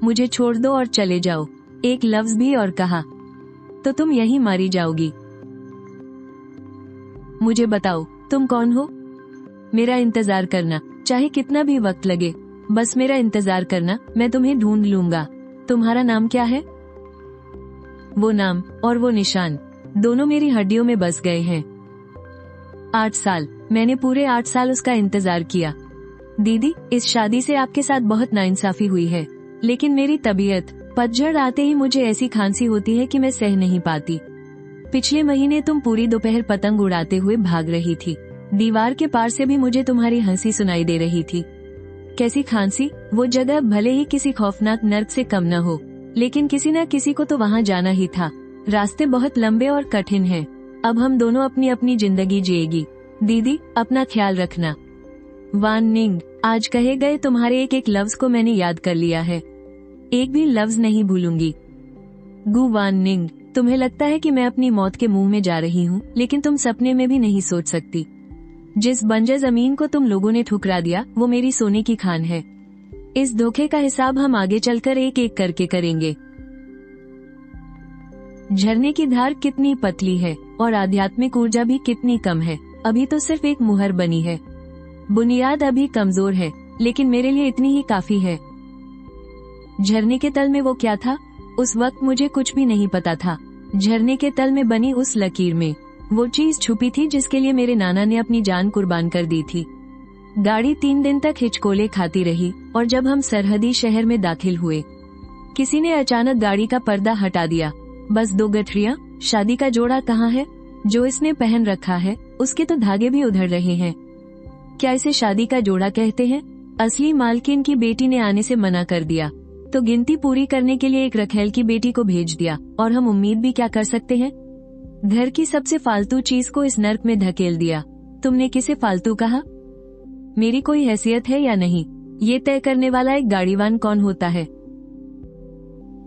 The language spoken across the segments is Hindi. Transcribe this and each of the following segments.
मुझे छोड़ दो और चले जाओ। एक लफ्ज भी और कहा तो तुम यहीं मारी जाओगी। मुझे बताओ तुम कौन हो? मेरा इंतजार करना, चाहे कितना भी वक्त लगे, बस मेरा इंतजार करना, मैं तुम्हें ढूंढ लूंगा। तुम्हारा नाम क्या है? वो नाम और वो निशान दोनों मेरी हड्डियों में बस गए हैं। 8 साल, मैंने पूरे 8 साल उसका इंतजार किया। दीदी, इस शादी से आपके साथ बहुत नाइंसाफी हुई है, लेकिन मेरी तबीयत, पतझड़ आते ही मुझे ऐसी खांसी होती है कि मैं सह नहीं पाती। पिछले महीने तुम पूरी दोपहर पतंग उड़ाते हुए भाग रही थी। दीवार के पार से भी मुझे तुम्हारी हंसी सुनाई दे रही थी। कैसी खांसी? वो जगह भले ही किसी खौफनाक नर्क से कम न हो, लेकिन किसी न किसी को तो वहाँ जाना ही था। रास्ते बहुत लंबे और कठिन हैं। अब हम दोनों अपनी अपनी जिंदगी जिएगी। दीदी, अपना ख्याल रखना। वान निंग, आज कहे गए तुम्हारे एक एक लफ्ज को मैंने याद कर लिया है। एक भी लफ्ज नहीं भूलूंगी। गु वान निंग, तुम्हें लगता है कि मैं अपनी मौत के मुंह में जा रही हूँ, लेकिन तुम सपने में भी नहीं सोच सकती। जिस बंजर जमीन को तुम लोगों ने ठुकरा दिया, वो मेरी सोने की खान है। इस धोखे का हिसाब हम आगे चलकर एक एक करके करेंगे। झरने की धार कितनी पतली है और आध्यात्मिक ऊर्जा भी कितनी कम है। अभी तो सिर्फ एक मुहर बनी है। बुनियाद अभी कमजोर है, लेकिन मेरे लिए इतनी ही काफी है। झरने के तल में वो क्या था? उस वक्त मुझे कुछ भी नहीं पता था। झरने के तल में बनी उस लकीर में वो चीज छुपी थी जिसके लिए मेरे नाना ने अपनी जान कुर्बान कर दी थी। गाड़ी 3 दिन तक हिचकोले खाती रही और जब हम सरहदी शहर में दाखिल हुए, किसी ने अचानक गाड़ी का पर्दा हटा दिया। बस 2 गठरियां। शादी का जोड़ा कहाँ है? जो इसने पहन रखा है, उसके तो धागे भी उधड़ रहे हैं। क्या इसे शादी का जोड़ा कहते हैं? असली मालकिन की बेटी ने आने से मना कर दिया, तो गिनती पूरी करने के लिए एक रखेल की बेटी को भेज दिया। और हम उम्मीद भी क्या कर सकते हैं? घर की सबसे फालतू चीज को इस नर्क में धकेल दिया। तुमने किसे फालतू कहा? मेरी कोई हैसियत है या नहीं, ये तय करने वाला एक गाड़ीवान कौन होता है।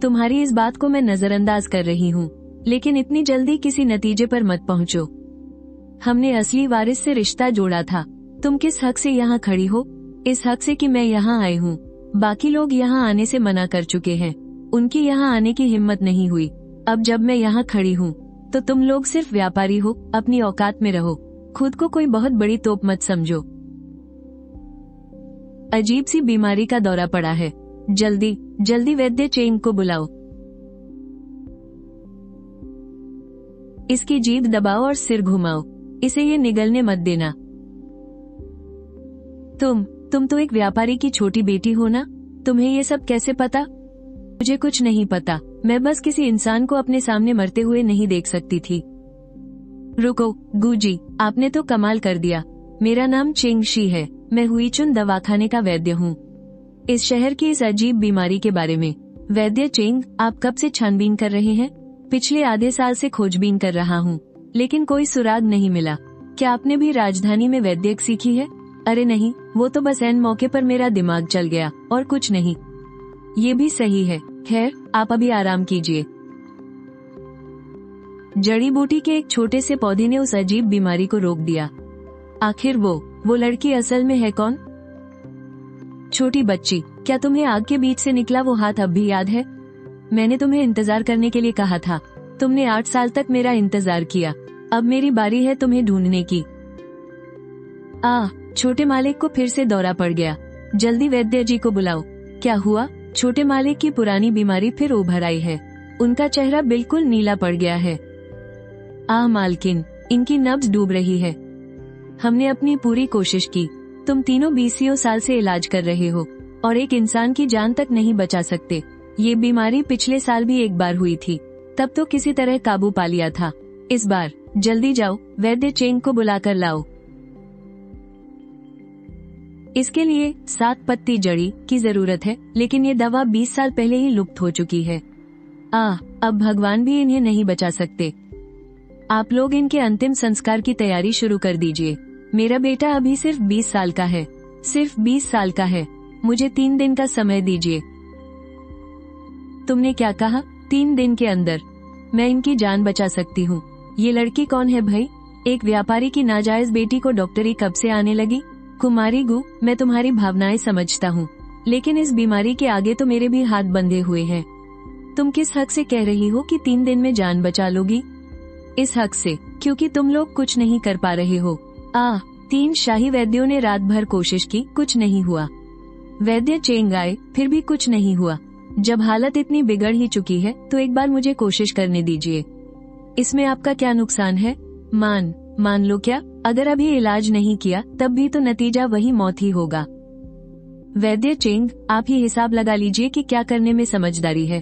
तुम्हारी इस बात को मैं नजरअंदाज कर रही हूँ, लेकिन इतनी जल्दी किसी नतीजे पर मत पहुँचो। हमने असली वारिस से रिश्ता जोड़ा था। तुम किस हक से यहाँ खड़ी हो? इस हक से कि मैं यहाँ आई हूँ। बाकी लोग यहाँ आने से मना कर चुके हैं, उनकी यहाँ आने की हिम्मत नहीं हुई। अब जब मैं यहाँ खड़ी हूँ तो तुम लोग सिर्फ व्यापारी हो। अपनी औकात में रहो, खुद को कोई बहुत बड़ी तोप मत समझो। अजीब सी बीमारी का दौरा पड़ा है। जल्दी जल्दी वैद्य चेंग को बुलाओ। इसकी जीभ दबाओ और सिर घुमाओ। इसे ये निगलने मत देना। तुम तो एक व्यापारी की छोटी बेटी हो ना? तुम्हें ये सब कैसे पता? मुझे कुछ नहीं पता। मैं बस किसी इंसान को अपने सामने मरते हुए नहीं देख सकती थी। रुको गुजी, आपने तो कमाल कर दिया। मेरा नाम चेंग शी है। मैं हुईचुन दवाखाने का वैद्य हूँ। इस शहर की इस अजीब बीमारी के बारे में। वैद्य चेंग, आप कब से छानबीन कर रहे हैं? पिछले आधे साल से खोजबीन कर रहा हूँ, लेकिन कोई सुराग नहीं मिला। क्या आपने भी राजधानी में वैद्यक सीखी है? अरे नहीं, वो तो बस ऐन मौके पर मेरा दिमाग चल गया और कुछ नहीं। ये भी सही है। खैर, आप अभी आराम कीजिए। जड़ी बूटी के एक छोटे से पौधे ने उस अजीब बीमारी को रोक दिया। आखिर वो लड़की असल में है कौन? छोटी बच्ची, क्या तुम्हें आग के बीच से निकला वो हाथ अब भी याद है? मैंने तुम्हें इंतजार करने के लिए कहा था। तुमने 8 साल तक मेरा इंतजार किया। अब मेरी बारी है तुम्हें ढूंढने की। छोटे मालिक को फिर से दौरा पड़ गया। जल्दी वैद्य जी को बुलाओ। क्या हुआ? छोटे मालिक की पुरानी बीमारी फिर उभर आई है। उनका चेहरा बिल्कुल नीला पड़ गया है। मालकिन, इनकी नब्ज डूब रही है। हमने अपनी पूरी कोशिश की। तुम तीनों 20 साल से इलाज कर रहे हो और एक इंसान की जान तक नहीं बचा सकते। ये बीमारी पिछले साल भी एक बार हुई थी, तब तो किसी तरह काबू पा लिया था। इस बार जल्दी जाओ, वैद्य चेंग को बुलाकर लाओ। इसके लिए 7 पत्ती जड़ी की जरूरत है, लेकिन ये दवा 20 साल पहले ही लुप्त हो चुकी है। अब भगवान भी इन्हें नहीं बचा सकते। आप लोग इनके अंतिम संस्कार की तैयारी शुरू कर दीजिए। मेरा बेटा अभी सिर्फ 20 साल का है, सिर्फ 20 साल का है। मुझे 3 दिन का समय दीजिए। तुमने क्या कहा? 3 दिन के अंदर मैं इनकी जान बचा सकती हूँ। ये लड़की कौन है भाई? एक व्यापारी की नाजायज बेटी को डॉक्टरी कब से आने लगी? कुमारी गु, मैं तुम्हारी भावनाएं समझता हूँ, लेकिन इस बीमारी के आगे तो मेरे भी हाथ बंधे हुए हैं। तुम किस हक से कह रही हो कि 3 दिन में जान बचा लोगी? इस हक से, क्योंकि तुम लोग कुछ नहीं कर पा रहे हो। 3 शाही वैद्यों ने रात भर कोशिश की, कुछ नहीं हुआ। वैद्य चेंग आए, फिर भी कुछ नहीं हुआ। जब हालत इतनी बिगड़ ही चुकी है तो एक बार मुझे कोशिश करने दीजिए। इसमें आपका क्या नुकसान है? मान लो क्या? अगर अभी इलाज नहीं किया तब भी तो नतीजा वही मौत ही होगा। वैद्य चेंग, आप ही हिसाब लगा लीजिए कि क्या करने में समझदारी है।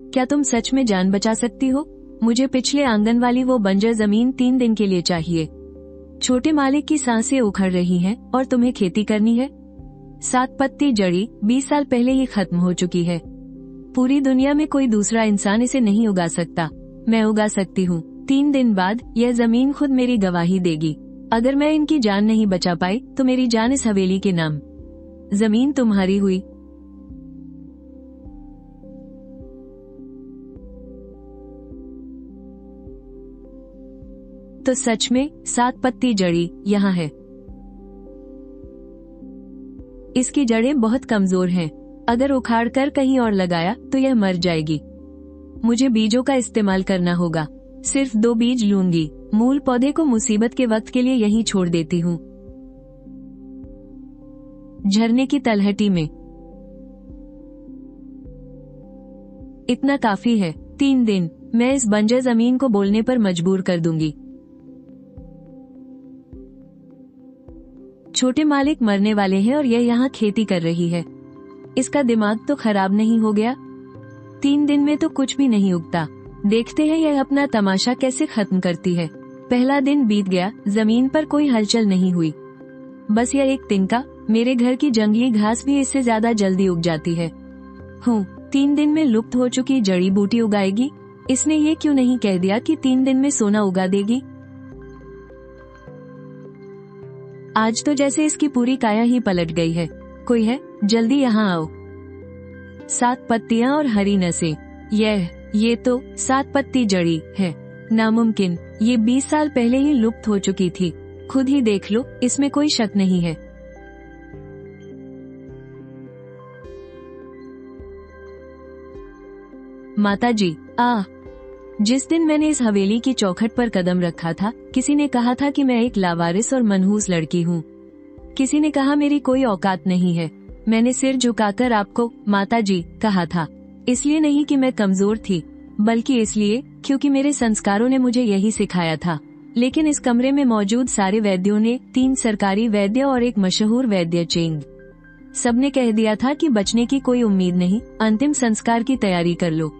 क्या तुम सच में जान बचा सकती हो? मुझे पिछले आंगन वाली वो बंजर जमीन 3 दिन के लिए चाहिए। छोटे मालिक की सांसें उखड़ रही हैं और तुम्हें खेती करनी है। 7 पत्ती जड़ी 20 साल पहले ही खत्म हो चुकी है। पूरी दुनिया में कोई दूसरा इंसान इसे नहीं उगा सकता। मैं उगा सकती हूँ। 3 दिन बाद यह जमीन खुद मेरी गवाही देगी। अगर मैं इनकी जान नहीं बचा पाई तो मेरी जान इस हवेली के नाम। जमीन तुम्हारी हुई। तो सच में 7 पत्ती जड़ी यहाँ है। इसकी जड़ें बहुत कमजोर हैं। अगर उखाड़ कर कहीं और लगाया तो यह मर जाएगी। मुझे बीजों का इस्तेमाल करना होगा। सिर्फ 2 बीज लूंगी। मूल पौधे को मुसीबत के वक्त के लिए यहीं छोड़ देती हूँ। झरने की तलहटी में। इतना काफी है। 3 दिन। मैं इस बंजर जमीन को बोलने पर मजबूर कर दूंगी। छोटे मालिक मरने वाले हैं और यह यहाँ खेती कर रही है। इसका दिमाग तो खराब नहीं हो गया? 3 दिन में तो कुछ भी नहीं उगता। देखते हैं यह अपना तमाशा कैसे खत्म करती है। पहला दिन बीत गया, जमीन पर कोई हलचल नहीं हुई। बस यह एक तिनका। मेरे घर की जंगली घास भी इससे ज्यादा जल्दी उग जाती है। 3 दिन में लुप्त हो चुकी जड़ी बूटी उगाएगी। इसने ये क्यों नहीं कह दिया कि 3 दिन में सोना उगा देगी? आज तो जैसे इसकी पूरी काया ही पलट गई है। कोई है? जल्दी यहाँ आओ। 7 पत्तियां और हरी नसें। ये तो 7 पत्ती जड़ी है। नामुमकिन। ये 20 साल पहले ही लुप्त हो चुकी थी। खुद ही देख लो, इसमें कोई शक नहीं है। माताजी, जिस दिन मैंने इस हवेली की चौखट पर कदम रखा था, किसी ने कहा था कि मैं एक लावारिस और मनहूस लड़की हूँ। किसी ने कहा मेरी कोई औकात नहीं है। मैंने सिर झुकाकर आपको माताजी कहा था। इसलिए नहीं कि मैं कमजोर थी, बल्कि इसलिए क्योंकि मेरे संस्कारों ने मुझे यही सिखाया था। लेकिन इस कमरे में मौजूद सारे वैद्यों ने, 3 सरकारी वैद्य और एक मशहूर वैद्य चेंग, सबने कह दिया था कि बचने की कोई उम्मीद नहीं, अंतिम संस्कार की तैयारी कर लो।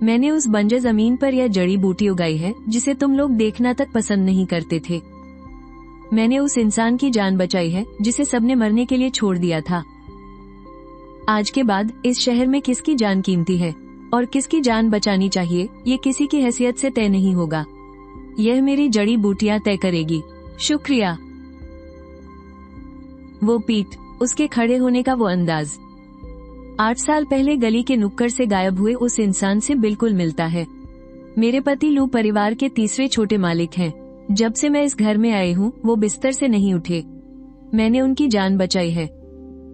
मैंने उस बंजर जमीन पर यह जड़ी बूटी उगाई है जिसे तुम लोग देखना तक पसंद नहीं करते थे। मैंने उस इंसान की जान बचाई है जिसे सबने मरने के लिए छोड़ दिया था। आज के बाद इस शहर में किसकी जान कीमती है और किसकी जान बचानी चाहिए, ये किसी की हैसियत से तय नहीं होगा। यह मेरी जड़ी बूटियां तय करेगी। शुक्रिया। वो पीठ, उसके खड़े होने का वो अंदाज 8 साल पहले गली के नुक्कड़ से गायब हुए उस इंसान से बिल्कुल मिलता है। मेरे पति लू परिवार के तीसरे छोटे मालिक हैं। जब से मैं इस घर में आई हूँ वो बिस्तर से नहीं उठे। मैंने उनकी जान बचाई है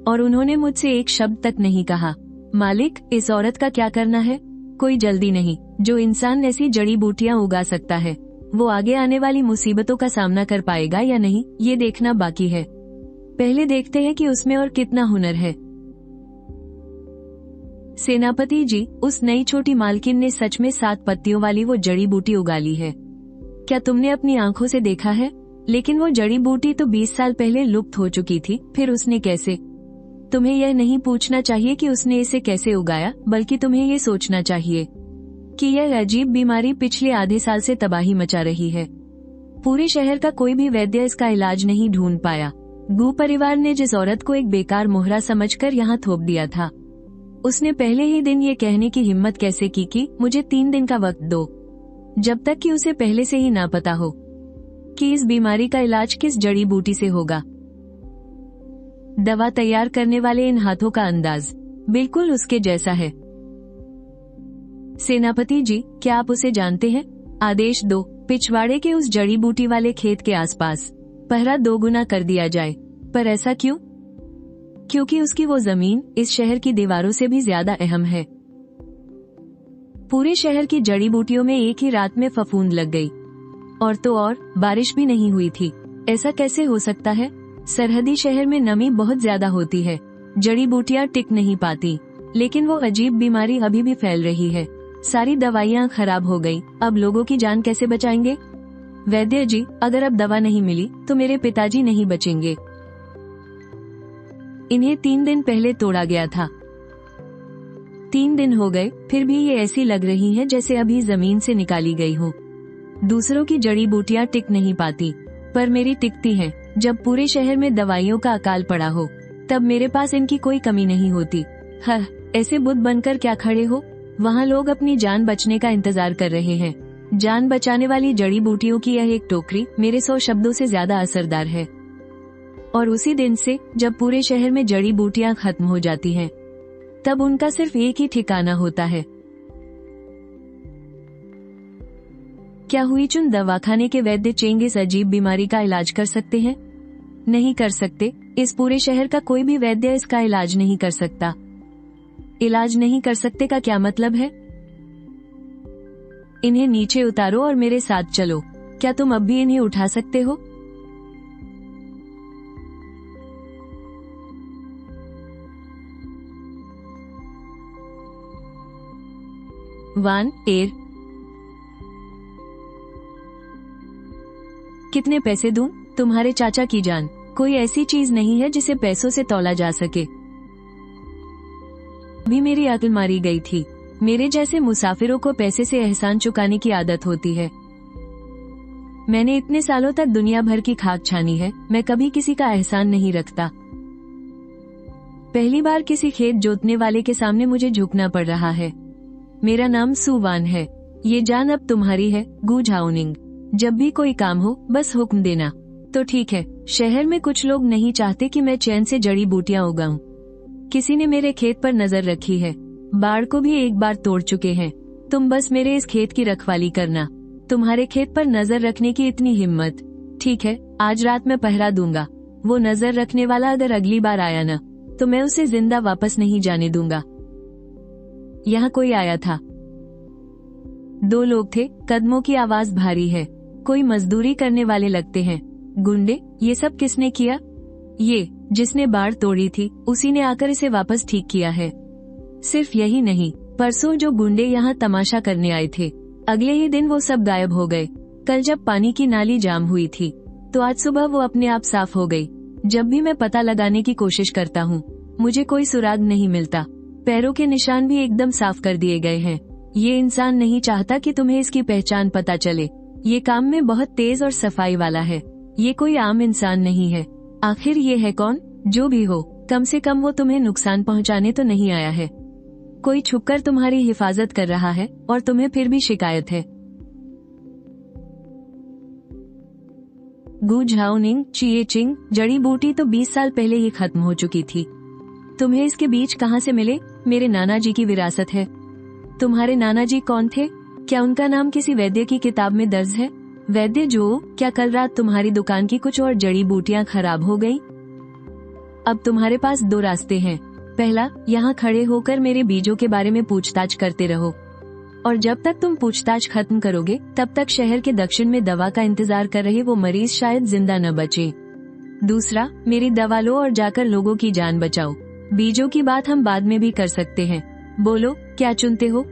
और उन्होंने मुझसे एक शब्द तक नहीं कहा। मालिक, इस औरत का क्या करना है? कोई जल्दी नहीं। जो इंसान ऐसी जड़ी बूटियां उगा सकता है वो आगे आने वाली मुसीबतों का सामना कर पाएगा या नहीं, ये देखना बाकी है। पहले देखते हैं कि उसमें और कितना हुनर है। सेनापति जी, उस नई छोटी मालकिन ने सच में 7 पत्तियों वाली वो जड़ी बूटी उगा ली है। क्या तुमने अपनी आंखों से देखा है? लेकिन वो जड़ी बूटी तो 20 साल पहले लुप्त हो चुकी थी, फिर उसने कैसे? तुम्हें यह नहीं पूछना चाहिए कि उसने इसे कैसे उगाया, बल्कि तुम्हें ये सोचना चाहिए कि यह अजीब बीमारी पिछले आधे साल से तबाही मचा रही है। पूरे शहर का कोई भी वैद्य इसका इलाज नहीं ढूंढ पाया। गू परिवार ने जिस औरत को एक बेकार मोहरा समझकर यहाँ थोप दिया था, उसने पहले ही दिन ये कहने की हिम्मत कैसे की कि मुझे 3 दिन का वक्त दो, जब तक कि उसे पहले से ही ना पता हो कि इस बीमारी का इलाज किस जड़ी बूटी से होगा। दवा तैयार करने वाले इन हाथों का अंदाज बिल्कुल उसके जैसा है। सेनापति जी, क्या आप उसे जानते हैं? आदेश दो, पिछवाड़े के उस जड़ी बूटी वाले खेत के आसपास पहरा 2 गुना कर दिया जाए। पर ऐसा क्यों? क्योंकि उसकी वो जमीन इस शहर की दीवारों से भी ज्यादा अहम है। पूरे शहर की जड़ी बूटियों में एक ही रात में फफूंद लग गई। और तो और बारिश भी नहीं हुई थी। ऐसा कैसे हो सकता है? सरहदी शहर में नमी बहुत ज्यादा होती है, जड़ी बूटियां टिक नहीं पाती। लेकिन वो अजीब बीमारी अभी भी फैल रही है। सारी दवाइयां खराब हो गई। अब लोगों की जान कैसे बचाएंगे? वैद्य जी, अगर अब दवा नहीं मिली तो मेरे पिताजी नहीं बचेंगे। इन्हें 3 दिन पहले तोड़ा गया था। 3 दिन हो गए, फिर भी ये ऐसी लग रही हैं जैसे अभी जमीन से निकाली गई हो। दूसरों की जड़ी बूटियां टिक नहीं पाती, पर मेरी टिकती हैं। जब पूरे शहर में दवाइयों का अकाल पड़ा हो, तब मेरे पास इनकी कोई कमी नहीं होती। हाँ, ऐसे बुद्ध बनकर क्या खड़े हो? वहाँ लोग अपनी जान बचने का इंतजार कर रहे हैं। जान बचाने वाली जड़ी बूटियों की यह एक टोकरी मेरे 100 शब्दों से ज्यादा असरदार है। और उसी दिन से जब पूरे शहर में जड़ी बूटियां खत्म हो जाती हैं, तब उनका सिर्फ एक ही ठिकाना होता है। क्या हुईचुन दवाखाने के वैद्य चेंग इस अजीब बीमारी का इलाज कर सकते हैं? नहीं कर सकते। इस पूरे शहर का कोई भी वैद्य इसका इलाज नहीं कर सकता। इलाज नहीं कर सकते का क्या मतलब है? इन्हें नीचे उतारो और मेरे साथ चलो। क्या तुम अब भी इन्हें उठा सकते हो? One air. कितने पैसे दूं? तुम्हारे चाचा की जान कोई ऐसी चीज नहीं है जिसे पैसों से तौला जा सके। भी मेरी अक्ल मारी गई थी। मेरे जैसे मुसाफिरों को पैसे से एहसान चुकाने की आदत होती है। मैंने इतने सालों तक दुनिया भर की खाक छानी है, मैं कभी किसी का एहसान नहीं रखता। पहली बार किसी खेत जोतने वाले के सामने मुझे झुकना पड़ रहा है। मेरा नाम सुवान है। ये जान अब तुम्हारी है, गु झाओनिंग। जब भी कोई काम हो बस हुक्म देना। तो ठीक है। शहर में कुछ लोग नहीं चाहते कि मैं चैन से जड़ी बूटियां उगाऊं। किसी ने मेरे खेत पर नजर रखी है। बाढ़ को भी एक बार तोड़ चुके हैं। तुम बस मेरे इस खेत की रखवाली करना। तुम्हारे खेत पर नजर रखने की इतनी हिम्मत? ठीक है, आज रात मैं पहरा दूंगा। वो नजर रखने वाला अगर अगली बार आया ना, तो मैं उसे जिंदा वापस नहीं जाने दूंगा। यहाँ कोई आया था। 2 लोग थे। कदमों की आवाज भारी है। कोई मजदूरी करने वाले लगते हैं। गुंडे? ये सब किसने किया? ये जिसने बाढ़ तोड़ी थी, उसी ने आकर इसे वापस ठीक किया है। सिर्फ यही नहीं, परसों जो गुंडे यहाँ तमाशा करने आए थे, अगले ही दिन वो सब गायब हो गए। कल जब पानी की नाली जाम हुई थी, तो आज सुबह वो अपने आप साफ हो गई। जब भी मैं पता लगाने की कोशिश करता हूँ, मुझे कोई सुराग नहीं मिलता। पैरों के निशान भी एकदम साफ कर दिए गए हैं। ये इंसान नहीं चाहता कि तुम्हें इसकी पहचान पता चले। ये काम में बहुत तेज और सफाई वाला है। ये कोई आम इंसान नहीं है। आखिर ये है कौन? जो भी हो, कम से कम वो तुम्हें नुकसान पहुंचाने तो नहीं आया है। कोई छुपकर तुम्हारी हिफाजत कर रहा है और तुम्हें फिर भी शिकायत है। गु झाओनिंग चिएचिंग जड़ी बूटी तो 20 साल पहले ही खत्म हो चुकी थी। तुम्हें इसके बीज कहाँ से मिले? मेरे नाना जी की विरासत है। तुम्हारे नाना जी कौन थे? क्या उनका नाम किसी वैद्य की किताब में दर्ज है? वैद्य जो? क्या कल रात तुम्हारी दुकान की कुछ और जड़ी बूटियां खराब हो गई? अब तुम्हारे पास 2 रास्ते हैं। पहला, यहाँ खड़े होकर मेरे बीजों के बारे में पूछताछ करते रहो, और जब तक तुम पूछताछ खत्म करोगे तब तक शहर के दक्षिण में दवा का इंतजार कर रहे वो मरीज शायद जिंदा न बचे। दूसरा, मेरी दवा लो और जाकर लोगों की जान बचाओ। बीजों की बात हम बाद में भी कर सकते हैं। बोलो, क्या चुनते हो?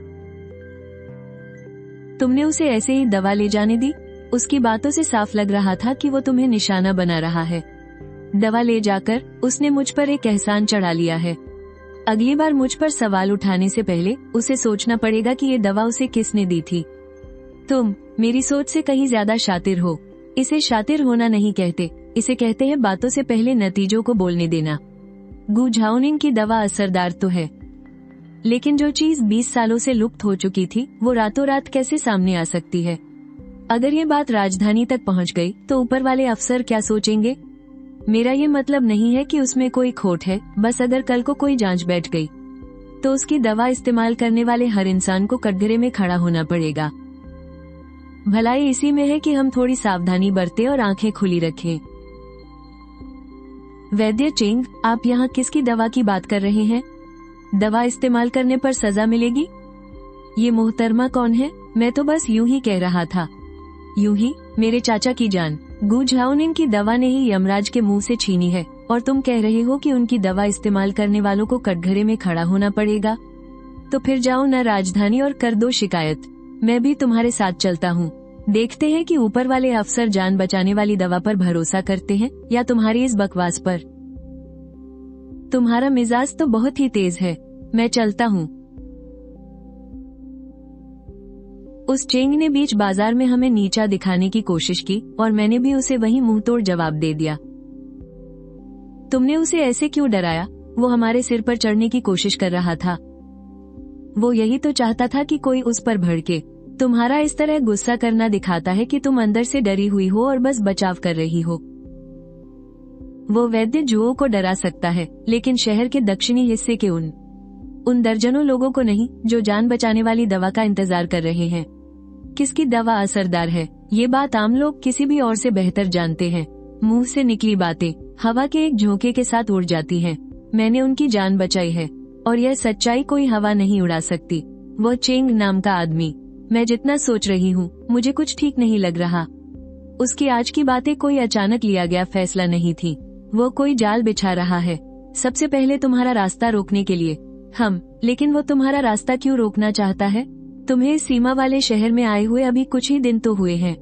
तुमने उसे ऐसे ही दवा ले जाने दी? उसकी बातों से साफ लग रहा था कि वो तुम्हें निशाना बना रहा है। दवा ले जाकर उसने मुझ पर एक एहसान चढ़ा लिया है। अगली बार मुझ पर सवाल उठाने से पहले उसे सोचना पड़ेगा कि ये दवा उसे किसने दी थी। तुम मेरी सोच से कहीं ज्यादा शातिर हो। इसे शातिर होना नहीं कहते, इसे कहते हैं बातों से पहले नतीजों को बोलने देना। गु झाओनिंग की दवा असरदार तो है, लेकिन जो चीज 20 सालों से लुप्त हो चुकी थी वो रातों रात कैसे सामने आ सकती है? अगर ये बात राजधानी तक पहुंच गई तो ऊपर वाले अफसर क्या सोचेंगे? मेरा ये मतलब नहीं है कि उसमें कोई खोट है, बस अगर कल को कोई जांच बैठ गई तो उसकी दवा इस्तेमाल करने वाले हर इंसान को कटघरे में खड़ा होना पड़ेगा। भलाई इसी में है कि हम थोड़ी सावधानी बरतें और आंखें खुली रखें। वैद्य चेंग, आप यहाँ किसकी दवा की बात कर रहे हैं? दवा इस्तेमाल करने पर सजा मिलेगी? ये मोहतरमा कौन है? मैं तो बस यूं ही कह रहा था। यूं ही? मेरे चाचा की जान, गु झाओनिंग की दवा ने ही यमराज के मुंह से छीनी है, और तुम कह रहे हो कि उनकी दवा इस्तेमाल करने वालों को कटघरे में खड़ा होना पड़ेगा? तो फिर जाओ न राजधानी और कर दो शिकायत। मैं भी तुम्हारे साथ चलता हूँ। देखते हैं कि ऊपर वाले अफसर जान बचाने वाली दवा पर भरोसा करते हैं या तुम्हारी इस बकवास पर। तुम्हारा मिजाज तो बहुत ही तेज है। मैं चलता हूँ। उस चेंग ने बीच बाजार में हमें नीचा दिखाने की कोशिश की और मैंने भी उसे वही मुंहतोड़ जवाब दे दिया। तुमने उसे ऐसे क्यों डराया? वो हमारे सिर पर चढ़ने की कोशिश कर रहा था। वो यही तो चाहता था कि कोई उस पर भड़के। तुम्हारा इस तरह गुस्सा करना दिखाता है कि तुम अंदर से डरी हुई हो और बस बचाव कर रही हो। वो वैद्य जुओं को डरा सकता है, लेकिन शहर के दक्षिणी हिस्से के उन दर्जनों लोगों को नहीं जो जान बचाने वाली दवा का इंतजार कर रहे हैं। किसकी दवा असरदार है, ये बात आम लोग किसी भी और से बेहतर जानते हैं। मुंह से निकली बातें हवा के एक झोंके के साथ उड़ जाती हैं। मैंने उनकी जान बचाई है और यह सच्चाई कोई हवा नहीं उड़ा सकती। वो चेंग नाम का आदमी, मैं जितना सोच रही हूँ मुझे कुछ ठीक नहीं लग रहा। उसकी आज की बातें कोई अचानक लिया गया फैसला नहीं थी। वो कोई जाल बिछा रहा है, सबसे पहले तुम्हारा रास्ता रोकने के लिए। लेकिन वो तुम्हारा रास्ता क्यों रोकना चाहता है? तुम्हें इस सीमा वाले शहर में आए हुए अभी कुछ ही दिन तो हुए हैं।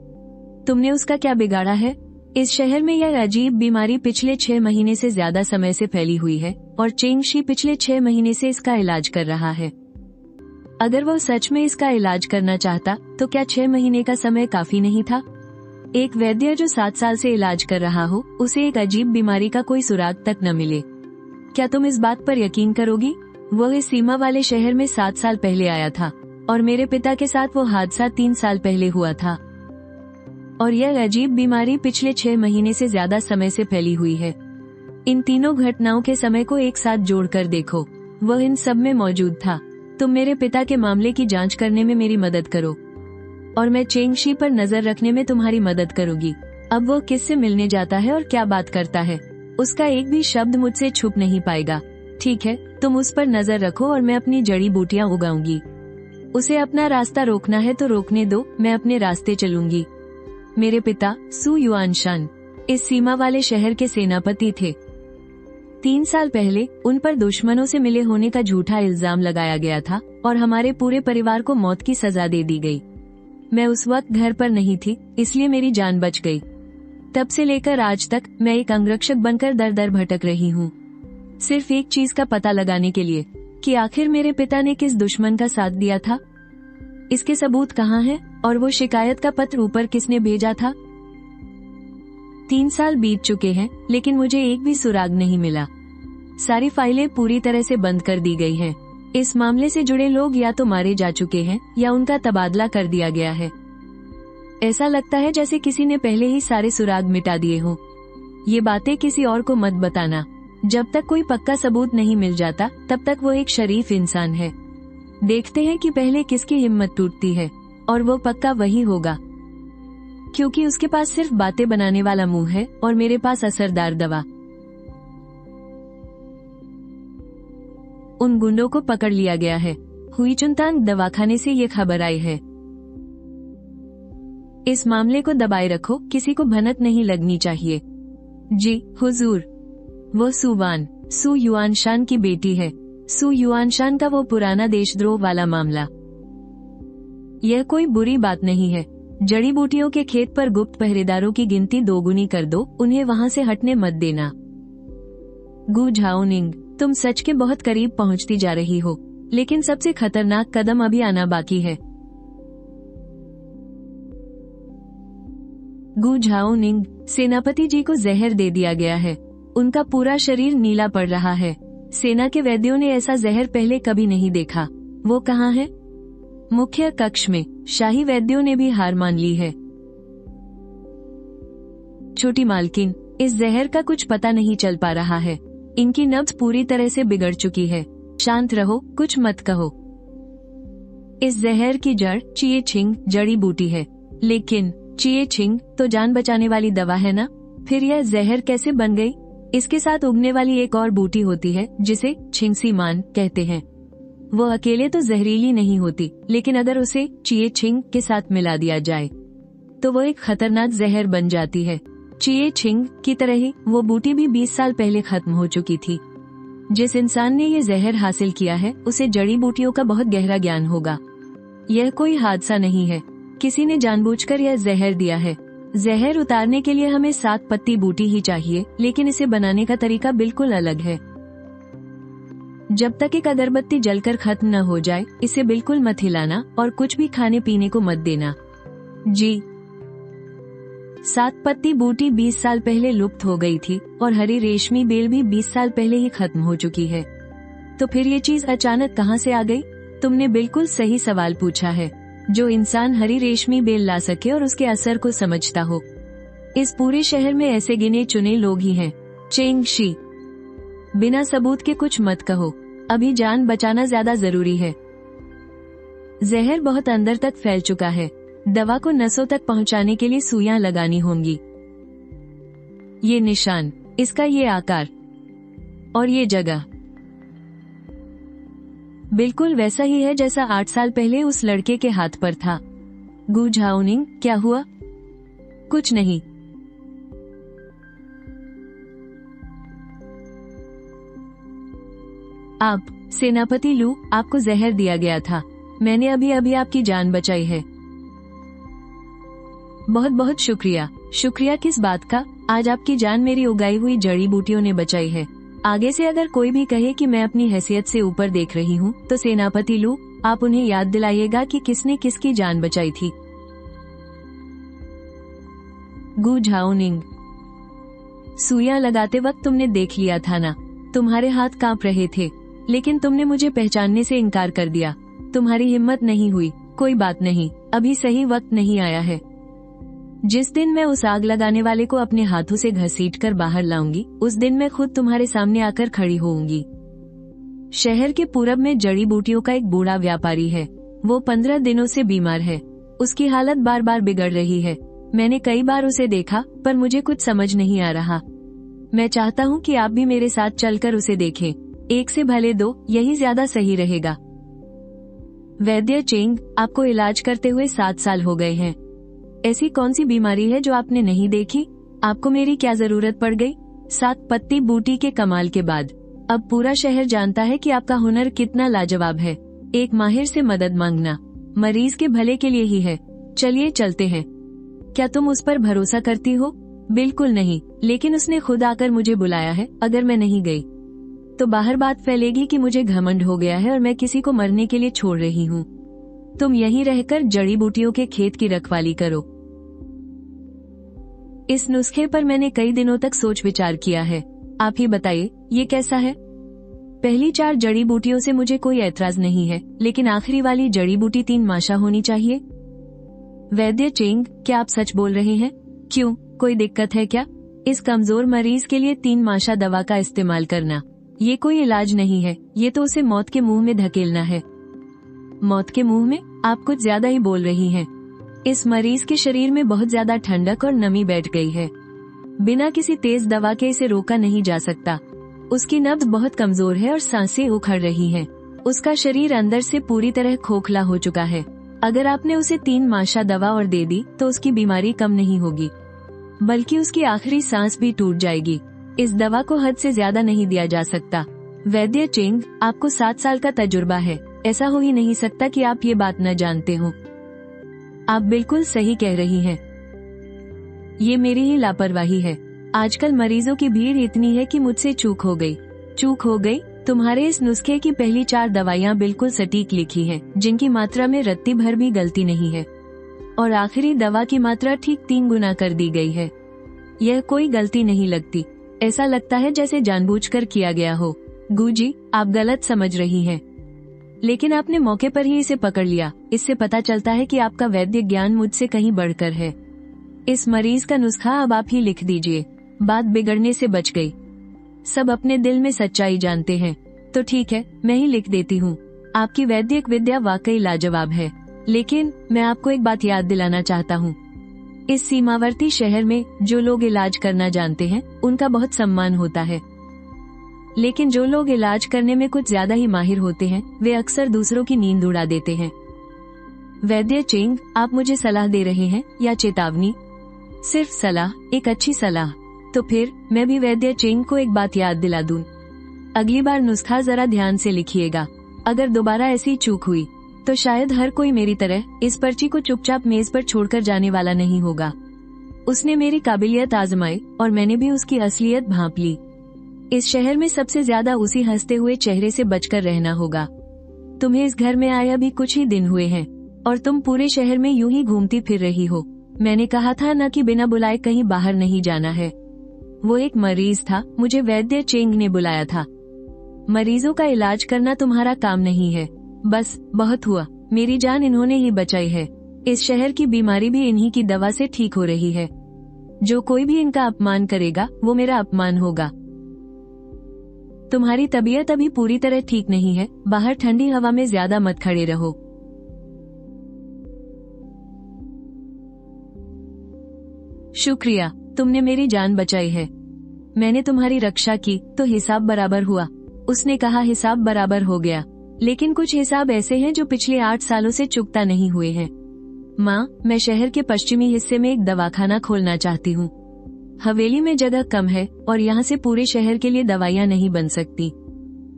तुमने उसका क्या बिगाड़ा है? इस शहर में यह अजीब बीमारी पिछले 6 महीने से ज्यादा समय से फैली हुई है और चेंगशी पिछले 6 महीने से इसका इलाज कर रहा है। अगर वो सच में इसका इलाज करना चाहता तो क्या 6 महीने का समय काफी नहीं था? एक वैद्य जो 7 साल से इलाज कर रहा हो, उसे एक अजीब बीमारी का कोई सुराग तक न मिले। क्या तुम इस बात पर यकीन करोगी? वो इस सीमा वाले शहर में 7 साल पहले आया था और मेरे पिता के साथ वो हादसा 3 साल पहले हुआ था। और यह अजीब बीमारी पिछले 6 महीने से ज्यादा समय से फैली हुई है। इन तीनों घटनाओं के समय को एक साथ जोड़कर देखो, वह इन सब में मौजूद था। तुम मेरे पिता के मामले की जांच करने में मेरी मदद करो और मैं चेंगशी पर नजर रखने में तुम्हारी मदद करूंगी। अब वो किससे मिलने जाता है और क्या बात करता है, उसका एक भी शब्द मुझसे छुप नहीं पाएगा। ठीक है, तुम उस पर नजर रखो और मैं अपनी जड़ी बूटियां उगाऊंगी। उसे अपना रास्ता रोकना है तो रोकने दो, मैं अपने रास्ते चलूंगी। मेरे पिता सु युआनशान इस सीमा वाले शहर के सेनापति थे। 3 साल पहले उन पर दुश्मनों से मिले होने का झूठा इल्जाम लगाया गया था और हमारे पूरे परिवार को मौत की सजा दे दी गई। मैं उस वक्त घर पर नहीं थी, इसलिए मेरी जान बच गई। तब से लेकर आज तक मैं एक अंगरक्षक बनकर दर दर भटक रही हूँ, सिर्फ एक चीज का पता लगाने के लिए कि आखिर मेरे पिता ने किस दुश्मन का साथ दिया था। इसके सबूत कहाँ हैं और वो शिकायत का पत्र ऊपर किसने भेजा था? 3 साल बीत चुके हैं लेकिन मुझे एक भी सुराग नहीं मिला। सारी फाइलें पूरी तरह से बंद कर दी गई हैं। इस मामले से जुड़े लोग या तो मारे जा चुके हैं या उनका तबादला कर दिया गया है। ऐसा लगता है जैसे किसी ने पहले ही सारे सुराग मिटा दिए हों। ये बातें किसी और को मत बताना। जब तक कोई पक्का सबूत नहीं मिल जाता तब तक वो एक शरीफ इंसान है। देखते हैं कि पहले किसकी हिम्मत टूटती है, और वो पक्का वही होगा, क्योंकि उसके पास सिर्फ बातें बनाने वाला मुंह है और मेरे पास असरदार दवा। उन गुंडों को पकड़ लिया गया है। हुईचुनतांग दवाखाने से ये खबर आई है। इस मामले को दबाए रखो, किसी को भनक नहीं लगनी चाहिए। जी हुजूर। वो सु युआनशान की बेटी है। सु युआनशान का वो पुराना देशद्रोह वाला मामला। यह कोई बुरी बात नहीं है। जड़ी बूटियों के खेत पर गुप्त पहरेदारों की गिनती 2 कर दो, उन्हें वहां से हटने मत देना। गु झाओनिंग, तुम सच के बहुत करीब पहुंचती जा रही हो, लेकिन सबसे खतरनाक कदम अभी आना बाकी है। गु झाओनिंग, सेनापति जी को जहर दे दिया गया है। उनका पूरा शरीर नीला पड़ रहा है। सेना के वैद्यों ने ऐसा जहर पहले कभी नहीं देखा। वो कहाँ है? मुख्य कक्ष में। शाही वैद्यों ने भी हार मान ली है। छोटी मालकिन, इस जहर का कुछ पता नहीं चल पा रहा है। इनकी नब्ज पूरी तरह से बिगड़ चुकी है। शांत रहो, कुछ मत कहो। इस जहर की जड़ चिएछिंग जड़ी बूटी है, लेकिन चिएछिंग तो जान बचाने वाली दवा है ना? फिर यह जहर कैसे बन गई? इसके साथ उगने वाली एक और बूटी होती है जिसे छिंगसीमान कहते हैं। वो अकेले तो जहरीली नहीं होती, लेकिन अगर उसे चिए छिंग के साथ मिला दिया जाए तो वो एक खतरनाक जहर बन जाती है। चिए छिंग की तरह ही वो बूटी भी 20 साल पहले खत्म हो चुकी थी। जिस इंसान ने ये जहर हासिल किया है उसे जड़ी बूटियों का बहुत गहरा ज्ञान होगा। यह कोई हादसा नहीं है, किसी ने जानबूझकर यह जहर दिया है। जहर उतारने के लिए हमें 7 पत्ती बूटी ही चाहिए, लेकिन इसे बनाने का तरीका बिल्कुल अलग है। जब तक एक अगरबत्ती जलकर खत्म न हो जाए इसे बिल्कुल मत हिलाना और कुछ भी खाने पीने को मत देना। जी 7 पत्ती बूटी 20 साल पहले लुप्त हो गई थी और हरी रेशमी बेल भी 20 साल पहले ही खत्म हो चुकी है। तो फिर ये चीज अचानक कहाँ से आ गई? तुमने बिल्कुल सही सवाल पूछा है। जो इंसान हरी रेशमी बेल ला सके और उसके असर को समझता हो, इस पूरे शहर में ऐसे गिने चुने लोग ही हैं। चेंग शी, बिना सबूत के कुछ मत कहो, अभी जान बचाना ज्यादा जरूरी है। जहर बहुत अंदर तक फैल चुका है, दवा को नसों तक पहुंचाने के लिए सुइयां लगानी होंगी। ये निशान, इसका ये आकार और ये जगह बिल्कुल वैसा ही है जैसा 8 साल पहले उस लड़के के हाथ पर था। गु झाओनिंग, क्या हुआ? कुछ नहीं। आप, सेनापति लू, आपको जहर दिया गया था। मैंने अभी अभी आपकी जान बचाई है। बहुत बहुत शुक्रिया। शुक्रिया किस बात का? आज आपकी जान मेरी उगाई हुई जड़ी बूटियों ने बचाई है। आगे से अगर कोई भी कहे कि मैं अपनी हैसियत से ऊपर देख रही हूँ तो सेनापति लू, आप उन्हें याद दिलाइएगा कि किसने किसकी जान बचाई थी। गु झाओनिंग, सुइयां लगाते वक्त तुमने देख लिया था ना, तुम्हारे हाथ कांप रहे थे, लेकिन तुमने मुझे पहचानने से इनकार कर दिया। तुम्हारी हिम्मत नहीं हुई। कोई बात नहीं, अभी सही वक्त नहीं आया है। जिस दिन मैं उस आग लगाने वाले को अपने हाथों से घसीटकर बाहर लाऊंगी, उस दिन मैं खुद तुम्हारे सामने आकर खड़ी होऊंगी। शहर के पूरब में जड़ी बूटियों का एक बूढ़ा व्यापारी है। वो 15 दिनों से बीमार है। उसकी हालत बार बार बिगड़ रही है। मैंने कई बार उसे देखा, पर मुझे कुछ समझ नहीं आ रहा। मैं चाहता हूँ कि आप भी मेरे साथ चलकर उसे देखें। 1 से भले 2, यही ज्यादा सही रहेगा। वैद्य चेंग, आपको इलाज करते हुए 7 साल हो गए हैं। ऐसी कौन सी बीमारी है जो आपने नहीं देखी? आपको मेरी क्या जरूरत पड़ गई? 7 पत्ती बूटी के कमाल के बाद अब पूरा शहर जानता है कि आपका हुनर कितना लाजवाब है। एक माहिर से मदद मांगना मरीज के भले के लिए ही है। चलिए चलते हैं। क्या तुम उस पर भरोसा करती हो? बिल्कुल नहीं, लेकिन उसने खुद आकर मुझे बुलाया है। अगर मैं नहीं गई तो बाहर बात फैलेगी कि मुझे घमंड हो गया है और मैं किसी को मरने के लिए छोड़ रही हूँ। तुम यहीं रहकर जड़ी बूटियों के खेत की रखवाली करो। इस नुस्खे पर मैंने कई दिनों तक सोच विचार किया है। आप ही बताइए, ये कैसा है? पहली 4 जड़ी बूटियों से मुझे कोई ऐतराज नहीं है, लेकिन आखिरी वाली जड़ी बूटी 3 माशा होनी चाहिए। वैद्य चेंग, क्या आप सच बोल रहे हैं? क्यों, कोई दिक्कत है क्या? इस कमजोर मरीज के लिए 3 माशा दवा का इस्तेमाल करना, ये कोई इलाज नहीं है। ये तो उसे मौत के मुंह में धकेलना है। मौत के मुंह में? आप कुछ ज्यादा ही बोल रही हैं। इस मरीज के शरीर में बहुत ज्यादा ठंडक और नमी बैठ गई है। बिना किसी तेज दवा के इसे रोका नहीं जा सकता। उसकी नब्ज बहुत कमजोर है और सांसें उखड़ रही हैं। उसका शरीर अंदर से पूरी तरह खोखला हो चुका है। अगर आपने उसे 3 माशा दवा और दे दी तो उसकी बीमारी कम नहीं होगी, बल्कि उसकी आखिरी सांस भी टूट जाएगी। इस दवा को हद से ज्यादा नहीं दिया जा सकता। वैद्य चेंग, आपको 7 साल का तजुर्बा है। ऐसा हो ही नहीं सकता कि आप ये बात न जानते हो। आप बिल्कुल सही कह रही हैं। ये मेरी ही लापरवाही है। आजकल मरीजों की भीड़ इतनी है कि मुझसे चूक हो गई। चूक हो गई? तुम्हारे इस नुस्खे की पहली 4 दवाइयाँ बिल्कुल सटीक लिखी हैं, जिनकी मात्रा में रत्ती भर भी गलती नहीं है, और आखिरी दवा की मात्रा ठीक 3 गुना कर दी गई है। यह कोई गलती नहीं लगती। ऐसा लगता है जैसे जानबूझकर किया गया हो। गुजी, आप गलत समझ रही हैं। लेकिन आपने मौके पर ही इसे पकड़ लिया। इससे पता चलता है कि आपका वैद्य ज्ञान मुझसे कहीं बढ़कर है। इस मरीज का नुस्खा अब आप ही लिख दीजिए। बात बिगड़ने से बच गई। सब अपने दिल में सच्चाई जानते हैं। तो ठीक है, मैं ही लिख देती हूँ। आपकी वैद्यक विद्या वाकई लाजवाब है, लेकिन मैं आपको एक बात याद दिलाना चाहता हूँ। इस सीमावर्ती शहर में जो लोग इलाज करना जानते हैं उनका बहुत सम्मान होता है, लेकिन जो लोग इलाज करने में कुछ ज्यादा ही माहिर होते हैं वे अक्सर दूसरों की नींद उड़ा देते हैं। वैद्य चेंग, आप मुझे सलाह दे रहे हैं या चेतावनी? सिर्फ सलाह, एक अच्छी सलाह। तो फिर मैं भी वैद्य चेंग को एक बात याद दिला दूं। अगली बार नुस्खा जरा ध्यान से लिखिएगा। अगर दोबारा ऐसी चूक हुई तो शायद हर कोई मेरी तरह इस पर्ची को चुपचाप मेज पर छोड़कर जाने वाला नहीं होगा। उसने मेरी काबिलियत आजमाई और मैंने भी उसकी असलियत भांप ली। इस शहर में सबसे ज्यादा उसी हंसते हुए चेहरे से बचकर रहना होगा। तुम्हें इस घर में आया भी कुछ ही दिन हुए हैं और तुम पूरे शहर में यूं ही घूमती फिर रही हो। मैंने कहा था न कि बिना बुलाए कहीं बाहर नहीं जाना है। वो एक मरीज था, मुझे वैद्य चेंग ने बुलाया था। मरीजों का इलाज करना तुम्हारा काम नहीं है। बस बहुत हुआ, मेरी जान इन्होंने ही बचाई है। इस शहर की बीमारी भी इन्हीं की दवा से ठीक हो रही है। जो कोई भी इनका अपमान करेगा वो मेरा अपमान होगा। तुम्हारी तबीयत अभी पूरी तरह ठीक नहीं है, बाहर ठंडी हवा में ज्यादा मत खड़े रहो। शुक्रिया, तुमने मेरी जान बचाई है। मैंने तुम्हारी रक्षा की तो हिसाब बराबर हुआ। उसने कहा हिसाब बराबर हो गया, लेकिन कुछ हिसाब ऐसे हैं जो पिछले 8 सालों से चुकता नहीं हुए हैं। माँ, मैं शहर के पश्चिमी हिस्से में एक दवाखाना खोलना चाहती हूँ। हवेली में जगह कम है और यहाँ से पूरे शहर के लिए दवाइयाँ नहीं बन सकती।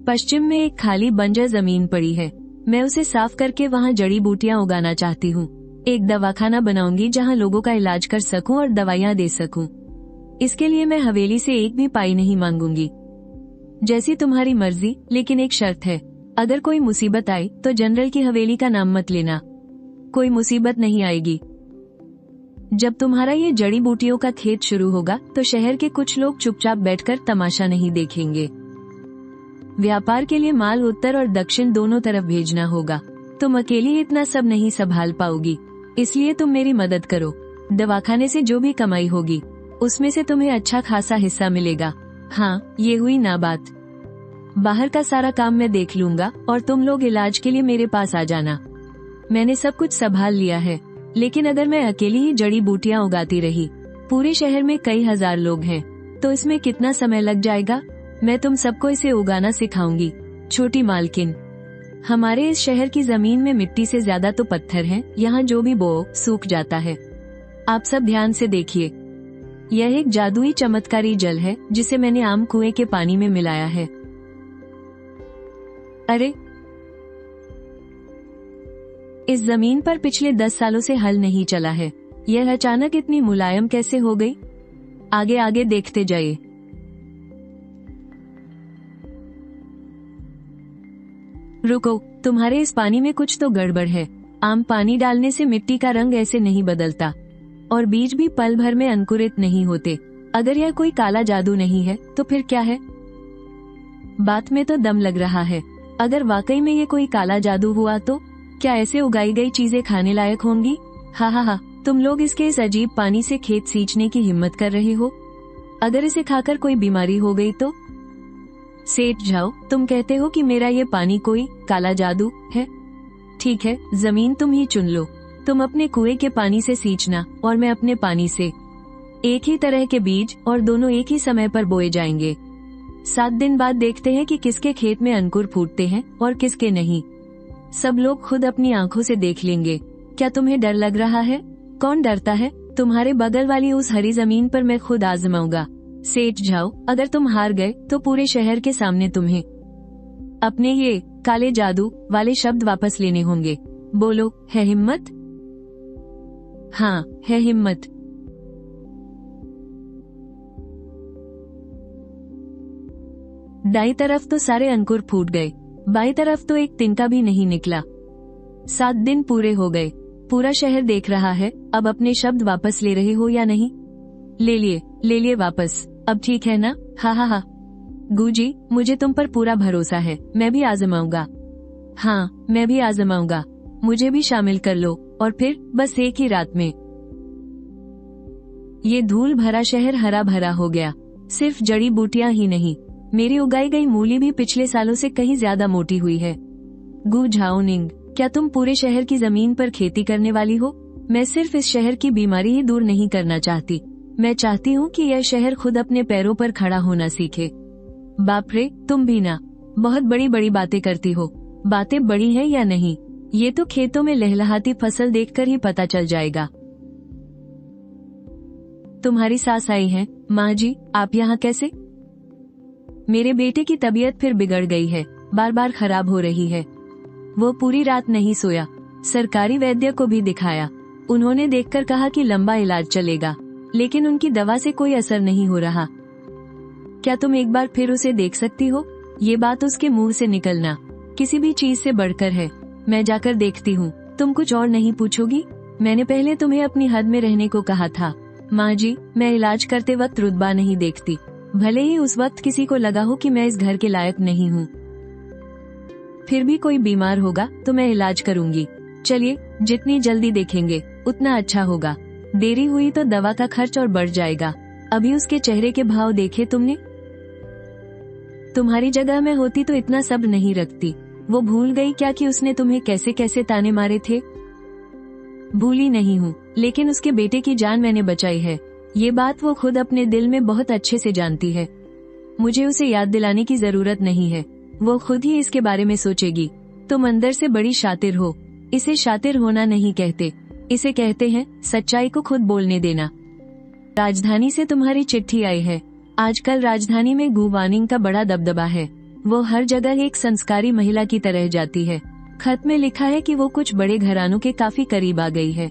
पश्चिम में एक खाली बंजर जमीन पड़ी है, मैं उसे साफ करके वहाँ जड़ी बूटियाँ उगाना चाहती हूँ। एक दवाखाना बनाऊंगी जहाँ लोगों का इलाज कर सकूं और दवाइयाँ दे सकूं। इसके लिए मैं हवेली से एक भी पाई नहीं मांगूंगी। जैसी तुम्हारी मर्जी, लेकिन एक शर्त है, अगर कोई मुसीबत आई तो जनरल की हवेली का नाम मत लेना। कोई मुसीबत नहीं आएगी। जब तुम्हारा ये जड़ी बूटियों का खेत शुरू होगा तो शहर के कुछ लोग चुपचाप बैठकर तमाशा नहीं देखेंगे। व्यापार के लिए माल उत्तर और दक्षिण दोनों तरफ भेजना होगा। तुम अकेली इतना सब नहीं संभाल पाओगी, इसलिए तुम मेरी मदद करो। दवाखाने से जो भी कमाई होगी उसमें से तुम्हें अच्छा खासा हिस्सा मिलेगा। हाँ, ये हुई ना बात। बाहर का सारा काम मैं देख लूंगा और तुम लोग इलाज के लिए मेरे पास आ जाना। मैंने सब कुछ संभाल लिया है, लेकिन अगर मैं अकेली ही जड़ी बूटियाँ उगाती रही, पूरे शहर में कई हजार लोग हैं, तो इसमें कितना समय लग जाएगा। मैं तुम सबको इसे उगाना सिखाऊंगी। छोटी मालकिन, हमारे इस शहर की जमीन में मिट्टी से ज्यादा तो पत्थर हैं, यहाँ जो भी बो सूख जाता है। आप सब ध्यान से देखिए, यह एक जादुई चमत्कारी जल है जिसे मैंने आम कुएं के पानी में मिलाया है। अरे, इस जमीन पर पिछले 10 सालों से हल नहीं चला है, यह अचानक इतनी मुलायम कैसे हो गई? आगे आगे देखते जाइए। रुको, तुम्हारे इस पानी में कुछ तो गड़बड़ है। आम पानी डालने से मिट्टी का रंग ऐसे नहीं बदलता और बीज भी पल भर में अंकुरित नहीं होते। अगर यह कोई काला जादू नहीं है तो फिर क्या है? बात में तो दम लग रहा है। अगर वाकई में ये कोई काला जादू हुआ तो क्या ऐसे उगाई गई चीजें खाने लायक होंगी? हा हा हा, तुम लोग इसके इस अजीब पानी से खेत सींचने की हिम्मत कर रहे हो। अगर इसे खाकर कोई बीमारी हो गई तो? सेठ जाओ, तुम कहते हो कि मेरा ये पानी कोई काला जादू है। ठीक है, जमीन तुम ही चुन लो। तुम अपने कुएं के पानी से सींचना और मैं अपने पानी से। एक ही तरह के बीज और दोनों एक ही समय पर बोए जाएंगे। 7 दिन बाद देखते हैं कि किसके खेत में अंकुर फूटते हैं और किसके नहीं। सब लोग खुद अपनी आंखों से देख लेंगे। क्या तुम्हें डर लग रहा है? कौन डरता है? तुम्हारे बगल वाली उस हरी जमीन पर मैं खुद आजमाऊंगा। सेठ जाओ, अगर तुम हार गए तो पूरे शहर के सामने तुम्हें अपने ये काले जादू वाले शब्द वापस लेने होंगे। बोलो, है हिम्मत? हाँ, है हिम्मत। दाईं तरफ तो सारे अंकुर फूट गए, बाईं तरफ तो एक तिनका भी नहीं निकला। 7 दिन पूरे हो गए, पूरा शहर देख रहा है। अब अपने शब्द वापस ले रहे हो या नहीं? ले लिए वापस। अब ठीक है ना? हा हा हा। गुजी, मुझे तुम पर पूरा भरोसा है, मैं भी आजमाऊंगा। हाँ, मैं भी आजमाऊंगा। मुझे भी शामिल कर लो और फिर बस एक ही रात में ये धूल भरा शहर हरा भरा हो गया। सिर्फ जड़ी बूटियां ही नहीं, मेरी उगाई गई मूली भी पिछले सालों से कहीं ज्यादा मोटी हुई है। गु झाओनिंग, क्या तुम पूरे शहर की जमीन पर खेती करने वाली हो? मैं सिर्फ इस शहर की बीमारी ही दूर नहीं करना चाहती, मैं चाहती हूँ कि यह शहर खुद अपने पैरों पर खड़ा होना सीखे। बाप रे, तुम भी ना, बहुत बड़ी बड़ी बातें करती हो। बातें बड़ी है या नहीं, ये तो खेतों में लहलहाती फसल देखकर ही पता चल जाएगा। तुम्हारी सास आई है। माँ जी, आप यहाँ कैसे? मेरे बेटे की तबीयत फिर बिगड़ गई है, बार बार खराब हो रही है। वो पूरी रात नहीं सोया, सरकारी वैद्य को भी दिखाया। उन्होंने देखकर कहा कि लंबा इलाज चलेगा, लेकिन उनकी दवा से कोई असर नहीं हो रहा। क्या तुम एक बार फिर उसे देख सकती हो? ये बात उसके मुंह से निकलना किसी भी चीज से बढ़कर है। मैं जाकर देखती हूँ, तुम कुछ और नहीं पूछोगी? मैंने पहले तुम्हें अपनी हद में रहने को कहा था। माँ जी, मैं इलाज करते वक्त रुतबा नहीं देखती, भले ही उस वक्त किसी को लगा हो कि मैं इस घर के लायक नहीं हूँ। फिर भी कोई बीमार होगा तो मैं इलाज करूंगी। चलिए, जितनी जल्दी देखेंगे उतना अच्छा होगा। देरी हुई तो दवा का खर्च और बढ़ जाएगा। अभी उसके चेहरे के भाव देखे तुमने? तुम्हारी जगह में होती तो इतना सब नहीं रखती। वो भूल गई क्या कि उसने तुम्हें कैसे कैसे ताने मारे थे? भूली नहीं हूँ, लेकिन उसके बेटे की जान मैंने बचाई है। ये बात वो खुद अपने दिल में बहुत अच्छे से जानती है। मुझे उसे याद दिलाने की जरूरत नहीं है, वो खुद ही इसके बारे में सोचेगी। तुम अंदर से बड़ी शातिर हो। इसे शातिर होना नहीं कहते, इसे कहते हैं सच्चाई को खुद बोलने देना। राजधानी से तुम्हारी चिट्ठी आई है। आजकल राजधानी में गुवानिंग का बड़ा दबदबा है। वो हर जगह एक संस्कारी महिला की तरह जाती है। खत में लिखा है कि वो कुछ बड़े घरानों के काफी करीब आ गई है।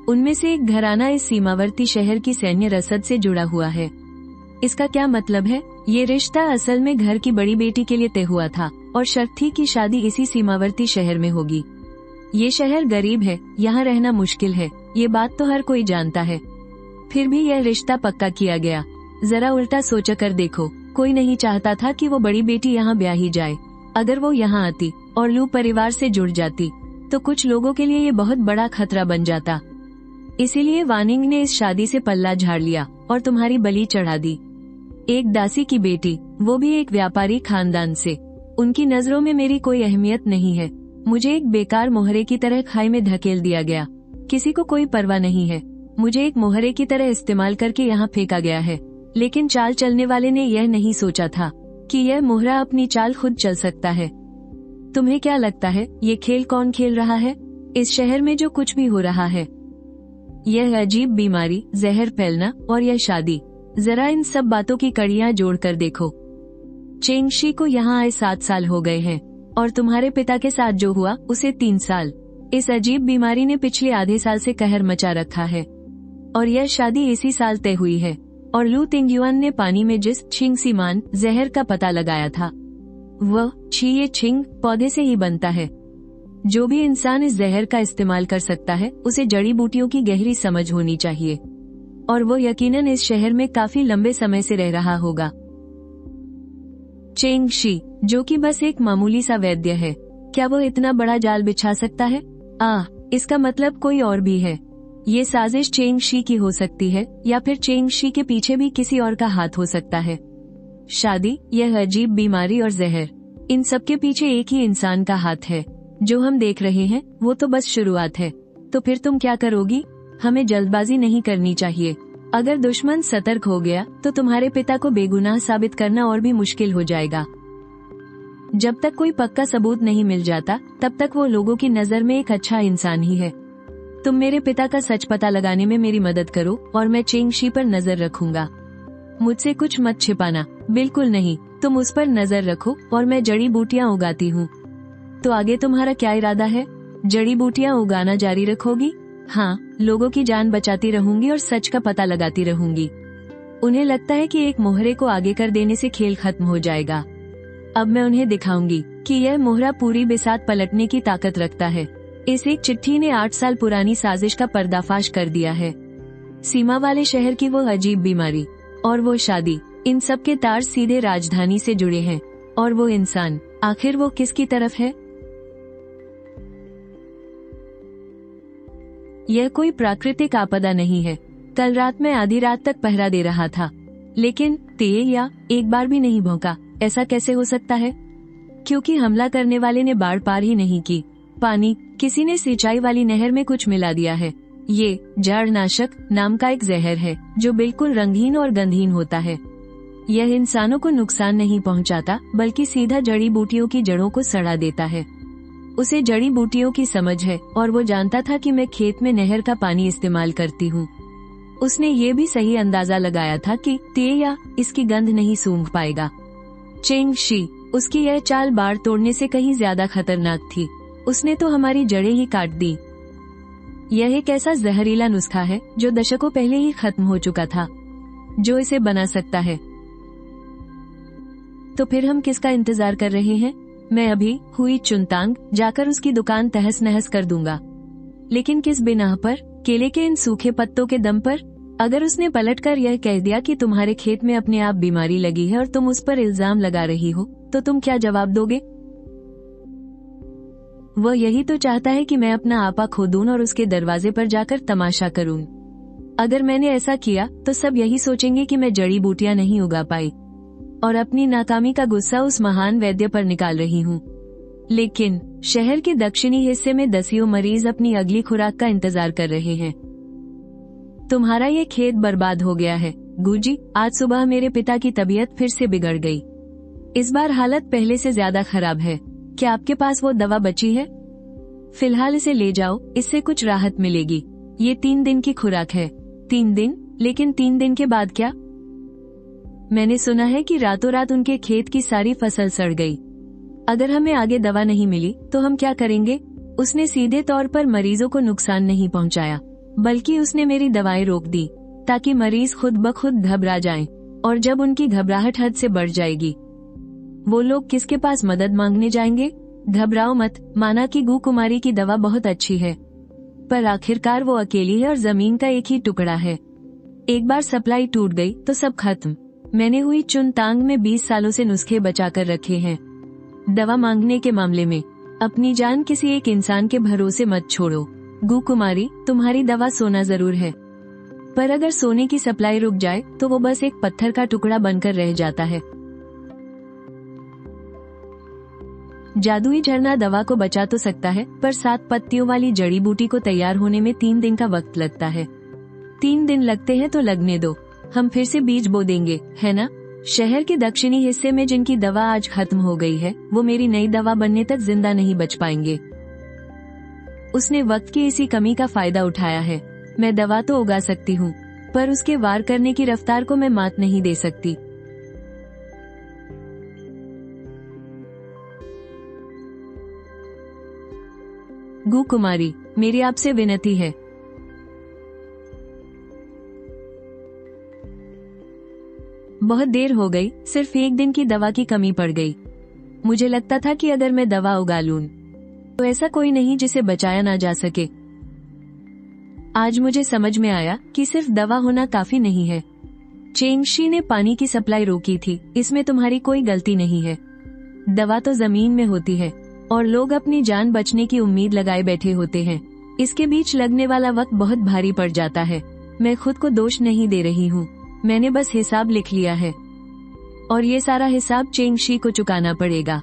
उनमें से एक घराना इस सीमावर्ती शहर की सैन्य रसद से जुड़ा हुआ है। इसका क्या मतलब है? ये रिश्ता असल में घर की बड़ी बेटी के लिए तय हुआ था और शर्त थी कि शादी इसी सीमावर्ती शहर में होगी। ये शहर गरीब है, यहाँ रहना मुश्किल है, ये बात तो हर कोई जानता है। फिर भी यह रिश्ता पक्का किया गया। जरा उल्टा सोच कर देखो, कोई नहीं चाहता था कि वो बड़ी बेटी यहाँ ब्याही जाए। अगर वो यहाँ आती और लू परिवार से जुड़ जाती तो कुछ लोगों के लिए ये बहुत बड़ा खतरा बन जाता। इसीलिए वानिंग ने इस शादी से पल्ला झाड़ लिया और तुम्हारी बलि चढ़ा दी। एक दासी की बेटी, वो भी एक व्यापारी खानदान से। उनकी नजरों में मेरी कोई अहमियत नहीं है। मुझे एक बेकार मोहरे की तरह खाई में धकेल दिया गया। किसी को कोई परवाह नहीं है। मुझे एक मोहरे की तरह इस्तेमाल करके यहाँ फेंका गया है। लेकिन चाल चलने वाले ने यह नहीं सोचा था कि यह मोहरा अपनी चाल खुद चल सकता है। तुम्हें क्या लगता है ये खेल कौन खेल रहा है? इस शहर में जो कुछ भी हो रहा है, यह अजीब बीमारी, जहर फैलना और यह शादी, जरा इन सब बातों की कड़ियां जोड़कर देखो। चेंगशी को यहाँ आए 7 साल हो गए हैं और तुम्हारे पिता के साथ जो हुआ उसे 3 साल। इस अजीब बीमारी ने पिछले आधे साल से कहर मचा रखा है और यह शादी इसी साल तय हुई है। और लू तिंगयुआन ने पानी में जिस छिंग सीमान जहर का पता लगाया था, वह ये छिंग पौधे से ही बनता है। जो भी इंसान इस जहर का इस्तेमाल कर सकता है उसे जड़ी बूटियों की गहरी समझ होनी चाहिए और वो यकीनन इस शहर में काफी लंबे समय से रह रहा होगा। चेंगशी, जो कि बस एक मामूली सा वैद्य है, क्या वो इतना बड़ा जाल बिछा सकता है? इसका मतलब कोई और भी है। ये साजिश चेंगशी की हो सकती है या फिर चेंगशी के पीछे भी किसी और का हाथ हो सकता है। शादी, यह अजीब बीमारी और जहर, इन सब के पीछे एक ही इंसान का हाथ है। जो हम देख रहे हैं वो तो बस शुरुआत है। तो फिर तुम क्या करोगी? हमें जल्दबाजी नहीं करनी चाहिए। अगर दुश्मन सतर्क हो गया तो तुम्हारे पिता को बेगुनाह साबित करना और भी मुश्किल हो जाएगा। जब तक कोई पक्का सबूत नहीं मिल जाता तब तक वो लोगों की नजर में एक अच्छा इंसान ही है। तुम मेरे पिता का सच पता लगाने में मेरी मदद करो और मैं चेंगशी पर नजर रखूंगा। मुझसे कुछ मत छिपाना। बिल्कुल नहीं, तुम उस पर नजर रखो और मैं जड़ी बूटियां उगाती हूँ। तो आगे तुम्हारा क्या इरादा है? जड़ी बूटियां उगाना जारी रखोगी? हाँ, लोगों की जान बचाती रहूंगी और सच का पता लगाती रहूंगी। उन्हें लगता है कि एक मोहरे को आगे कर देने से खेल खत्म हो जाएगा। अब मैं उन्हें दिखाऊंगी कि यह मोहरा पूरी बिसात पलटने की ताकत रखता है। इस एक चिट्ठी ने 8 साल पुरानी साजिश का पर्दाफाश कर दिया है। सीमा वाले शहर की वो अजीब बीमारी और वो शादी, इन सब के तार सीधे राजधानी से जुड़े हैं। और वो इंसान, आखिर वो किसकी तरफ है? यह कोई प्राकृतिक आपदा नहीं है। कल रात मैं आधी रात तक पहरा दे रहा था, लेकिन तेज या एक बार भी नहीं भौंका। ऐसा कैसे हो सकता है? क्योंकि हमला करने वाले ने बाढ़ पार ही नहीं की। पानी, किसी ने सिंचाई वाली नहर में कुछ मिला दिया है। ये जड़नाशक नाम का एक जहर है जो बिल्कुल रंगहीन और गंधहीन होता है। यह इंसानों को नुकसान नहीं पहुंचाता, बल्कि सीधा जड़ी बूटियों की जड़ों को सड़ा देता है। उसे जड़ी बूटियों की समझ है और वो जानता था कि मैं खेत में नहर का पानी इस्तेमाल करती हूँ। उसने ये भी सही अंदाजा लगाया था कि तेया इसकी गंध नहीं सूंघ पाएगा। चेंग शी, उसकी यह चाल बाड़ तोड़ने से कहीं ज्यादा खतरनाक थी। उसने तो हमारी जड़ें ही काट दी। यह एक ऐसा जहरीला नुस्खा है जो दशकों पहले ही खत्म हो चुका था। जो इसे बना सकता है, तो फिर हम किसका इंतजार कर रहे हैं? मैं अभी हुई चुनतांग जाकर उसकी दुकान तहस नहस कर दूंगा। लेकिन किस बिना पर? केले के इन सूखे पत्तों के दम पर? अगर उसने पलटकर यह कह दिया कि तुम्हारे खेत में अपने आप बीमारी लगी है और तुम उस पर इल्जाम लगा रही हो, तो तुम क्या जवाब दोगे? वह यही तो चाहता है कि मैं अपना आपा खो दूं और उसके दरवाजे पर जाकर तमाशा करूं। अगर मैंने ऐसा किया तो सब यही सोचेंगे कि मैं जड़ी बूटियां नहीं उगा पाई और अपनी नाकामी का गुस्सा उस महान वैद्य पर निकाल रही हूँ। लेकिन शहर के दक्षिणी हिस्से में दसियों मरीज अपनी अगली खुराक का इंतजार कर रहे हैं। तुम्हारा ये खेत बर्बाद हो गया है गुजी। आज सुबह मेरे पिता की तबीयत फिर से बिगड़ गई। इस बार हालत पहले से ज्यादा खराब है। क्या आपके पास वो दवा बची है? फिलहाल इसे ले जाओ, इससे कुछ राहत मिलेगी। ये 3 दिन की खुराक है। 3 दिन? लेकिन 3 दिन के बाद क्या? मैंने सुना है कि रातों रात उनके खेत की सारी फसल सड़ गई। अगर हमें आगे दवा नहीं मिली तो हम क्या करेंगे? उसने सीधे तौर पर मरीजों को नुकसान नहीं पहुंचाया, बल्कि उसने मेरी दवाएं रोक दी ताकि मरीज खुद ब खुद घबरा जाएं, और जब उनकी घबराहट हद से बढ़ जाएगी, वो लोग किसके पास मदद मांगने जाएंगे? घबराओ मत, माना कि गू कुमारी की दवा बहुत अच्छी है, पर आखिरकार वो अकेली है और जमीन का एक ही टुकड़ा है। एक बार सप्लाई टूट गई तो सब खत्म। मैंने हुई चुनतांग में 20 सालों से नुस्खे बचा कर रखे हैं। दवा मांगने के मामले में अपनी जान किसी एक इंसान के भरोसे मत छोड़ो। गू कुमारी, तुम्हारी दवा सोना जरूर है, पर अगर सोने की सप्लाई रुक जाए तो वो बस एक पत्थर का टुकड़ा बनकर रह जाता है। जादुई झरना दवा को बचा तो सकता है, पर 7 पत्तियों वाली जड़ी बूटी को तैयार होने में 3 दिन का वक्त लगता है। 3 दिन लगते हैं तो लगने दो, हम फिर से बीज बो देंगे, है ना? शहर के दक्षिणी हिस्से में जिनकी दवा आज खत्म हो गई है, वो मेरी नई दवा बनने तक जिंदा नहीं बच पाएंगे। उसने वक्त की इसी कमी का फायदा उठाया है। मैं दवा तो उगा सकती हूँ, पर उसके वार करने की रफ्तार को मैं मात नहीं दे सकती। गू कुमारी, मेरी आपसे विनती है। बहुत देर हो गई, सिर्फ 1 दिन की दवा की कमी पड़ गई। मुझे लगता था कि अगर मैं दवा उगा लूं तो ऐसा कोई नहीं जिसे बचाया ना जा सके। आज मुझे समझ में आया कि सिर्फ दवा होना काफी नहीं है। चेंगशी ने पानी की सप्लाई रोकी थी, इसमें तुम्हारी कोई गलती नहीं है। दवा तो जमीन में होती है और लोग अपनी जान बचने की उम्मीद लगाए बैठे होते हैं। इसके बीच लगने वाला वक्त बहुत भारी पड़ जाता है। मैं खुद को दोष नहीं दे रही हूँ, मैंने बस हिसाब लिख लिया है और ये सारा हिसाब चेंगशी को चुकाना पड़ेगा।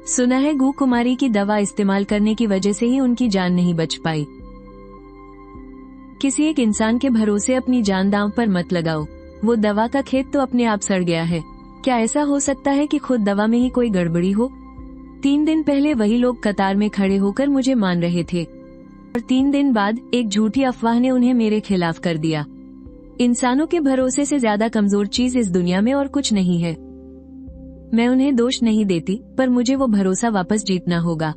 सुना है गू कुमारी की दवा इस्तेमाल करने की वजह से ही उनकी जान नहीं बच पाई। किसी एक इंसान के भरोसे अपनी जान दांव पर मत लगाओ। वो दवा का खेत तो अपने आप सड़ गया है। क्या ऐसा हो सकता है कि खुद दवा में ही कोई गड़बड़ी हो? 3 दिन पहले वही लोग कतार में खड़े होकर मुझे मान रहे थे और 3 दिन बाद एक झूठी अफवाह ने उन्हें मेरे खिलाफ कर दिया। इंसानों के भरोसे से ज्यादा कमजोर चीज इस दुनिया में और कुछ नहीं है। मैं उन्हें दोष नहीं देती, पर मुझे वो भरोसा वापस जीतना होगा।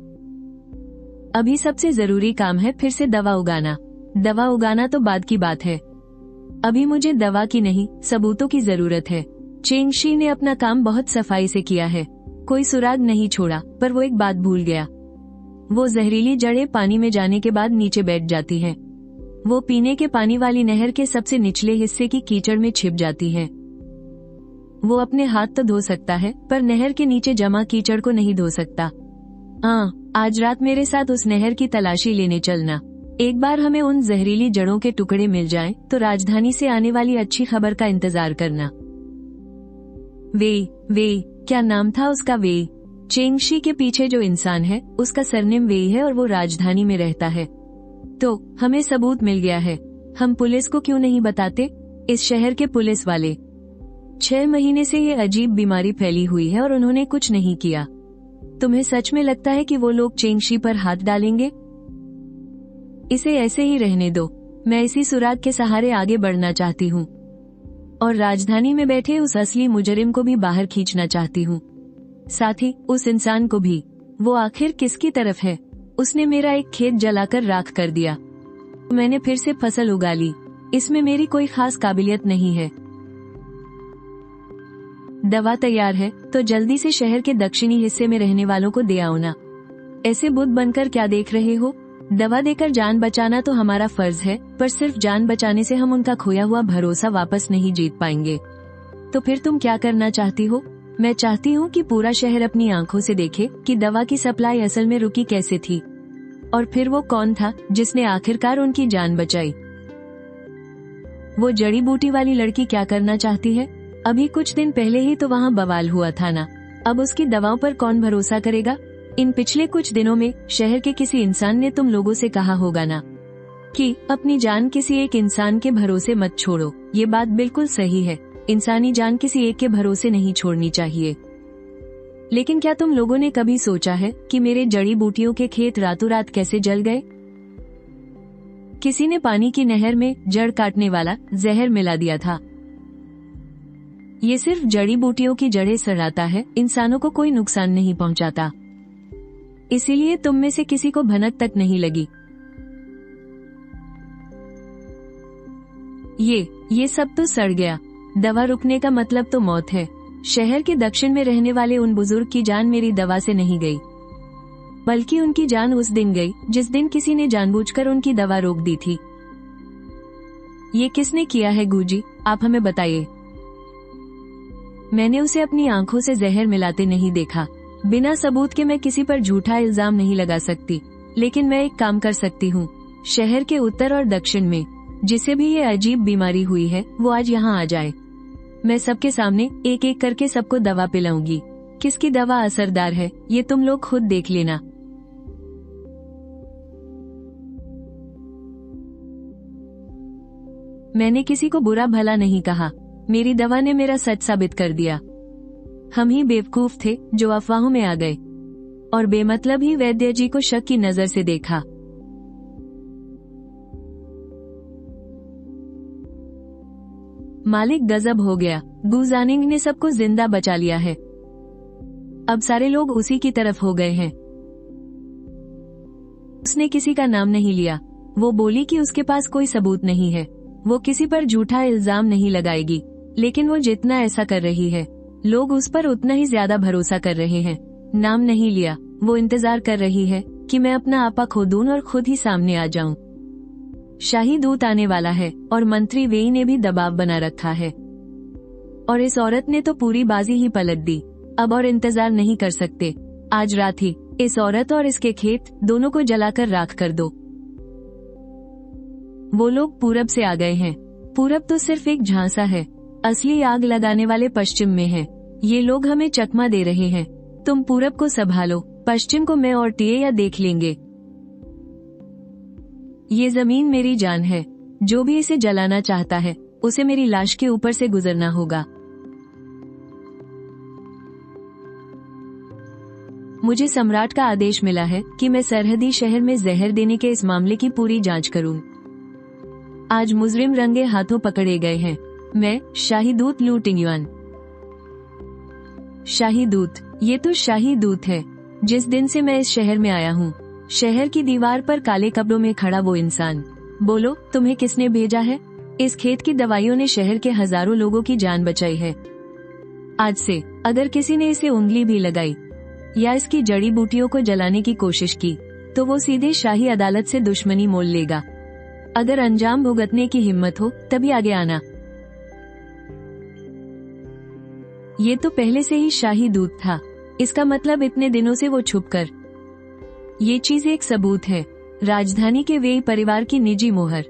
अभी सबसे जरूरी काम है फिर से दवा उगाना। दवा उगाना तो बाद की बात है। अभी मुझे दवा की नहीं, सबूतों की जरूरत है। चेंगशी ने अपना काम बहुत सफाई से किया है, कोई सुराग नहीं छोड़ा, पर वो एक बात भूल गया। वो जहरीली जड़ें पानी में जाने के बाद नीचे बैठ जाती हैं। वो पीने के पानी वाली नहर के सबसे निचले हिस्से की कीचड़ में छिप जाती हैं। वो अपने हाथ तो धो सकता है, पर नहर के नीचे जमा कीचड़ को नहीं धो सकता। आज रात मेरे साथ उस नहर की तलाशी लेने चलना। एक बार हमें उन जहरीली जड़ों के टुकड़े मिल जाएं, तो राजधानी से आने वाली अच्छी खबर का इंतजार करना। वे, क्या नाम था उसका? वे। चेंगशी के पीछे जो इंसान है उसका सरनेम वे है और वो राजधानी में रहता है। तो हमें सबूत मिल गया है, हम पुलिस को क्यों नहीं बताते? इस शहर के पुलिस वाले 6 महीने से ये अजीब बीमारी फैली हुई है और उन्होंने कुछ नहीं किया। तुम्हें सच में लगता है कि वो लोग चेंगशी पर हाथ डालेंगे? इसे ऐसे ही रहने दो। मैं इसी सुराग के सहारे आगे बढ़ना चाहती हूँ और राजधानी में बैठे उस असली मुजरिम को भी बाहर खींचना चाहती हूँ, साथ ही उस इंसान को भी। वो आखिर किसकी तरफ है? उसने मेरा एक खेत जलाकर राख कर दिया, मैंने फिर से फसल उगा ली। इसमें मेरी कोई खास काबिलियत नहीं है। दवा तैयार है तो जल्दी से शहर के दक्षिणी हिस्से में रहने वालों को दे आओ ना। ऐसे बुद्ध बनकर क्या देख रहे हो? दवा देकर जान बचाना तो हमारा फर्ज है, पर सिर्फ जान बचाने से हम उनका खोया हुआ भरोसा वापस नहीं जीत पाएंगे। तो फिर तुम क्या करना चाहती हो? मैं चाहती हूँ कि पूरा शहर अपनी आंखों से देखे कि दवा की सप्लाई असल में रुकी कैसे थी, और फिर वो कौन था जिसने आखिरकार उनकी जान बचाई। वो जड़ी बूटी वाली लड़की क्या करना चाहती है? अभी कुछ दिन पहले ही तो वहाँ बवाल हुआ था ना। अब उसकी दवाओं पर कौन भरोसा करेगा? इन पिछले कुछ दिनों में शहर के किसी इंसान ने तुम लोगों से कहा होगा ना कि अपनी जान किसी एक इंसान के भरोसे मत छोड़ो। ये बात बिल्कुल सही है, इंसानी जान किसी एक के भरोसे नहीं छोड़नी चाहिए। लेकिन क्या तुम लोगों ने कभी सोचा है कि मेरे जड़ी बूटियों के खेत रातों रात कैसे जल गए? किसी ने पानी की नहर में जड़ काटने वाला जहर मिला दिया था। ये सिर्फ जड़ी बूटियों की जड़ें सड़ाता है, इंसानों को कोई नुकसान नहीं पहुंचाता। इसीलिए तुम में से किसी को भनक तक नहीं लगी। ये सब तो सड़ गया। दवा रुकने का मतलब तो मौत है। शहर के दक्षिण में रहने वाले उन बुजुर्ग की जान मेरी दवा से नहीं गई, बल्कि उनकी जान उस दिन गई जिस दिन किसी ने जानबूझकर उनकी दवा रोक दी थी। ये किसने किया है गुजी? आप हमें बताइए। मैंने उसे अपनी आंखों से जहर मिलाते नहीं देखा। बिना सबूत के मैं किसी पर झूठा इल्जाम नहीं लगा सकती, लेकिन मैं एक काम कर सकती हूँ। शहर के उत्तर और दक्षिण में जिसे भी ये अजीब बीमारी हुई है वो आज यहाँ आ जाए। मैं सबके सामने एक एक करके सबको दवा पिलाऊंगी। किसकी दवा असरदार है ये तुम लोग खुद देख लेना। मैंने किसी को बुरा भला नहीं कहा। मेरी दवा ने मेरा सच साबित कर दिया। हम ही बेवकूफ थे जो अफवाहों में आ गए और बेमतलब ही वैद्य जी को शक की नजर से देखा। मालिक गजब हो गया। गुजानिंग ने सबको जिंदा बचा लिया है। अब सारे लोग उसी की तरफ हो गए हैं। उसने किसी का नाम नहीं लिया। वो बोली कि उसके पास कोई सबूत नहीं है, वो किसी पर झूठा इल्जाम नहीं लगाएगी। लेकिन वो जितना ऐसा कर रही है, लोग उस पर उतना ही ज्यादा भरोसा कर रहे हैं। नाम नहीं लिया। वो इंतजार कर रही है कि मैं अपना आपा खो दूं और खुद ही सामने आ जाऊं। शाही दूत आने वाला है और मंत्री वेई ने भी दबाव बना रखा है, और इस औरत ने तो पूरी बाजी ही पलट दी। अब और इंतजार नहीं कर सकते। आज रात ही इस औरत और इसके खेत दोनों को जलाकर राख कर दो। वो लोग पूरब से आ गए हैं। पूरब तो सिर्फ एक झांसा है, असली आग लगाने वाले पश्चिम में है। ये लोग हमें चकमा दे रहे हैं। तुम पूरब को संभालो, पश्चिम को मैं और टिया देख लेंगे। ये जमीन मेरी जान है। जो भी इसे जलाना चाहता है उसे मेरी लाश के ऊपर से गुजरना होगा। मुझे सम्राट का आदेश मिला है कि मैं सरहदी शहर में जहर देने के इस मामले की पूरी जांच करूं। आज मुजरिम रंगे हाथों पकड़े गए हैं। मैं शाही दूत लू टिंगयुआन। शाही दूत, ये तो शाही दूत है। जिस दिन से मैं इस शहर में आया हूँ, शहर की दीवार पर काले कपड़ों में खड़ा वो इंसान। बोलो, तुम्हें किसने भेजा है? इस खेत की दवाइयों ने शहर के हजारों लोगों की जान बचाई है। आज से अगर किसी ने इसे उंगली भी लगाई या इसकी जड़ी बूटियों को जलाने की कोशिश की तो वो सीधे शाही अदालत से दुश्मनी मोल लेगा। अगर अंजाम भुगतने की हिम्मत हो तभी आगे आना। ये तो पहले से ही शाही दूत था। इसका मतलब इतने दिनों से वो छुपकर। ये चीज एक सबूत है। राजधानी के वेई परिवार की निजी मोहर।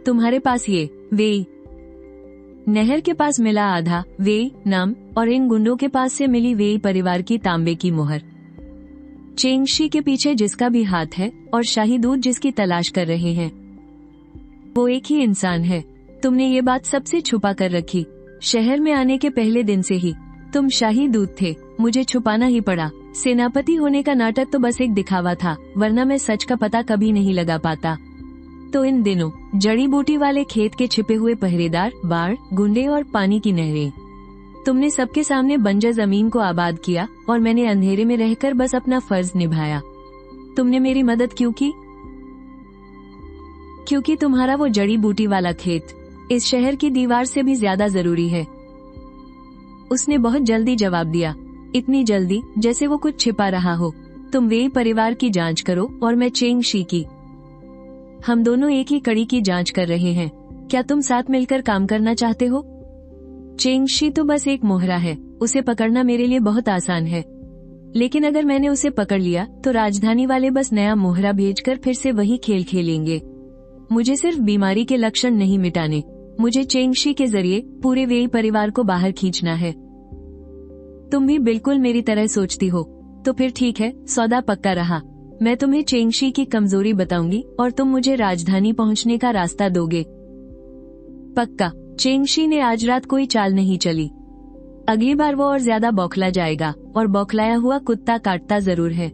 तुम्हारे पास ये वेई नहर के पास मिला आधा वेई नाम और इन गुंडों के पास से मिली वेई परिवार की तांबे की मोहर। चेंगशी के पीछे जिसका भी हाथ है और शाही दूध जिसकी तलाश कर रहे हैं, वो एक ही इंसान है। तुमने ये बात सबसे छुपा कर रखी। शहर में आने के पहले दिन से ही तुम शाही दूध थे, मुझे छुपाना ही पड़ा। सेनापति होने का नाटक तो बस एक दिखावा था, वरना मैं सच का पता कभी नहीं लगा पाता। तो इन दिनों जड़ी बूटी वाले खेत के छिपे हुए पहरेदार, बाढ़, गुंडे और पानी की नहरें, तुमने सबके सामने बंजर जमीन को आबाद किया और मैंने अंधेरे में रहकर बस अपना फर्ज निभाया। तुमने मेरी मदद क्यों की? क्योंकि तुम्हारा वो जड़ी बूटी वाला खेत इस शहर की दीवार से भी ज्यादा जरूरी है। उसने बहुत जल्दी जवाब दिया, इतनी जल्दी जैसे वो कुछ छिपा रहा हो। तुम वेई परिवार की जांच करो और मैं चेंगशी की। हम दोनों एक ही कड़ी की जांच कर रहे हैं। क्या तुम साथ मिलकर काम करना चाहते हो? चेंगशी तो बस एक मोहरा है, उसे पकड़ना मेरे लिए बहुत आसान है। लेकिन अगर मैंने उसे पकड़ लिया तो राजधानी वाले बस नया मोहरा भेजकर फिर से वही खेल खेलेंगे। मुझे सिर्फ बीमारी के लक्षण नहीं मिटाने, मुझे चेंगशी के जरिए पूरे वेई परिवार को बाहर खींचना है। तुम भी बिल्कुल मेरी तरह सोचती हो, तो फिर ठीक है, सौदा पक्का रहा। मैं तुम्हें चेंगशी की कमजोरी बताऊंगी और तुम मुझे राजधानी पहुंचने का रास्ता दोगे। पक्का। चेंगशी ने आज रात कोई चाल नहीं चली। अगली बार वो और ज्यादा बौखला जाएगा और बौखलाया हुआ कुत्ता काटता जरूर है।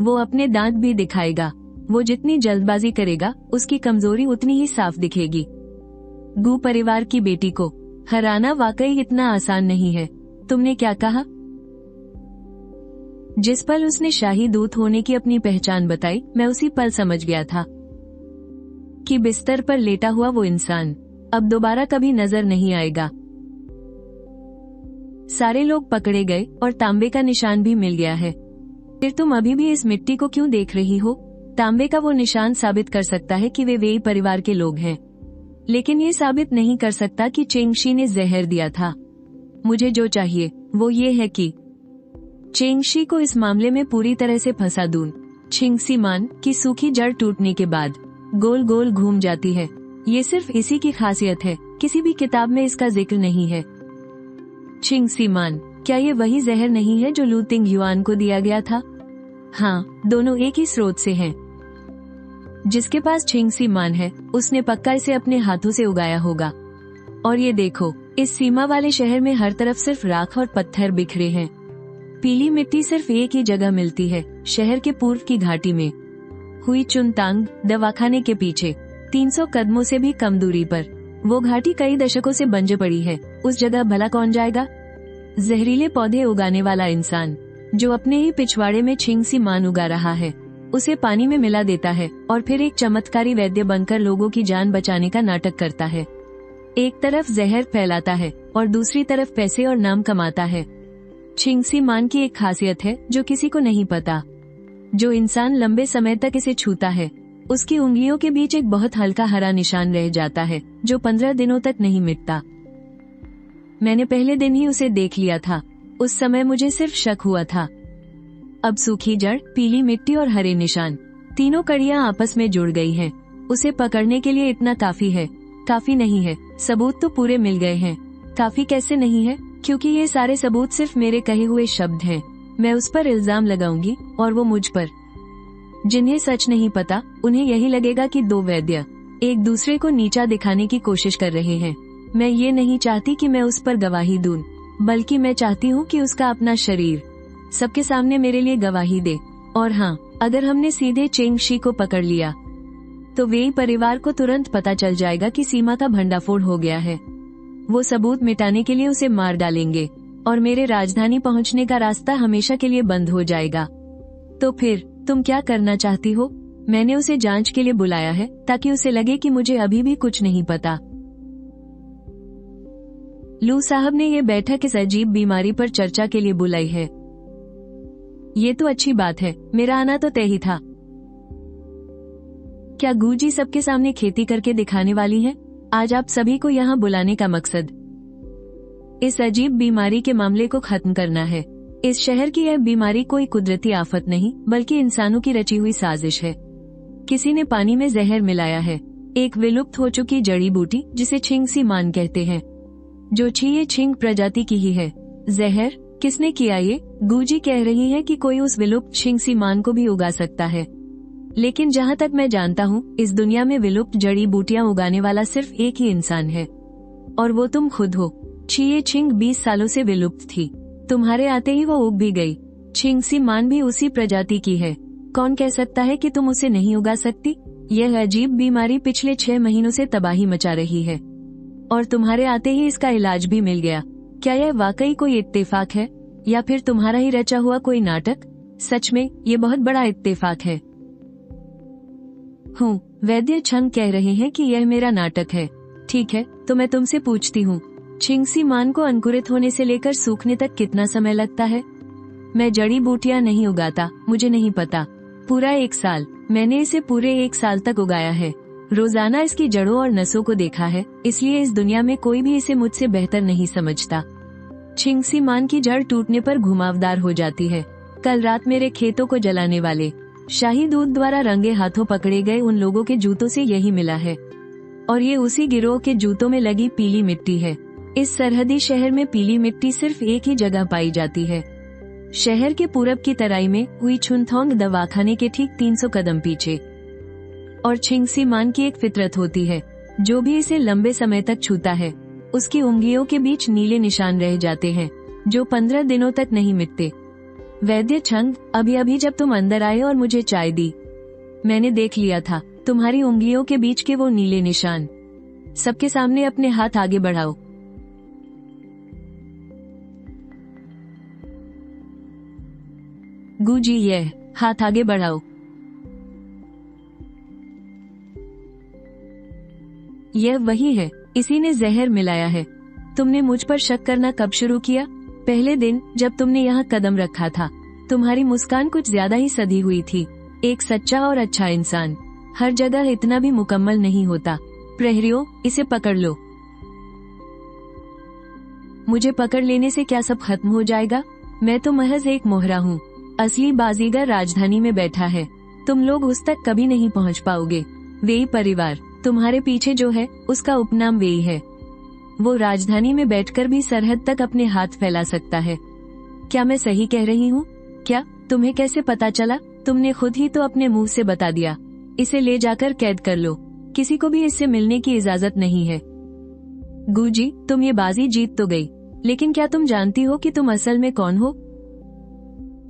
वो अपने दांत भी दिखाएगा। वो जितनी जल्दबाजी करेगा उसकी कमजोरी उतनी ही साफ दिखेगी। गू परिवार की बेटी को हराना वाकई इतना आसान नहीं है। तुमने क्या कहा? जिस पल उसने शाही दूत होने की अपनी पहचान बताई, मैं उसी पल समझ गया था कि बिस्तर पर लेटा हुआ वो इंसान अब दोबारा कभी नजर नहीं आएगा। सारे लोग पकड़े गए और तांबे का निशान भी मिल गया है। फिर तुम अभी भी इस मिट्टी को क्यों देख रही हो? तांबे का वो निशान साबित कर सकता है कि वे वेई परिवार के लोग हैं, लेकिन ये साबित नहीं कर सकता कि चेंगशी ने जहर दिया था। मुझे जो चाहिए वो ये है कि चेंगशी को इस मामले में पूरी तरह से फंसा दूं। छिंगसीमान की सूखी जड़ टूटने के बाद गोल गोल घूम जाती है। ये सिर्फ इसी की खासियत है, किसी भी किताब में इसका जिक्र नहीं है। छिंगसीमान, क्या ये वही जहर नहीं है जो लू तिंग युआन को दिया गया था? हाँ, दोनों एक ही स्रोत से हैं। जिसके पास छिंगसीमान है उसने पक्का इसे अपने हाथों से उगाया होगा। और ये देखो, इस सीमा वाले शहर में हर तरफ सिर्फ राख और पत्थर बिखरे हैं। पीली मिट्टी सिर्फ एक ही जगह मिलती है, शहर के पूर्व की घाटी में। हुई चुनतांग दवाखाने के पीछे 300 कदमों से भी कम दूरी पर वो घाटी कई दशकों से बंजर पड़ी है। उस जगह भला कौन जाएगा? जहरीले पौधे उगाने वाला इंसान जो अपने ही पिछवाड़े में छिंगसीमान उगा रहा है, उसे पानी में मिला देता है और फिर एक चमत्कारी वैद्य बनकर लोगों की जान बचाने का नाटक करता है। एक तरफ जहर फैलाता है और दूसरी तरफ पैसे और नाम कमाता है। छिंगसीमान की एक खासियत है जो किसी को नहीं पता। जो इंसान लंबे समय तक इसे छूता है उसकी उंगलियों के बीच एक बहुत हल्का हरा निशान रह जाता है जो 15 दिनों तक नहीं मिटता। मैंने पहले दिन ही उसे देख लिया था। उस समय मुझे सिर्फ शक हुआ था। अब सूखी जड़, पीली मिट्टी और हरे निशान, तीनों कड़ियां आपस में जुड़ गई हैं। उसे पकड़ने के लिए इतना काफी है? काफी नहीं है, सबूत तो पूरे मिल गए हैं। काफी कैसे नहीं है? क्योंकि ये सारे सबूत सिर्फ मेरे कहे हुए शब्द हैं। मैं उस पर इल्जाम लगाऊंगी और वो मुझ पर। जिन्हें सच नहीं पता उन्हें यही लगेगा कि दो वैद्य एक दूसरे को नीचा दिखाने की कोशिश कर रहे हैं। मैं ये नहीं चाहती कि मैं उस पर गवाही दूं, बल्कि मैं चाहती हूँ कि उसका अपना शरीर सबके सामने मेरे लिए गवाही दे। और हाँ, अगर हमने सीधे चेंगशी को पकड़ लिया तो वेई परिवार को तुरंत पता चल जाएगा कि सीमा का भंडाफोड़ हो गया है। वो सबूत मिटाने के लिए उसे मार डालेंगे और मेरे राजधानी पहुंचने का रास्ता हमेशा के लिए बंद हो जाएगा। तो फिर तुम क्या करना चाहती हो? मैंने उसे जांच के लिए बुलाया है ताकि उसे लगे कि मुझे अभी भी कुछ नहीं पता। लू साहब ने ये बैठक इस अजीब बीमारी पर चर्चा के लिए बुलाई है। ये तो अच्छी बात है, मेरा आना तो तय ही था। क्या गूजी सबके सामने खेती करके दिखाने वाली है? आज आप सभी को यहाँ बुलाने का मकसद इस अजीब बीमारी के मामले को खत्म करना है। इस शहर की यह बीमारी कोई कुदरती आफत नहीं बल्कि इंसानों की रची हुई साजिश है। किसी ने पानी में जहर मिलाया है, एक विलुप्त हो चुकी जड़ी बूटी जिसे छिंगसीमान कहते हैं, जो छिये छिंग प्रजाति की ही है। जहर किसने किया ये? गुजी कह रही है कि कोई उस विलुप्त छिंगसी मान को भी उगा सकता है, लेकिन जहाँ तक मैं जानता हूँ इस दुनिया में विलुप्त जड़ी बूटियाँ उगाने वाला सिर्फ एक ही इंसान है, और वो तुम खुद हो। छिये छिंग 20 सालों से विलुप्त थी, तुम्हारे आते ही वो उग भी गई। छिंगसी मान भी उसी प्रजाति की है, कौन कह सकता है कि तुम उसे नहीं उगा सकती? यह अजीब बीमारी पिछले 6 महीनों से तबाही मचा रही है, और तुम्हारे आते ही इसका इलाज भी मिल गया। क्या यह वाकई कोई इत्तेफाक है, या फिर तुम्हारा ही रचा हुआ कोई नाटक? सच में ये बहुत बड़ा इत्तेफाक है। वैद्य छंग कह रहे हैं कि यह मेरा नाटक है। ठीक है, तो मैं तुमसे पूछती हूँ, छिंगसी मान को अंकुरित होने से लेकर सूखने तक कितना समय लगता है? मैं जड़ी बूटियां नहीं उगाता, मुझे नहीं पता। पूरा 1 साल। मैंने इसे पूरे 1 साल तक उगाया है, रोजाना इसकी जड़ों और नसों को देखा है, इसलिए इस दुनिया में कोई भी इसे मुझसे बेहतर नहीं समझता। छिंगसी मान की जड़ टूटने पर घुमावदार हो जाती है। कल रात मेरे खेतों को जलाने वाले शाही दूत द्वारा रंगे हाथों पकड़े गए उन लोगों के जूतों से यही मिला है, और ये उसी गिरोह के जूतों में लगी पीली मिट्टी है। इस सरहदी शहर में पीली मिट्टी सिर्फ एक ही जगह पाई जाती है, शहर के पूरब की तराई में हुई छुनथोंग दवाखाने के ठीक 300 कदम पीछे। और छिंगसी मान की एक फितरत होती है, जो भी इसे लंबे समय तक छूता है उसकी उंगलियों के बीच नीले निशान रह जाते हैं, जो 15 दिनों तक नहीं मिटते। वैद्य छंग, अभी जब तुम अंदर आए और मुझे चाय दी, मैंने देख लिया था तुम्हारी उंगलियों के बीच के वो नीले निशान। सबके सामने अपने हाथ आगे बढ़ाओ। गुजी, यह हाथ आगे बढ़ाओ। यह वही है, इसी ने जहर मिलाया है। तुमने मुझ पर शक करना कब शुरू किया? पहले दिन जब तुमने यहाँ कदम रखा था। तुम्हारी मुस्कान कुछ ज्यादा ही सधी हुई थी। एक सच्चा और अच्छा इंसान हर जगह इतना भी मुकम्मल नहीं होता। प्रहरियों, इसे पकड़ लो। मुझे पकड़ लेने से क्या सब खत्म हो जाएगा? मैं तो महज एक मोहरा हूँ। असली बाजीगर राजधानी में बैठा है, तुम लोग उस तक कभी नहीं पहुँच पाओगे। वेई परिवार तुम्हारे पीछे जो है उसका उपनाम वेई है। वो राजधानी में बैठकर भी सरहद तक अपने हाथ फैला सकता है। क्या मैं सही कह रही हूँ? क्या तुम्हें कैसे पता चला? तुमने खुद ही तो अपने मुंह से बता दिया। इसे ले जाकर कैद कर लो, किसी को भी इससे मिलने की इजाजत नहीं है। गुजी, तुम ये बाजी जीत तो गई, लेकिन क्या तुम जानती हो कि तुम असल में कौन हो?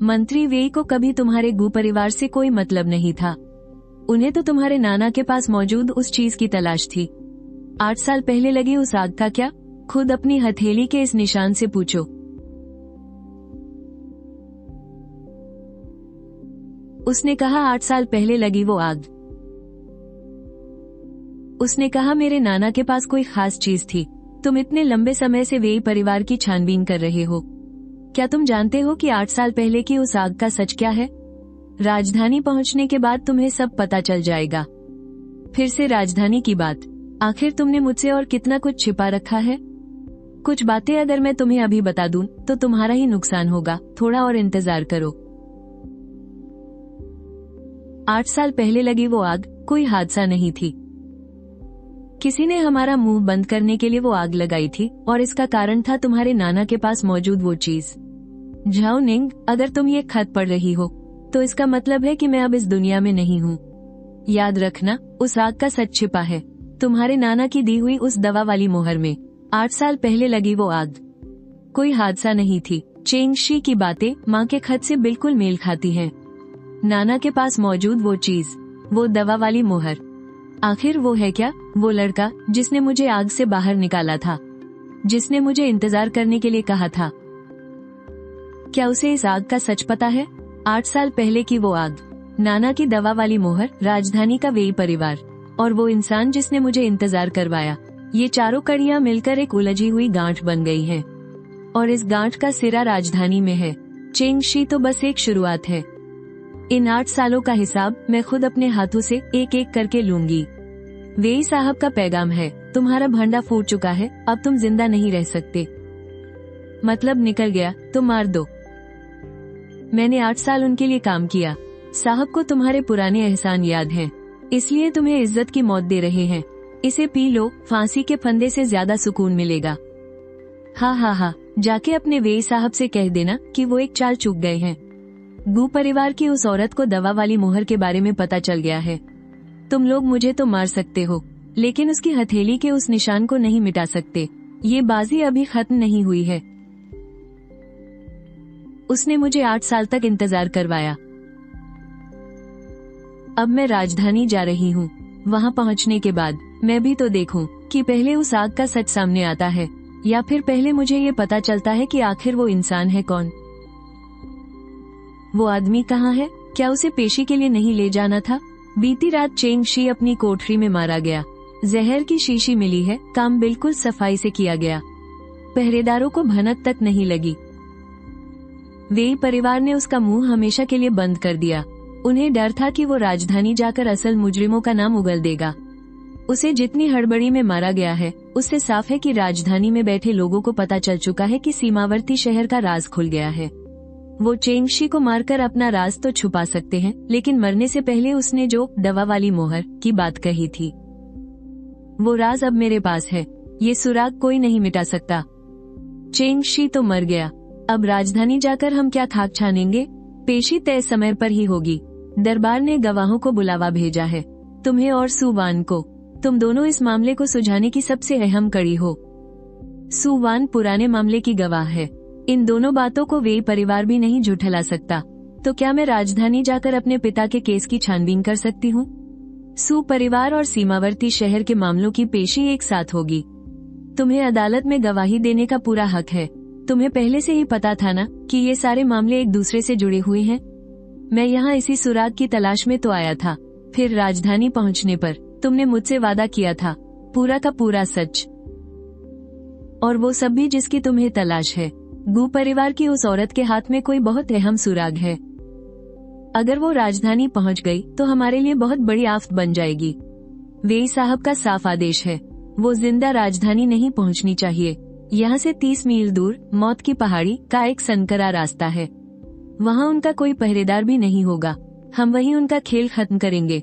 मंत्री वेई को कभी तुम्हारे गु परिवार से कोई मतलब नहीं था। उन्हें तो तुम्हारे नाना के पास मौजूद उस चीज की तलाश थी। 8 साल पहले लगी उस आग का क्या? खुद अपनी हथेली के इस निशान से पूछो। उसने कहा 8 साल पहले लगी वो आग। उसने कहा मेरे नाना के पास कोई खास चीज थी। तुम इतने लंबे समय से वेई परिवार की छानबीन कर रहे हो। क्या तुम जानते हो कि 8 साल पहले की उस आग का सच क्या है? राजधानी पहुंचने के बाद तुम्हें सब पता चल जाएगा। फिर से राजधानी की बात। आखिर तुमने मुझसे और कितना कुछ छिपा रखा है? कुछ बातें अगर मैं तुम्हें अभी बता दूं तो तुम्हारा ही नुकसान होगा। थोड़ा और इंतजार करो। 8 साल पहले लगी वो आग कोई हादसा नहीं थी। किसी ने हमारा मुंह बंद करने के लिए वो आग लगाई थी, और इसका कारण था तुम्हारे नाना के पास मौजूद वो चीज। झाओ निंग, अगर तुम ये खत पढ़ रही हो तो इसका मतलब है कि मैं अब इस दुनिया में नहीं हूँ। याद रखना, उस आग का सच छिपा है तुम्हारे नाना की दी हुई उस दवा वाली मोहर में। 8 साल पहले लगी वो आग कोई हादसा नहीं थी। चेंगशी की बातें माँ के खत से बिल्कुल मेल खाती हैं। नाना के पास मौजूद वो चीज, वो दवा वाली मोहर, आखिर वो है क्या? वो लड़का जिसने मुझे आग से बाहर निकाला था, जिसने मुझे इंतजार करने के लिए कहा था, क्या उसे इस आग का सच पता है? 8 साल पहले की वो आग, नाना की दवा वाली मोहर, राजधानी का वेई परिवार, और वो इंसान जिसने मुझे इंतजार करवाया। ये चारों कड़ियां मिलकर एक उलझी हुई गांठ बन गई हैं, और इस गांठ का सिरा राजधानी में है। चेंगशी तो बस एक शुरुआत है। इन 8 सालों का हिसाब मैं खुद अपने हाथों से एक एक करके लूंगी। वेई साहब का पैगाम है, तुम्हारा भंडा फूट चुका है, अब तुम जिंदा नहीं रह सकते। मतलब निकल गया तो मार दो। मैंने 8 साल उनके लिए काम किया। साहब को तुम्हारे पुराने एहसान याद हैं, इसलिए तुम्हें इज्जत की मौत दे रहे हैं। इसे पी लो, फांसी के फंदे से ज्यादा सुकून मिलेगा। हा हा हा, जाके अपने वेई साहब से कह देना कि वो एक चाल चूक गए हैं। गू परिवार की उस औरत को दवा वाली मोहर के बारे में पता चल गया है। तुम लोग मुझे तो मार सकते हो, लेकिन उसकी हथेली के उस निशान को नहीं मिटा सकते। ये बाजी अभी खत्म नहीं हुई है। उसने मुझे 8 साल तक इंतजार करवाया। अब मैं राजधानी जा रही हूँ। वहाँ पहुँचने के बाद मैं भी तो देखूं कि पहले उस आग का सच सामने आता है, या फिर पहले मुझे ये पता चलता है कि आखिर वो इंसान है कौन। वो आदमी कहाँ है? क्या उसे पेशी के लिए नहीं ले जाना था? बीती रात चेंग शी अपनी कोठरी में मारा गया। जहर की शीशी मिली है। काम बिल्कुल सफाई से किया गया। पहरेदारों को भनक तक नहीं लगी। वेई परिवार ने उसका मुंह हमेशा के लिए बंद कर दिया। उन्हें डर था कि वो राजधानी जाकर असल मुजरिमों का नाम उगल देगा। उसे जितनी हड़बड़ी में मारा गया है, उससे साफ है कि राजधानी में बैठे लोगों को पता चल चुका है कि सीमावर्ती शहर का राज खुल गया है। वो चेंगशी को मारकर अपना राज तो छुपा सकते हैं, लेकिन मरने से पहले उसने जो दवा वाली मोहर की बात कही थी, वो राज अब मेरे पास है। ये सुराग कोई नहीं मिटा सकता। चेंगशी तो मर गया। अब राजधानी जाकर हम क्या खाक छानेंगे? पेशी तय समय पर ही होगी। दरबार ने गवाहों को बुलावा भेजा है, तुम्हें और सुवान को। तुम दोनों इस मामले को सुलझाने की सबसे अहम कड़ी हो। सुवान पुराने मामले की गवाह है। इन दोनों बातों को वेई परिवार भी नहीं झुठला सकता। तो क्या मैं राजधानी जाकर अपने पिता के केस की छानबीन कर सकती हूँ? सु परिवार और सीमावर्ती शहर के मामलों की पेशी एक साथ होगी। तुम्हें अदालत में गवाही देने का पूरा हक है। तुम्हें पहले से ही पता था ना कि ये सारे मामले एक दूसरे से जुड़े हुए हैं। मैं यहाँ इसी सुराग की तलाश में तो आया था। फिर राजधानी पहुँचने पर तुमने मुझसे वादा किया था, पूरा का पूरा सच, और वो सब भी जिसकी तुम्हें तलाश है। गू परिवार की उस औरत के हाथ में कोई बहुत अहम सुराग है। अगर वो राजधानी पहुंच गई तो हमारे लिए बहुत बड़ी आफत बन जाएगी। वेई साहब का साफ आदेश है, वो जिंदा राजधानी नहीं पहुंचनी चाहिए। यहाँ से 30 मील दूर मौत की पहाड़ी का एक सनकरा रास्ता है। वहाँ उनका कोई पहरेदार भी नहीं होगा। हम वहीं उनका खेल खत्म करेंगे।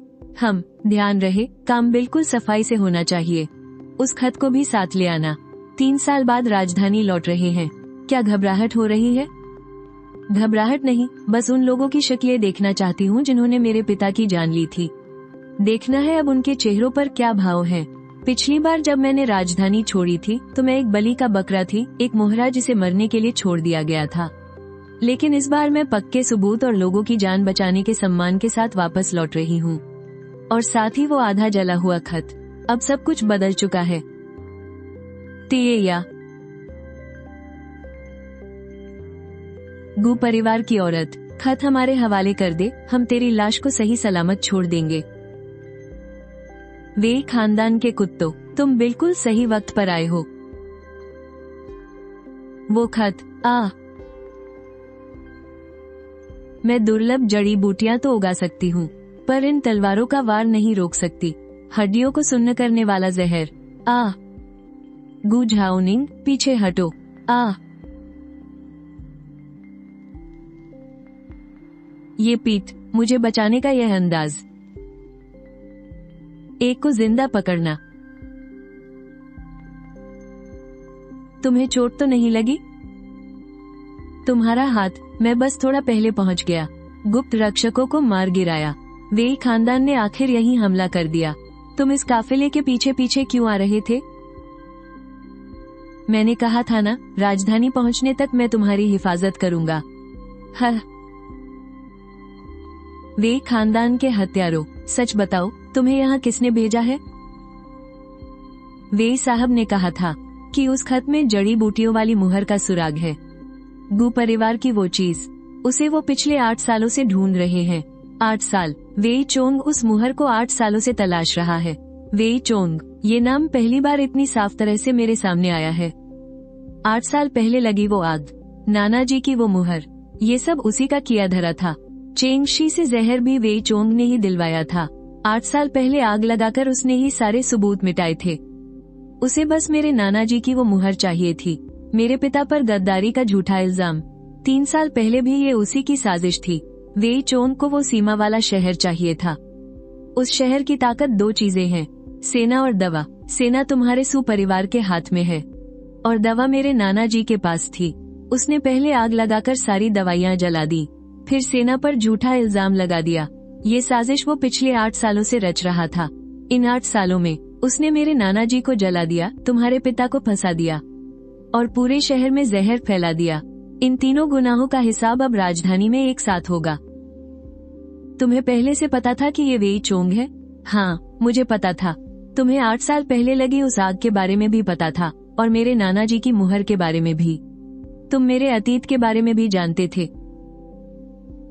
ध्यान रहे, काम बिल्कुल सफाई से होना चाहिए। उस खत को भी साथ ले आना। 3 साल बाद राजधानी लौट रहे हैं। क्या घबराहट हो रही है? घबराहट नहीं, बस उन लोगों की शक्लें देखना चाहती हूँ जिन्होंने मेरे पिता की जान ली थी। देखना है अब उनके चेहरों पर क्या भाव है। पिछली बार जब मैंने राजधानी छोड़ी थी तो मैं एक बलि का बकरा थी, एक मोहरा जिसे मरने के लिए छोड़ दिया गया था। लेकिन इस बार मैं पक्के सबूत और लोगों की जान बचाने के सम्मान के साथ वापस लौट रही हूँ, और साथ ही वो आधा जला हुआ खत। अब सब कुछ बदल चुका है। तिएया, गू परिवार की औरत, खत हमारे हवाले कर दे, हम तेरी लाश को सही सलामत छोड़ देंगे। वेई खानदान के कुत्तों, तुम बिल्कुल सही वक्त पर आए हो। वो खत, मैं दुर्लभ जड़ी बूटियां तो उगा सकती हूँ, पर इन तलवारों का वार नहीं रोक सकती। हड्डियों को सुन्न करने वाला जहर। गू झाओनिंग, पीछे हटो। ये पीठ, मुझे बचाने का यह अंदाज। एक को जिंदा पकड़ना। तुम्हें चोट तो नहीं लगी? तुम्हारा हाथ, मैं बस थोड़ा पहले पहुंच गया। गुप्त रक्षकों को मार गिराया। वेई खानदान ने आखिर यहीं हमला कर दिया। तुम इस काफिले के पीछे पीछे क्यों आ रहे थे? मैंने कहा था ना, राजधानी पहुंचने तक मैं तुम्हारी हिफाजत करूंगा। वेई खानदान के हत्यारों, सच बताओ, तुम्हें यहाँ किसने भेजा है? वेई साहब ने कहा था कि उस खत में जड़ी बूटियों वाली मुहर का सुराग है। गू परिवार की वो चीज, उसे वो पिछले 8 सालों से ढूंढ रहे हैं। 8 साल। वेई चोंग उस मुहर को 8 सालों से तलाश रहा है। वेई चोंग, ये नाम पहली बार इतनी साफ तरह से मेरे सामने आया है। 8 साल पहले लगी वो आग, नाना जी की वो मुहर, ये सब उसी का किया धरा था। चेंगशी से जहर भी वेई चोंग ने ही दिलवाया था। 8 साल पहले आग लगाकर उसने ही सारे सबूत मिटाए थे। उसे बस मेरे नाना जी की वो मुहर चाहिए थी। मेरे पिता पर गद्दारी का झूठा इल्जाम। 3 साल पहले भी ये उसी की साजिश थी। वेई चोंग को वो सीमा वाला शहर चाहिए था। उस शहर की ताकत 2 चीजें हैं, सेना और दवा। सेना तुम्हारे सु परिवार के हाथ में है। और दवा मेरे नाना जी के पास थी। उसने पहले आग लगाकर सारी दवाइयां जला दी, फिर सेना पर झूठा इल्जाम लगा दिया। ये साजिश वो पिछले 8 सालों से रच रहा था। इन 8 सालों में उसने मेरे नाना जी को जला दिया, तुम्हारे पिता को फंसा दिया और पूरे शहर में जहर फैला दिया। इन तीनों गुनाहों का हिसाब अब राजधानी में एक साथ होगा। तुम्हें पहले से पता था कि ये वेई चोंग है? हाँ, मुझे पता था। तुम्हें 8 साल पहले लगी उस आग के बारे में भी पता था और मेरे नाना जी की मुहर के बारे में भी। तुम मेरे अतीत के बारे में भी जानते थे।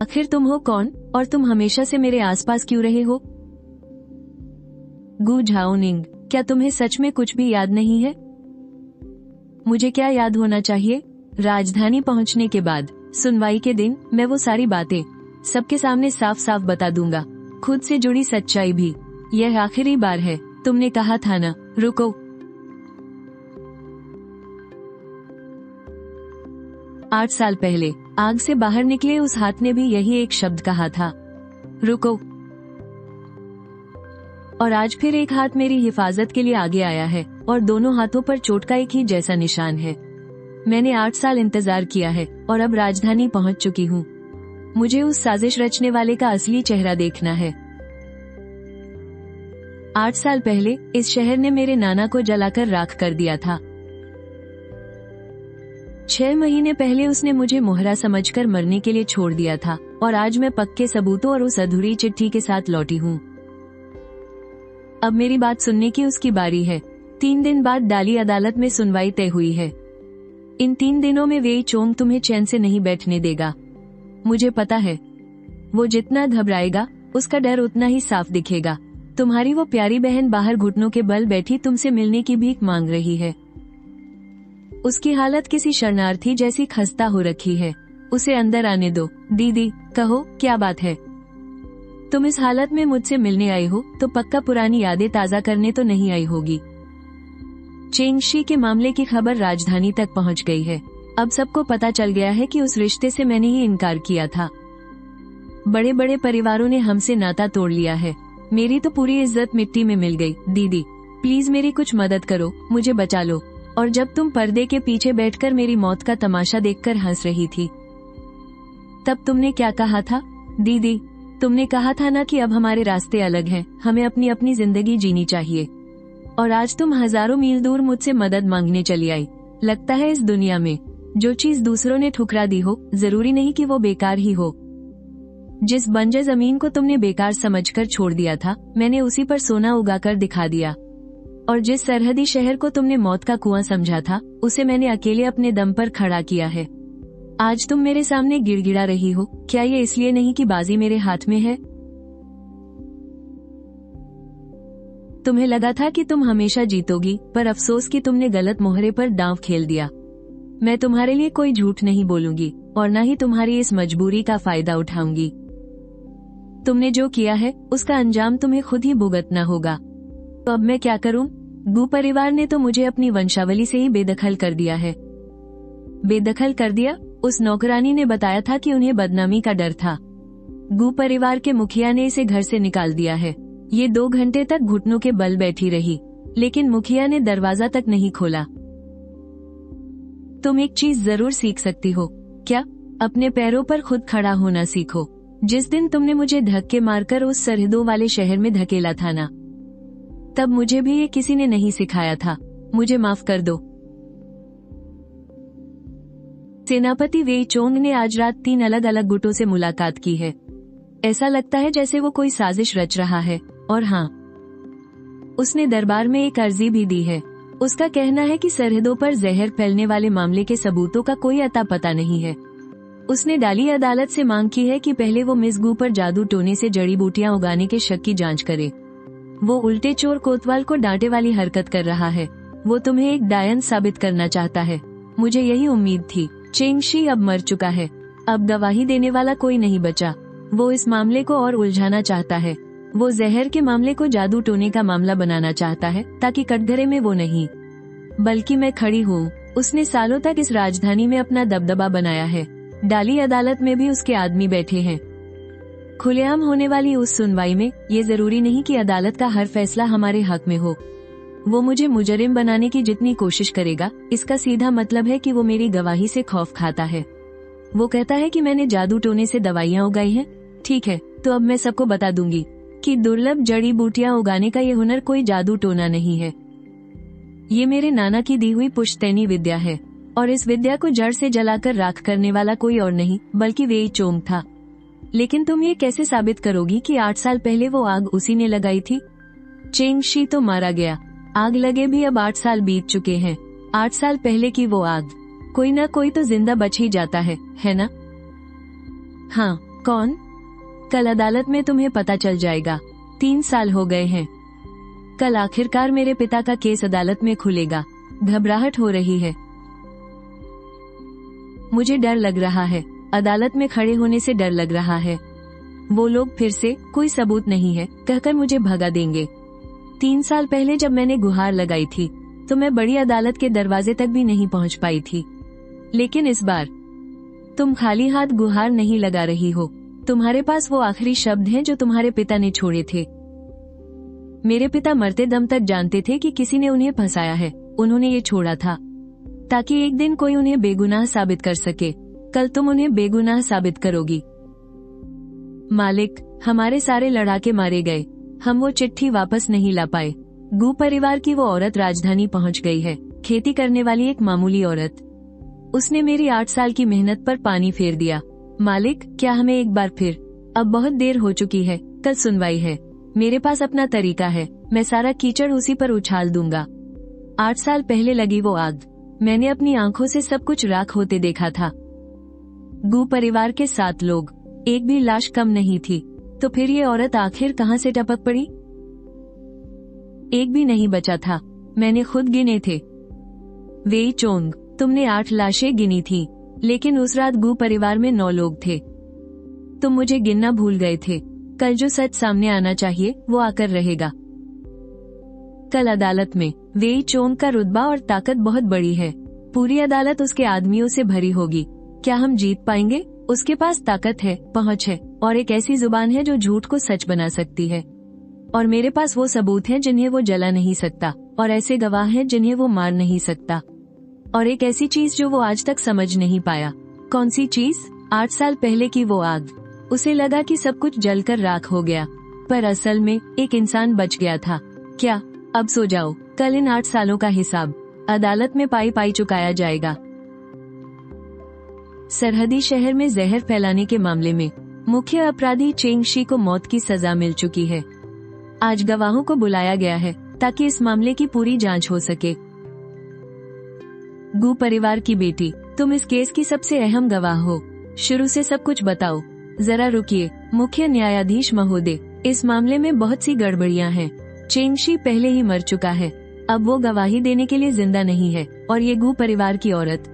आखिर तुम हो कौन और तुम हमेशा से मेरे आसपास क्यों रहे हो? गु झाओनिंग, क्या तुम्हें सच में कुछ भी याद नहीं है? मुझे क्या याद होना चाहिए? राजधानी पहुंचने के बाद सुनवाई के दिन मैं वो सारी बातें सबके सामने साफ साफ बता दूंगा, खुद से जुड़ी सच्चाई भी। यह आखिरी बार है। तुमने कहा था ना, रुको। आठ साल पहले आग से बाहर निकले उस हाथ ने भी यही एक शब्द कहा था, रुको। और आज फिर एक हाथ मेरी हिफाजत के लिए आगे आया है और दोनों हाथों पर चोट का एक ही जैसा निशान है। मैंने 8 साल इंतजार किया है और अब राजधानी पहुंच चुकी हूँ। मुझे उस साजिश रचने वाले का असली चेहरा देखना है। 8 साल पहले इस शहर ने मेरे नाना को जलाकर राख कर दिया था। 6 महीने पहले उसने मुझे मोहरा समझकर मरने के लिए छोड़ दिया था और आज मैं पक्के सबूतों और उस अधूरी चिट्ठी के साथ लौटी हूँ। अब मेरी बात सुनने की उसकी बारी है। 3 दिन बाद डाली अदालत में सुनवाई तय हुई है। इन 3 दिनों में वेई चोंग तुम्हें चैन से नहीं बैठने देगा। मुझे पता है, वो जितना घबराएगा उसका डर उतना ही साफ दिखेगा। तुम्हारी वो प्यारी बहन बाहर घुटनों के बल बैठी तुमसे मिलने की भीख मांग रही है। उसकी हालत किसी शरणार्थी जैसी खस्ता हो रखी है। उसे अंदर आने दो। दीदी, कहो क्या बात है? तुम इस हालत में मुझसे मिलने आई हो तो पक्का पुरानी यादें ताजा करने तो नहीं आई होगी। चेंगशी के मामले की खबर राजधानी तक पहुंच गई है। अब सबको पता चल गया है कि उस रिश्ते से मैंने ही इनकार किया था। बड़े बड़े परिवारों ने हमसे नाता तोड़ लिया है। मेरी तो पूरी इज्जत मिट्टी में मिल गई। दीदी, प्लीज मेरी कुछ मदद करो, मुझे बचा लो। और जब तुम पर्दे के पीछे बैठकर मेरी मौत का तमाशा देखकर हंस रही थी, तब तुमने क्या कहा था? दीदी, तुमने कहा था ना कि अब हमारे रास्ते अलग हैं, हमें अपनी अपनी जिंदगी जीनी चाहिए। और आज तुम हजारों मील दूर मुझसे मदद मांगने चली आई। लगता है इस दुनिया में जो चीज दूसरों ने ठुकरा दी हो, जरूरी नहीं कि वो बेकार ही हो। जिस बंजर जमीन को तुमने बेकार समझकर छोड़ दिया था, मैंने उसी पर सोना उगाकर दिखा दिया। और जिस सरहदी शहर को तुमने मौत का कुआं समझा था, उसे मैंने अकेले अपने दम पर खड़ा किया है। आज तुम मेरे सामने गिड़गिड़ा रही हो। क्या ये इसलिए नहीं कि बाजी मेरे हाथ में है? तुम्हें लगा था कि तुम हमेशा जीतोगी, पर अफसोस कि तुमने गलत मोहरे पर दांव खेल दिया। मैं तुम्हारे लिए कोई झूठ नहीं बोलूंगी और न ही तुम्हारी इस मजबूरी का फायदा उठाऊंगी। तुमने जो किया है उसका अंजाम तुम्हें खुद ही भुगतना होगा। तो अब मैं क्या करूं? गु परिवार ने तो मुझे अपनी वंशावली से ही बेदखल कर दिया है। बेदखल कर दिया? उस नौकरानी ने बताया था कि उन्हें बदनामी का डर था। गु परिवार के मुखिया ने इसे घर से निकाल दिया है। ये 2 घंटे तक घुटनों के बल बैठी रही, लेकिन मुखिया ने दरवाजा तक नहीं खोला। तुम एक चीज जरूर सीख सकती हो। क्या? अपने पैरों पर खुद खड़ा होना सीखो। जिस दिन तुमने मुझे धक्के मारकर उस सरहदों वाले शहर में धकेला था ना, तब मुझे भी ये किसी ने नहीं सिखाया था। मुझे माफ कर दो। सेनापति वेई चोंग ने आज रात 3 अलग अलग गुटों से मुलाकात की है। ऐसा लगता है जैसे वो कोई साजिश रच रहा है। और हाँ, उसने दरबार में एक अर्जी भी दी है। उसका कहना है कि सरहदों पर जहर फैलने वाले मामले के सबूतों का कोई अता पता नहीं है। उसने डाली अदालत से मांग की है कि पहले वो मिस गु पर जादू टोने से जड़ी बूटियां उगाने के शक की जांच करे। वो उल्टे चोर कोतवाल को डांटे वाली हरकत कर रहा है। वो तुम्हें एक डायन साबित करना चाहता है। मुझे यही उम्मीद थी। चेंगशी अब मर चुका है। अब गवाही देने वाला कोई नहीं बचा। वो इस मामले को और उलझाना चाहता है। वो जहर के मामले को जादू टोने का मामला बनाना चाहता है, ताकि कटघरे में वो नहीं बल्कि मैं खड़ी हूँ। उसने सालों तक इस राजधानी में अपना दबदबा बनाया है। डाली अदालत में भी उसके आदमी बैठे हैं। खुलेआम होने वाली उस सुनवाई में ये जरूरी नहीं कि अदालत का हर फैसला हमारे हक में हो। वो मुझे मुजरिम बनाने की जितनी कोशिश करेगा, इसका सीधा मतलब है कि वो मेरी गवाही से खौफ खाता है। वो कहता है कि मैंने जादू टोने से दवाइयाँ उगाई हैं। ठीक है, तो अब मैं सबको बता दूंगी कि दुर्लभ जड़ी बूटियां उगाने का ये हुनर कोई जादू टोना नहीं है। ये मेरे नाना की दी हुई पुश्तैनी विद्या है, और इस विद्या को जड़ से जलाकर राख करने वाला कोई और नहीं बल्कि वेई चोंग था। लेकिन तुम ये कैसे साबित करोगी कि 8 साल पहले वो आग उसी ने लगाई थी? चेंग शी तो मारा गया, आग लगे भी अब 8 साल बीत चुके हैं। 8 साल पहले की वो आग, कोई ना कोई तो जिंदा बच ही जाता है ना? हाँ, कौन? कल अदालत में तुम्हें पता चल जाएगा। 3 साल हो गए हैं। कल आखिरकार मेरे पिता का केस अदालत में खुलेगा। घबराहट हो रही है। मुझे डर लग रहा है। अदालत में खड़े होने से डर लग रहा है। वो लोग फिर से कोई सबूत नहीं है कहकर मुझे भगा देंगे। 3 साल पहले जब मैंने गुहार लगाई थी तो मैं बड़ी अदालत के दरवाजे तक भी नहीं पहुंच पाई थी। लेकिन इस बार तुम खाली हाथ गुहार नहीं लगा रही हो। तुम्हारे पास वो आखिरी शब्द हैं जो तुम्हारे पिता ने छोड़े थे। मेरे पिता मरते दम तक जानते थे कि किसी ने उन्हें फंसाया है। उन्होंने ये छोड़ा था ताकि एक दिन कोई उन्हें बेगुनाह साबित कर सके। कल तुम उन्हें बेगुनाह साबित करोगी। मालिक, हमारे सारे लड़ाके मारे गए। हम वो चिट्ठी वापस नहीं ला पाए। गू परिवार की वो औरत राजधानी पहुंच गई है। खेती करने वाली एक मामूली औरत। उसने मेरी 8 साल की मेहनत पर पानी फेर दिया। मालिक, क्या हमें एक बार फिर? अब बहुत देर हो चुकी है। कल सुनवाई है। मेरे पास अपना तरीका है। मैं सारा कीचड़ उसी पर उछाल दूंगा। 8 साल पहले लगी वो आग। मैंने अपनी आंखों से सब कुछ राख होते देखा था। गू परिवार के 7 लोग, एक भी लाश कम नहीं थी। तो फिर ये औरत आखिर कहां से टपक पड़ी? एक भी नहीं बचा था। मैंने खुद गिने थे। वेई चोंग, तुमने 8 लाशें गिनी थी, लेकिन उस रात गू परिवार में 9 लोग थे। तुम मुझे गिनना भूल गए थे। कल जो सच सामने आना चाहिए वो आकर रहेगा। कल अदालत में वेई चोंग का रुतबा और ताकत बहुत बड़ी है। पूरी अदालत उसके आदमियों से भरी होगी। क्या हम जीत पाएंगे? उसके पास ताकत है, पहुंच है और एक ऐसी जुबान है जो झूठ को सच बना सकती है। और मेरे पास वो सबूत हैं जिन्हें वो जला नहीं सकता, और ऐसे गवाह हैं जिन्हें वो मार नहीं सकता। और एक ऐसी चीज जो वो आज तक समझ नहीं पाया। कौन सी चीज? 8 साल पहले की वो आग। उसे लगा कि सब कुछ जलकर राख हो गया, पर असल में एक इंसान बच गया था। क्या? अब सो जाओ। कल इन 8 सालों का हिसाब अदालत में पाई पाई चुकाया जाएगा। सरहदी शहर में जहर फैलाने के मामले में मुख्य अपराधी चेंग शी को मौत की सजा मिल चुकी है। आज गवाहों को बुलाया गया है ताकि इस मामले की पूरी जांच हो सके। गू परिवार की बेटी, तुम इस केस की सबसे अहम गवाह हो। शुरू से सब कुछ बताओ। जरा रुकिए मुख्य न्यायाधीश महोदय, इस मामले में बहुत सी गड़बड़ियां हैं। चेंग शी पहले ही मर चुका है। अब वो गवाही देने के लिए जिंदा नहीं है। और ये गू परिवार की औरत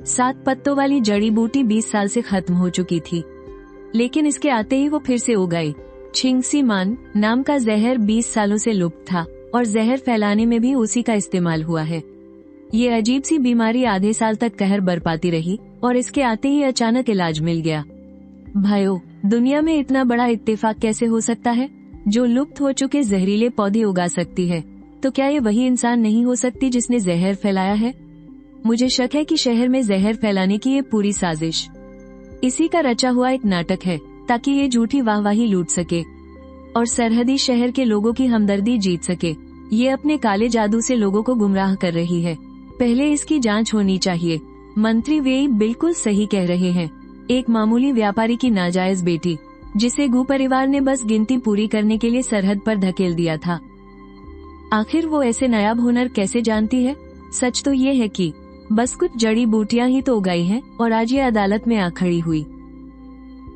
7 पत्तों वाली जड़ी बूटी 20 साल से खत्म हो चुकी थी, लेकिन इसके आते ही वो फिर से उगाई। छिंगसी मान नाम का जहर 20 सालों से लुप्त था और जहर फैलाने में भी उसी का इस्तेमाल हुआ है। ये अजीब सी बीमारी आधे साल तक कहर बरपाती रही और इसके आते ही अचानक इलाज मिल गया। भाइयों, दुनिया में इतना बड़ा इत्तेफाक कैसे हो सकता है? जो लुप्त हो चुके जहरीले पौधे उगा सकती है, तो क्या ये वही इंसान नहीं हो सकती जिसने जहर फैलाया है? मुझे शक है कि शहर में जहर फैलाने की ये पूरी साजिश इसी का रचा हुआ एक नाटक है, ताकि ये झूठी वाहवाही लूट सके और सरहदी शहर के लोगों की हमदर्दी जीत सके। ये अपने काले जादू से लोगों को गुमराह कर रही है। पहले इसकी जांच होनी चाहिए। मंत्री वेई बिल्कुल सही कह रहे हैं। एक मामूली व्यापारी की नाजायज बेटी, जिसे गू परिवार ने बस गिनती पूरी करने के लिए सरहद पर धकेल दिया था। आखिर वो ऐसे नायाब हुनर कैसे जानती है? सच तो ये है कि बस कुछ जड़ी बूटियां ही तो उगाई हैं और आज ये अदालत में आ खड़ी हुई।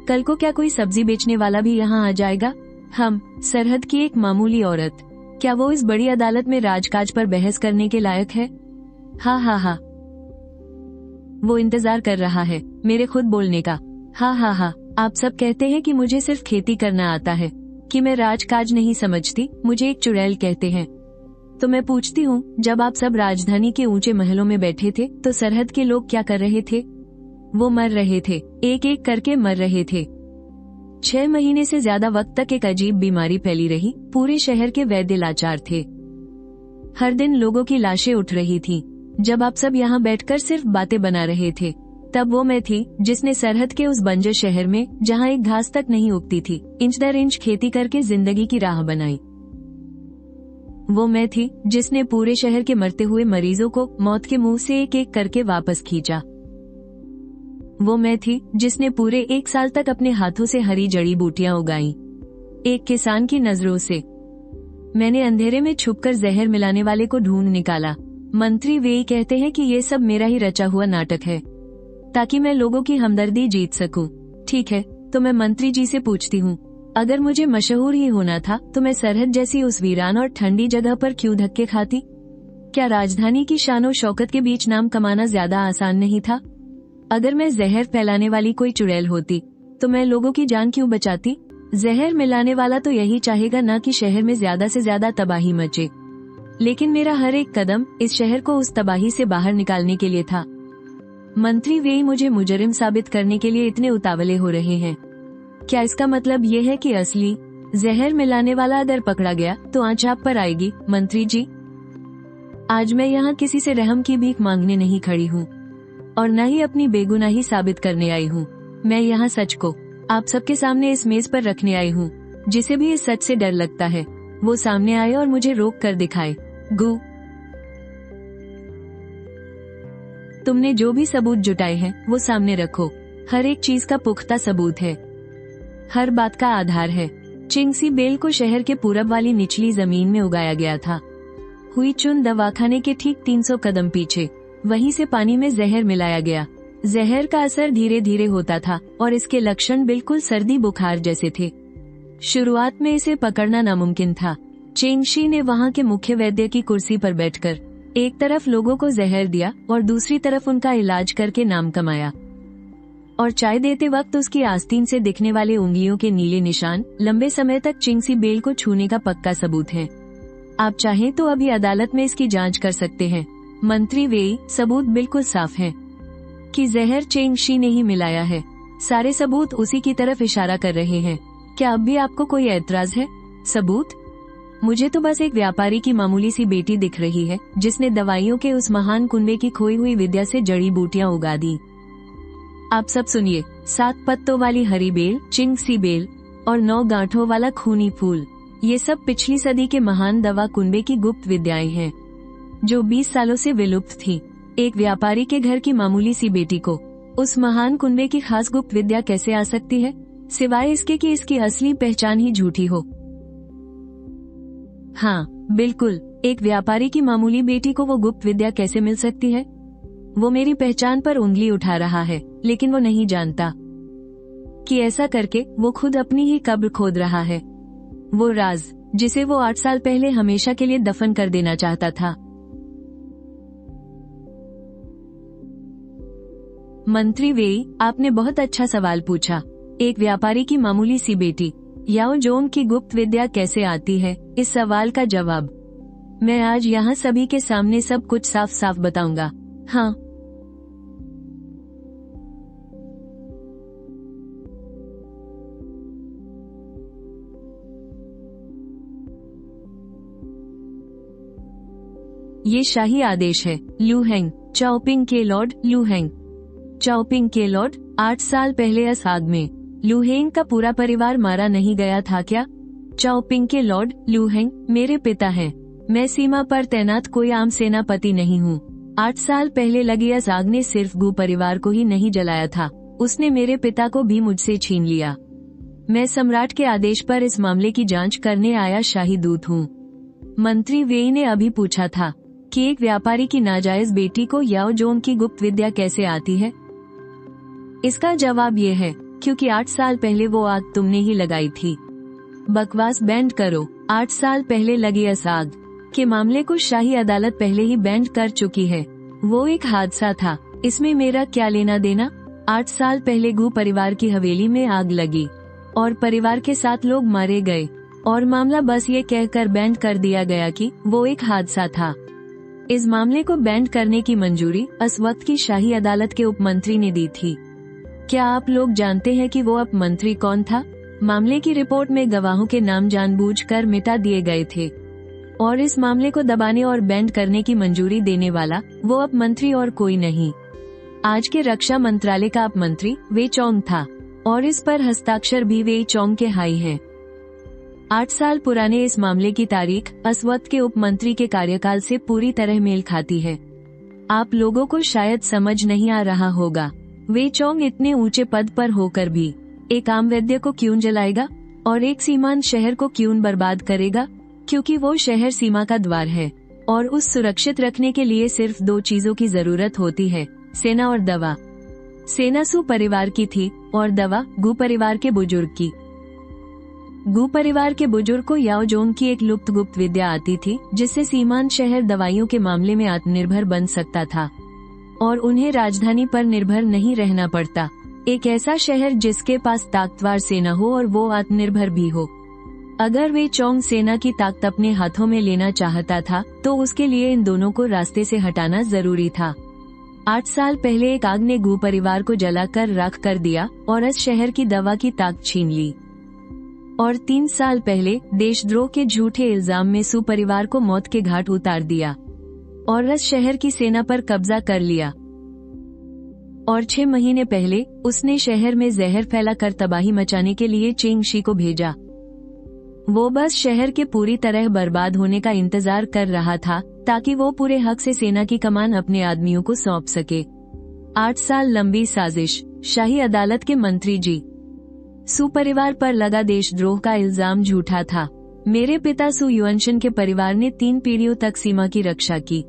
कल को क्या कोई सब्जी बेचने वाला भी यहाँ आ जाएगा? हम सरहद की एक मामूली औरत, क्या वो इस बड़ी अदालत में राजकाज पर बहस करने के लायक है? हाँ हाँ हाँ, वो इंतजार कर रहा है मेरे खुद बोलने का। हाँ हाँ हाँ, आप सब कहते हैं कि मुझे सिर्फ खेती करना आता है, कि मैं राजकाज नहीं समझती, मुझे एक चुड़ैल कहते हैं। तो मैं पूछती हूँ, जब आप सब राजधानी के ऊंचे महलों में बैठे थे तो सरहद के लोग क्या कर रहे थे? वो मर रहे थे, एक एक करके मर रहे थे। 6 महीने से ज्यादा वक्त तक एक अजीब बीमारी फैली रही। पूरे शहर के वैद्य लाचार थे। हर दिन लोगों की लाशें उठ रही थी। जब आप सब यहाँ बैठकर सिर्फ बातें बना रहे थे, तब वो मैं थी जिसने सरहद के उस बंजर शहर में, जहाँ एक घास तक नहीं उगती थी, इंच दर इंच खेती करके जिंदगी की राह बनाई। वो मैं थी जिसने पूरे शहर के मरते हुए मरीजों को मौत के मुंह से एक एक करके वापस खींचा। वो मैं थी जिसने पूरे 1 साल तक अपने हाथों से हरी जड़ी बूटियां उगाई, एक किसान की नजरों से। मैंने अंधेरे में छुपकर जहर मिलाने वाले को ढूंढ निकाला। मंत्री वे कहते हैं कि ये सब मेरा ही रचा हुआ नाटक है, ताकि मैं लोगों की हमदर्दी जीत सकूं। ठीक है, तो मैं मंत्री जी से पूछती हूँ, अगर मुझे मशहूर ही होना था तो मैं सरहद जैसी उस वीरान और ठंडी जगह पर क्यों धक्के खाती? क्या राजधानी की शानो शौकत के बीच नाम कमाना ज्यादा आसान नहीं था? अगर मैं जहर फैलाने वाली कोई चुड़ैल होती तो मैं लोगों की जान क्यों बचाती? जहर मिलाने वाला तो यही चाहेगा ना कि शहर में ज्यादा से ज्यादा तबाही मचे, लेकिन मेरा हर एक कदम इस शहर को उस तबाही से बाहर निकालने के लिए था। मंत्री वे मुझे मुजरिम साबित करने के लिए इतने उतावले हो रहे हैं। क्या इसका मतलब ये है कि असली जहर मिलाने वाला अगर पकड़ा गया तो आंच आप पर आएगी? मंत्री जी, आज मैं यहाँ किसी से रहम की भीख मांगने नहीं खड़ी हूँ और न ही अपनी बेगुनाही साबित करने आई हूँ। मैं यहाँ सच को आप सबके सामने इस मेज पर रखने आई हूँ। जिसे भी इस सच से डर लगता है वो सामने आए और मुझे रोक कर दिखाए। गु तुमने जो भी सबूत जुटाए हैं वो सामने रखो। हर एक चीज का पुख्ता सबूत है, हर बात का आधार है। चिंगसी बेल को शहर के पूरब वाली निचली जमीन में उगाया गया था, हुई चुन दवाखाने के ठीक 300 कदम पीछे। वहीं से पानी में जहर मिलाया गया। जहर का असर धीरे धीरे होता था और इसके लक्षण बिल्कुल सर्दी बुखार जैसे थे। शुरुआत में इसे पकड़ना नामुमकिन था। चेंगशी ने वहाँ के मुख्य वैद्य की कुर्सी पर बैठकर एक तरफ लोगों को जहर दिया और दूसरी तरफ उनका इलाज करके नाम कमाया। और चाय देते वक्त उसकी आस्तीन से दिखने वाले उंगलियों के नीले निशान लंबे समय तक चिंगसी बेल को छूने का पक्का सबूत हैं। आप चाहें तो अभी अदालत में इसकी जांच कर सकते हैं। मंत्री वेई, सबूत बिल्कुल साफ है कि जहर चेंगशी ने ही मिलाया है। सारे सबूत उसी की तरफ इशारा कर रहे हैं। क्या अब भी आपको कोई एतराज है? सबूत? मुझे तो बस एक व्यापारी की मामूली सी बेटी दिख रही है जिसने दवाइयों के उस महान कुनबे की खोई हुई विद्या से जड़ी बूटियां उगा दी। आप सब सुनिए, 7 पत्तों वाली हरी बेल, चिंगसी बेल और 9 गांठों वाला खूनी फूल, ये सब पिछली सदी के महान दवा कुनबे की गुप्त विद्याएं हैं जो 20 सालों से विलुप्त थी। एक व्यापारी के घर की मामूली सी बेटी को उस महान कुनबे की खास गुप्त विद्या कैसे आ सकती है, सिवाय इसके कि इसकी असली पहचान ही झूठी हो? हाँ बिल्कुल, एक व्यापारी की मामूली बेटी को वो गुप्त विद्या कैसे मिल सकती है? वो मेरी पहचान पर उंगली उठा रहा है, लेकिन वो नहीं जानता कि ऐसा करके वो खुद अपनी ही कब्र खोद रहा है। वो राज जिसे वो 8 साल पहले हमेशा के लिए दफन कर देना चाहता था। मंत्री वेई, आपने बहुत अच्छा सवाल पूछा। एक व्यापारी की मामूली सी बेटी याओ जोंग की गुप्त विद्या कैसे आती है, इस सवाल का जवाब मैं आज यहाँ सभी के सामने सब कुछ साफ साफ बताऊंगा। हाँ, ये शाही आदेश है। लूहेंग, चाओपिंग के लॉर्ड लूहेंग। चाओपिंग के लॉर्ड, 8 साल पहले असाग में लूहेंग का पूरा परिवार मारा नहीं गया था क्या? चाओपिंग के लॉर्ड लूहेंग मेरे पिता हैं। मैं सीमा पर तैनात कोई आम सेनापति नहीं हूँ। 8 साल पहले लगी असाग ने सिर्फ गु परिवार को ही नहीं जलाया था, उसने मेरे पिता को भी मुझसे छीन लिया। मैं सम्राट के आदेश पर इस मामले की जांच करने आया शाही दूत हूँ। मंत्री वेई ने अभी पूछा था कि एक व्यापारी की नाजायज बेटी को याओ जोंग की गुप्त विद्या कैसे आती है। इसका जवाब ये है, क्योंकि 8 साल पहले वो आग तुमने ही लगाई थी। बकवास बैंड करो। 8 साल पहले लगी इस आग के मामले को शाही अदालत पहले ही बैंड कर चुकी है। वो एक हादसा था, इसमें मेरा क्या लेना देना। 8 साल पहले गु परिवार की हवेली में आग लगी और परिवार के 7 लोग मारे गए और मामला बस ये कहकर बैंड कर दिया गया कि वो एक हादसा था। इस मामले को बैंड करने की मंजूरी उस वक्त की शाही अदालत के उपमंत्री ने दी थी। क्या आप लोग जानते हैं कि वो उपमंत्री कौन था? मामले की रिपोर्ट में गवाहों के नाम जानबूझकर मिटा दिए गए थे। और इस मामले को दबाने और बेंड करने की मंजूरी देने वाला वो अब मंत्री और कोई नहीं, आज के रक्षा मंत्रालय का अब मंत्री वे चोंग था, और इस पर हस्ताक्षर भी वे चोंग के हाई हैं। 8 साल पुराने इस मामले की तारीख इस वक्त के उप मंत्री के कार्यकाल से पूरी तरह मेल खाती है। आप लोगों को शायद समझ नहीं आ रहा होगा, वे चोंग इतने ऊंचे पद पर होकर भी एक आम वैद्य को क्यों जलाएगा और एक सीमांत शहर को क्यों बर्बाद करेगा, क्योंकि वो शहर सीमा का द्वार है और उस सुरक्षित रखने के लिए सिर्फ 2 चीजों की जरूरत होती है, सेना और दवा। सेना सू परिवार की थी और दवा गु परिवार के बुजुर्ग की। गु परिवार के बुजुर्ग को याओ जोंग की एक लुप्त गुप्त विद्या आती थी, जिससे सीमांत शहर दवाइयों के मामले में आत्मनिर्भर बन सकता था और उन्हें राजधानी पर निर्भर नहीं रहना पड़ता। एक ऐसा शहर जिसके पास ताकतवर सेना हो और वो आत्मनिर्भर भी हो। अगर वे चोंग सेना की ताकत अपने हाथों में लेना चाहता था तो उसके लिए इन दोनों को रास्ते से हटाना जरूरी था। 8 साल पहले एक आग ने गु परिवार को जलाकर राख कर दिया और इस शहर की दवा की ताकत छीन ली। और 3 साल पहले देशद्रोह के झूठे इल्जाम में सू परिवार को मौत के घाट उतार दिया और इस शहर की सेना पर कब्जा कर लिया। और 6 महीने पहले उसने शहर में जहर फैलाकर तबाही मचाने के लिए चेंग शी को भेजा। वो बस शहर के पूरी तरह बर्बाद होने का इंतजार कर रहा था ताकि वो पूरे हक से सेना की कमान अपने आदमियों को सौंप सके। 8 साल लंबी साजिश। शाही अदालत के मंत्री जी। सू परिवार पर लगा देशद्रोह का इल्जाम झूठा था। मेरे पिता सू युअनशन के परिवार ने 3 पीढ़ियों तक सीमा की रक्षा की,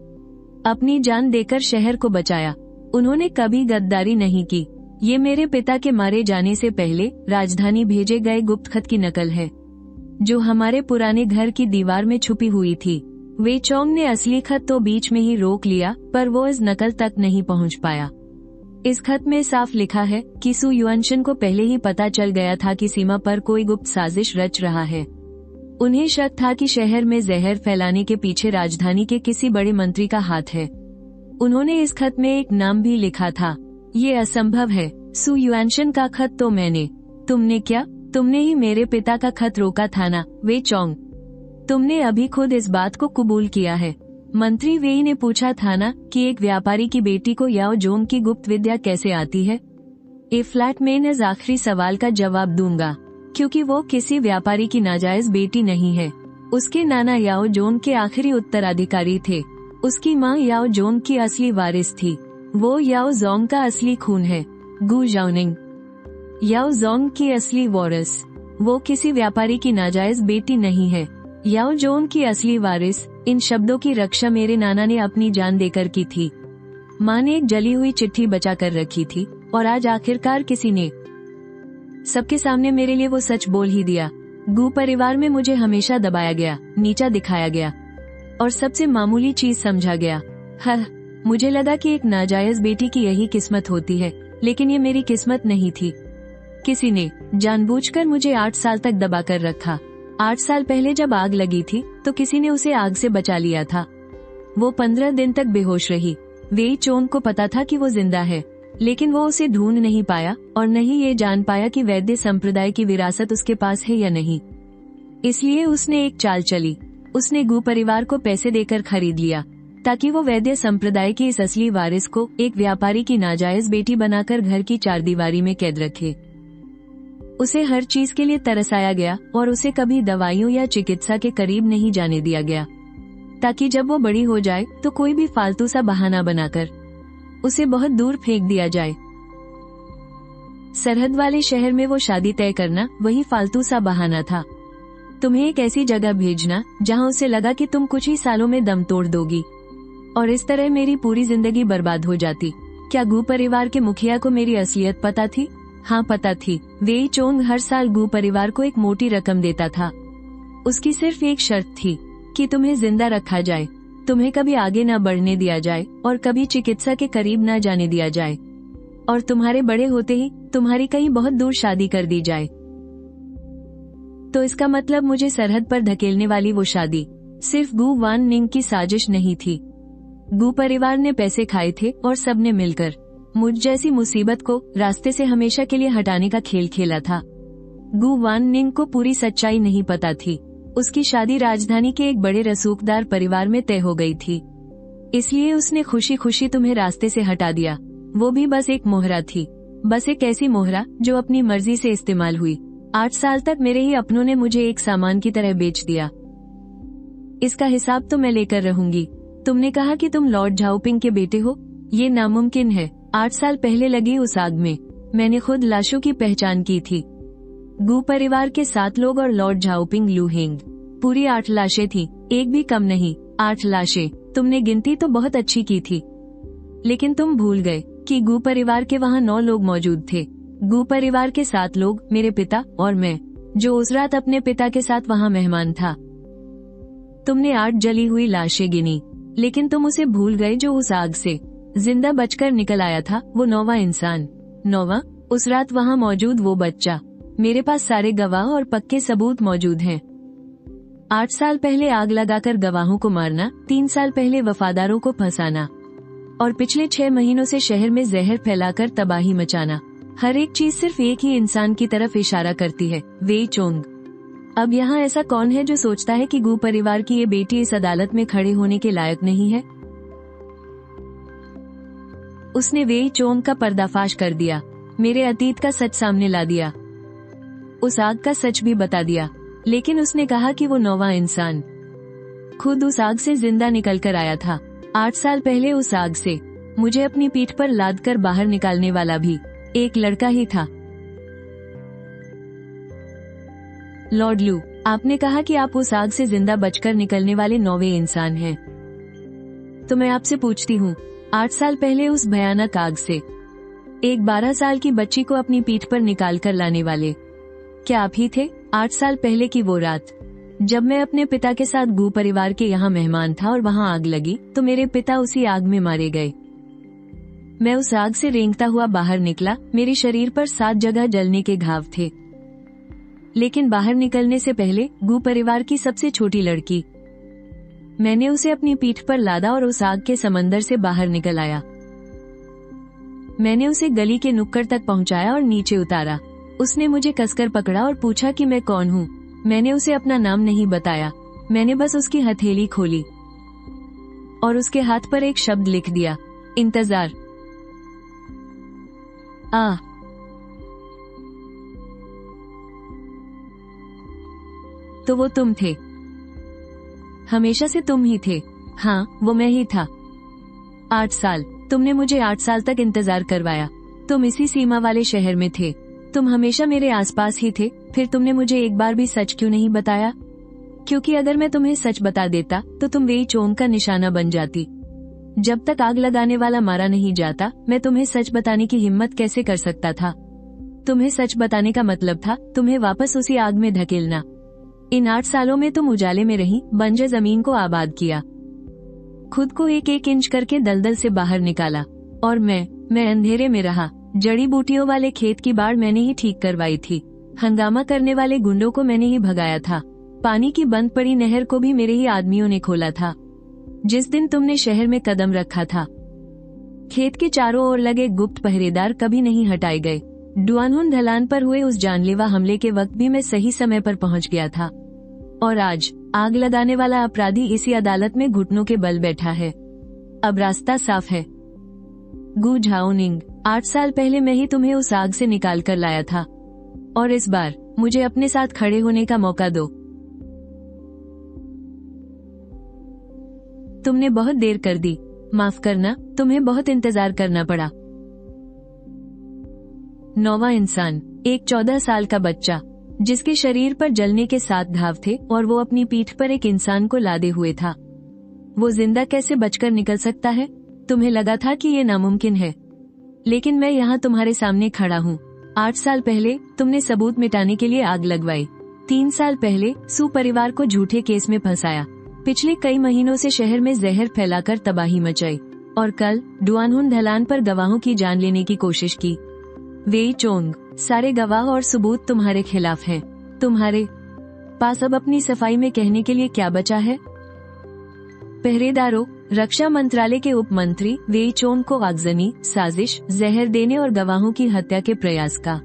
अपनी जान देकर शहर को बचाया। उन्होंने कभी गद्दारी नहीं की। ये मेरे पिता के मारे जाने से पहले राजधानी भेजे गए गुप्त खत की नकल है, जो हमारे पुराने घर की दीवार में छुपी हुई थी। वे चोंग ने असली खत तो बीच में ही रोक लिया, पर वो इस नकल तक नहीं पहुंच पाया। इस खत में साफ लिखा है कि सू युअनशन को पहले ही पता चल गया था कि सीमा पर कोई गुप्त साजिश रच रहा है। उन्हें शक था कि शहर में जहर फैलाने के पीछे राजधानी के किसी बड़े मंत्री का हाथ है। उन्होंने इस खत में एक नाम भी लिखा था। ये असंभव है, सू युअनशन का खत तो मैंने। तुमने क्या? तुमने ही मेरे पिता का खत रोका था ना, वे चोंग? तुमने अभी खुद इस बात को कबूल किया है। मंत्री वेई ने पूछा था ना कि एक व्यापारी की बेटी को याओ जोंग की गुप्त विद्या कैसे आती है। ए फ्लैट में इस आखिरी सवाल का जवाब दूंगा, क्योंकि वो किसी व्यापारी की नाजायज बेटी नहीं है। उसके नाना याओ जोंग के आखिरी उत्तराधिकारी थे। उसकी माँ याओ जोंग की असली वारिस थी। वो याओ जोंग का असली खून है। गु जाओनिंग याओ जोंग की असली वारिस। वो किसी व्यापारी की नाजायज बेटी नहीं है। याओ जोंग की असली वारिस। इन शब्दों की रक्षा मेरे नाना ने अपनी जान देकर की थी। माँ ने एक जली हुई चिट्ठी बचा कर रखी थी और आज आखिरकार किसी ने सबके सामने मेरे लिए वो सच बोल ही दिया। गु परिवार में मुझे हमेशा दबाया गया, नीचा दिखाया गया और सबसे मामूली चीज समझा गया। मुझे लगा कि एक नाजायज बेटी की यही किस्मत होती है, लेकिन ये मेरी किस्मत नहीं थी। किसी ने जानबूझकर मुझे 8 साल तक दबा कर रखा। 8 साल पहले जब आग लगी थी तो किसी ने उसे आग से बचा लिया था। वो 15 दिन तक बेहोश रही। वेई चोंग को पता था कि वो जिंदा है, लेकिन वो उसे ढूंढ नहीं पाया और नहीं ये जान पाया कि वैद्य संप्रदाय की विरासत उसके पास है या नहीं। इसलिए उसने एक चाल चली। उसने गु परिवार को पैसे देकर खरीद लिया ताकि वो वैद्य संप्रदाय की इस असली वारिस को एक व्यापारी की नाजायज बेटी बनाकर घर की 4 दीवारी में कैद रखे। उसे हर चीज के लिए तरसाया गया और उसे कभी दवाइयों या चिकित्सा के करीब नहीं जाने दिया गया, ताकि जब वो बड़ी हो जाए तो कोई भी फालतू सा बहाना बनाकर उसे बहुत दूर फेंक दिया जाए। सरहद वाले शहर में वो शादी तय करना वही फालतू सा बहाना था। तुम्हें एक ऐसी जगह भेजना जहां उसे लगा कि तुम कुछ ही सालों में दम तोड़ दोगी, और इस तरह मेरी पूरी जिंदगी बर्बाद हो जाती। क्या गु परिवार के मुखिया को मेरी असलियत पता थी? हाँ, पता थी। वेई चोंग हर साल गु परिवार को एक मोटी रकम देता था। उसकी सिर्फ एक शर्त थी कि तुम्हें जिंदा रखा जाए, तुम्हें कभी आगे न बढ़ने दिया जाए और कभी चिकित्सा के करीब न जाने दिया जाए, और तुम्हारे बड़े होते ही तुम्हारी कहीं बहुत दूर शादी कर दी जाए। तो इसका मतलब मुझे सरहद पर धकेलने वाली वो शादी सिर्फ गु वान निंग की साजिश नहीं थी। गु परिवार ने पैसे खाए थे और सबने मिलकर मुझ जैसी मुसीबत को रास्ते से हमेशा के लिए हटाने का खेल खेला था। गु वान निंग को पूरी सच्चाई नहीं पता थी। उसकी शादी राजधानी के एक बड़े रसूखदार परिवार में तय हो गई थी, इसलिए उसने खुशी खुशी तुम्हें रास्ते से हटा दिया। वो भी बस एक मोहरा थी, बस एक ऐसी मोहरा जो अपनी मर्जी से इस्तेमाल हुई। 8 साल तक मेरे ही अपनों ने मुझे एक सामान की तरह बेच दिया। इसका हिसाब तो मैं लेकर रहूंगी। तुमने कहा कि तुम लॉर्ड झाओपिंग के बेटे हो। ये नामुमकिन है। 8 साल पहले लगी उस आग में मैंने खुद लाशों की पहचान की थी। गू परिवार के 7 लोग और लॉर्ड झाओपिंग लू हेंग, पूरी 8 लाशें थी, एक भी कम नहीं। 8 लाशें। तुमने गिनती तो बहुत अच्छी की थी, लेकिन तुम भूल गए कि गू परिवार के वहाँ 9 लोग मौजूद थे। गू परिवार के 7 लोग, मेरे पिता और मैं, जो उस रात अपने पिता के साथ वहाँ मेहमान था। तुमने 8 जली हुई लाशें गिनी, लेकिन तुम उसे भूल गए जो उस आग से जिंदा बचकर निकल आया था, वो 9वां इंसान। 9वां, उस रात वहाँ मौजूद वो बच्चा। मेरे पास सारे गवाह और पक्के सबूत मौजूद हैं। 8 साल पहले आग लगाकर गवाहों को मारना, 3 साल पहले वफादारों को फंसाना, और पिछले 6 महीनों से शहर में जहर फैलाकर तबाही मचाना। हर एक चीज सिर्फ एक ही इंसान की तरफ इशारा करती है, वेई चोंग। अब यहाँ ऐसा कौन है जो सोचता है कि गू परिवार की ये बेटी इस अदालत में खड़े होने के लायक नहीं है? उसने वेई चोंग का पर्दाफाश कर दिया, मेरे अतीत का सच सामने ला दिया, उस आग का सच भी बता दिया। लेकिन उसने कहा कि वो 9वां इंसान खुद उस आग से जिंदा निकल कर आया था। 8 साल पहले उस आग से मुझे अपनी पीठ पर लाद कर बाहर निकालने वाला भी एक लड़का ही था। लॉर्ड लू, आपने कहा कि आप उस आग से जिंदा बचकर निकलने वाले 9वें इंसान हैं। तो मैं आपसे पूछती हूँ, 8 साल पहले उस भयानक आग से एक 12 साल की बच्ची को अपनी पीठ पर निकाल कर लाने वाले क्या आप ही थे? 8 साल पहले की वो रात जब मैं अपने पिता के साथ गू परिवार के यहाँ मेहमान था और वहाँ आग लगी तो मेरे पिता उसी आग में मारे गए। मैं उस आग से रेंगता हुआ बाहर निकला। मेरे शरीर पर 7 जगह जलने के घाव थे, लेकिन बाहर निकलने से पहले गू परिवार की सबसे छोटी लड़की, मैंने उसे अपनी पीठ पर लादा और उस आग के समंदर से बाहर निकल आया। मैंने उसे गली के नुक्कड़ तक पहुंचाया और नीचे उतारा। उसने मुझे कसकर पकड़ा और पूछा कि मैं कौन हूँ। मैंने उसे अपना नाम नहीं बताया, मैंने बस उसकी हथेली खोली और उसके हाथ पर एक शब्द लिख दिया, इंतजार। तो वो तुम थे, हमेशा से तुम ही थे। हाँ, वो मैं ही था। 8 साल, तुमने मुझे 8 साल तक इंतजार करवाया। तुम इसी सीमा वाले शहर में थे, तुम हमेशा मेरे आसपास ही थे। फिर तुमने मुझे एक बार भी सच क्यों नहीं बताया? क्योंकि अगर मैं तुम्हें सच बता देता तो तुम वेई चोंग का निशाना बन जाती। जब तक आग लगाने वाला मारा नहीं जाता, मैं तुम्हें सच बताने की हिम्मत कैसे कर सकता था? तुम्हें सच बताने का मतलब था तुम्हें वापस उसी आग में धकेलना। इन 8 सालों में तुम उजाले में रही, बंजर जमीन को आबाद किया, खुद को एक एक इंच करके दलदल से बाहर निकाला, और मैं अंधेरे में रहा। जड़ी बूटियों वाले खेत की बाड़ मैंने ही ठीक करवाई थी, हंगामा करने वाले गुंडों को मैंने ही भगाया था, पानी की बंद पड़ी नहर को भी मेरे ही आदमियों ने खोला था। जिस दिन तुमने शहर में कदम रखा था, खेत के चारों ओर लगे गुप्त पहरेदार कभी नहीं हटाए गए। डुआनहुन ढलान पर हुए उस जानलेवा हमले के वक्त भी मैं सही समय पर पहुंच गया था, और आज आग लगाने वाला अपराधी इसी अदालत में घुटनों के बल बैठा है। अब रास्ता साफ है। गू झाओनिंग, 8 साल पहले मैं ही तुम्हें उस आग से निकाल कर लाया था, और इस बार मुझे अपने साथ खड़े होने का मौका दो। तुमने बहुत देर कर दी, माफ करना, तुम्हें बहुत इंतजार करना पड़ा। 9वां इंसान, एक 14 साल का बच्चा जिसके शरीर पर जलने के 7 घाव थे और वो अपनी पीठ पर एक इंसान को लादे हुए था। वो जिंदा कैसे बचकर निकल सकता है? तुम्हें लगा था कि ये नामुमकिन है, लेकिन मैं यहाँ तुम्हारे सामने खड़ा हूँ। 8 साल पहले तुमने सबूत मिटाने के लिए आग लगवाई। 3 साल पहले सू परिवार को झूठे केस में फंसाया। पिछले कई महीनों से शहर में जहर फैलाकर तबाही मचाई, और कल डुआनहुन ढलान पर गवाहों की जान लेने की कोशिश की। वेई चोंग, सारे गवाह और सबूत तुम्हारे खिलाफ हैं। तुम्हारे पास अब अपनी सफाई में कहने के लिए क्या बचा है? पहरेदारों, रक्षा मंत्रालय के उप मंत्री वेई चोंग को आगजनी, साजिश, जहर देने और गवाहों की हत्या के प्रयास का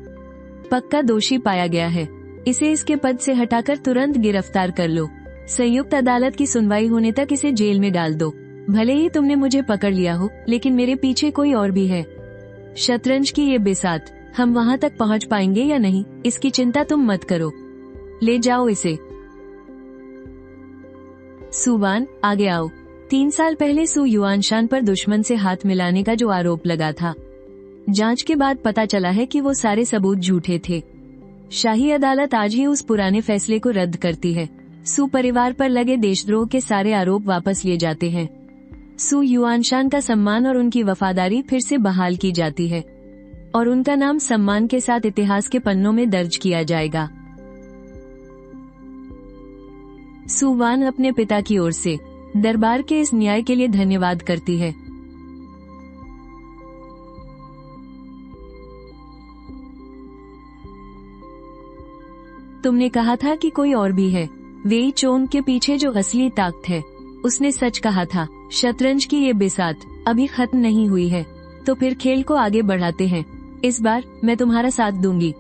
पक्का दोषी पाया गया है। इसे इसके पद से हटाकर तुरंत गिरफ्तार कर लो। संयुक्त अदालत की सुनवाई होने तक इसे जेल में डाल दो। भले ही तुमने मुझे पकड़ लिया हो, लेकिन मेरे पीछे कोई और भी है। शतरंज की ये बिसात, हम वहाँ तक पहुँच पाएंगे या नहीं, इसकी चिंता तुम मत करो। ले जाओ इसे। सुवान, आगे आओ। 3 साल पहले सु युआनशान पर दुश्मन से हाथ मिलाने का जो आरोप लगा था, जांच के बाद पता चला है कि वो सारे सबूत झूठे थे। शाही अदालत आज ही उस पुराने फैसले को रद्द करती है। सु परिवार पर लगे देशद्रोह के सारे आरोप वापस लिए जाते हैं। सु युआनशान का सम्मान और उनकी वफादारी फिर से बहाल की जाती है और उनका नाम सम्मान के साथ इतिहास के पन्नों में दर्ज किया जाएगा। सु वान अपने पिता की ओर से दरबार के इस न्याय के लिए धन्यवाद करती है। तुमने कहा था कि कोई और भी है। वेई चोंग के पीछे जो असली ताकत है, उसने सच कहा था। शतरंज की ये बिसात अभी खत्म नहीं हुई है, तो फिर खेल को आगे बढ़ाते हैं। इस बार मैं तुम्हारा साथ दूंगी।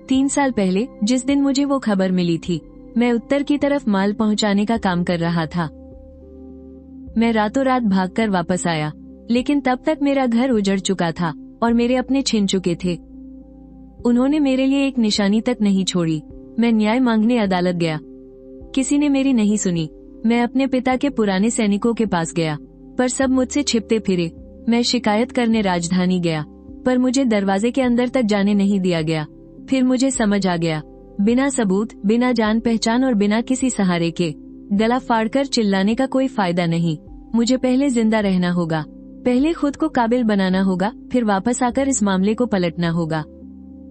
तीन साल पहले जिस दिन मुझे वो खबर मिली थी, मैं उत्तर की तरफ माल पहुंचाने का काम कर रहा था। मैं रातों रात भागकर वापस आया, लेकिन तब तक मेरा घर उजड़ चुका था और मेरे अपने छिन चुके थे। उन्होंने मेरे लिए एक निशानी तक नहीं छोड़ी। मैं न्याय मांगने अदालत गया, किसी ने मेरी नहीं सुनी। मैं अपने पिता के पुराने सैनिकों के पास गया, पर सब मुझसे छिपते फिरे। मैं शिकायत करने राजधानी गया, पर मुझे दरवाजे के अंदर तक जाने नहीं दिया गया। फिर मुझे समझ आ गया, बिना सबूत, बिना जान पहचान और बिना किसी सहारे के गला फाड़कर चिल्लाने का कोई फायदा नहीं। मुझे पहले जिंदा रहना होगा, पहले खुद को काबिल बनाना होगा, फिर वापस आकर इस मामले को पलटना होगा।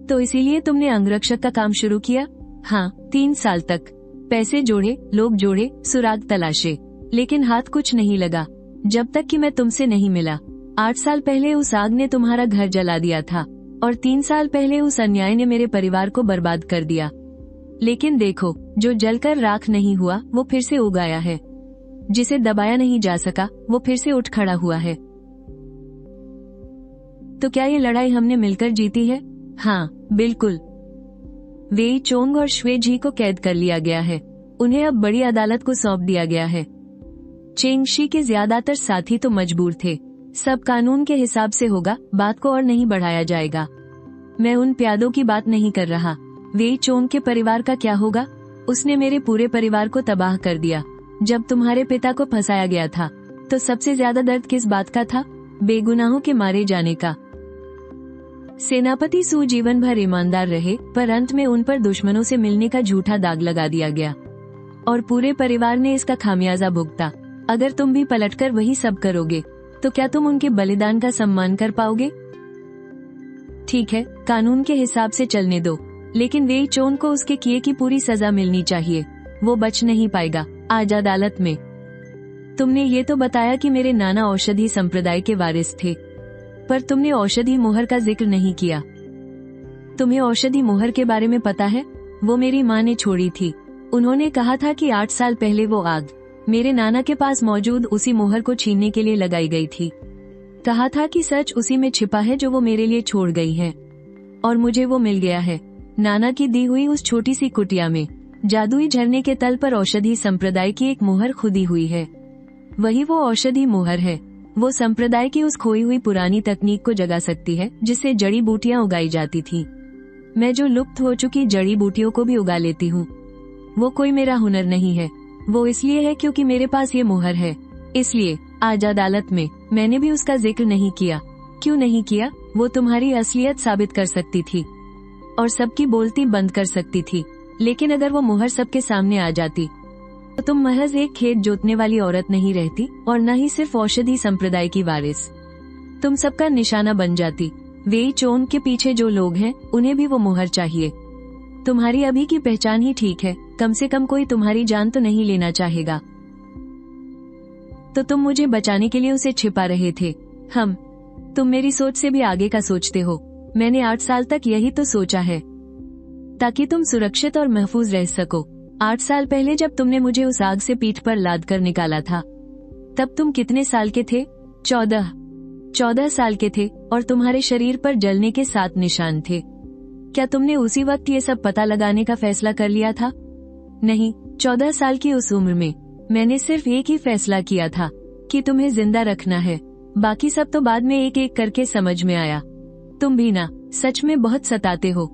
तो इसीलिए तुमने अंगरक्षक का काम शुरू किया? हाँ, 3 साल तक पैसे जोड़े, लोग जोड़े, सुराग तलाशे, लेकिन हाथ कुछ नहीं लगा जब तक कि मैं तुमसे नहीं मिला। 8 साल पहले उस आग ने तुम्हारा घर जला दिया था और 3 साल पहले उस अन्याय ने मेरे परिवार को बर्बाद कर दिया। लेकिन देखो, जो जलकर राख नहीं हुआ वो फिर से उगाया है, जिसे दबाया नहीं जा सका वो फिर से उठ खड़ा हुआ है। तो क्या ये लड़ाई हमने मिलकर जीती है? हाँ, बिल्कुल। वेई चोंग और श्वे जी को कैद कर लिया गया है। उन्हें अब बड़ी अदालत को सौंप दिया गया है। चेंगशी के ज्यादातर साथी तो मजबूर थे। सब कानून के हिसाब से होगा, बात को और नहीं बढ़ाया जाएगा। मैं उन प्यादों की बात नहीं कर रहा। वेई चोंग के परिवार का क्या होगा? उसने मेरे पूरे परिवार को तबाह कर दिया। जब तुम्हारे पिता को फंसाया गया था, तो सबसे ज्यादा दर्द किस बात का था? बेगुनाहों के मारे जाने का। सेनापति सु जीवन भर ईमानदार रहे, पर अंत में उन पर दुश्मनों से मिलने का झूठा दाग लगा दिया गया और पूरे परिवार ने इसका खामियाजा भुगता। अगर तुम भी पलटकर वही सब करोगे, तो क्या तुम उनके बलिदान का सम्मान कर पाओगे? ठीक है, कानून के हिसाब से चलने दो, लेकिन वेई चोंग को उसके किए की पूरी सजा मिलनी चाहिए। वो बच नहीं पाएगा आज अदालत में। तुमने ये तो बताया कि मेरे नाना औषधि संप्रदाय के वारिस थे, पर तुमने औषधि मोहर का जिक्र नहीं किया। तुम्हें औषधि मोहर के बारे में पता है? वो मेरी माँ ने छोड़ी थी। उन्होंने कहा था कि 8 साल पहले वो आग मेरे नाना के पास मौजूद उसी मोहर को छीनने के लिए लगाई गई थी। कहा था कि सच उसी में छिपा है जो वो मेरे लिए छोड़ गई है, और मुझे वो मिल गया है। नाना की दी हुई उस छोटी सी कुटिया में जादुई झरने के तल पर औषधि संप्रदाय की एक मोहर खुदी हुई है। वही वो औषधि मोहर है। वो संप्रदाय की उस खोई हुई पुरानी तकनीक को जगा सकती है जिससे जड़ी बूटियां उगाई जाती थी। मैं जो लुप्त हो चुकी जड़ी बूटियों को भी उगा लेती हूँ। वो कोई मेरा हुनर नहीं है, वो इसलिए है क्योंकि मेरे पास ये मोहर है। इसलिए आज अदालत में मैंने भी उसका जिक्र नहीं किया। क्यों नहीं किया? वो तुम्हारी असलियत साबित कर सकती थी और सबकी बोलती बंद कर सकती थी। लेकिन अगर वो मोहर सबके सामने आ जाती, तो तुम महज एक खेत जोतने वाली औरत नहीं रहती और न ही सिर्फ औषधि संप्रदाय की वारिस। तुम सबका निशाना बन जाती। वेई चोंग के पीछे जो लोग हैं, उन्हें भी वो मोहर चाहिए। तुम्हारी अभी की पहचान ही ठीक है, कम से कम कोई तुम्हारी जान तो नहीं लेना चाहेगा। तो तुम मुझे बचाने के लिए उसे छिपा रहे थे। तुम मेरी सोच से भी आगे का सोचते हो। मैंने 8 साल तक यही तो सोचा है, ताकि तुम सुरक्षित और महफूज रह सको। 8 साल पहले जब तुमने मुझे उस आग से पीठ पर लाद कर निकाला था, तब तुम कितने साल के थे? 14 साल के थे और तुम्हारे शरीर पर जलने के 7 निशान थे। क्या तुमने उसी वक्त ये सब पता लगाने का फैसला कर लिया था? नहीं, 14 साल की उस उम्र में मैंने सिर्फ एक ही फैसला किया था कि तुम्हें जिंदा रखना है। बाकी सब तो बाद में एक एक करके समझ में आया। तुम भी ना, सच में बहुत सताते हो।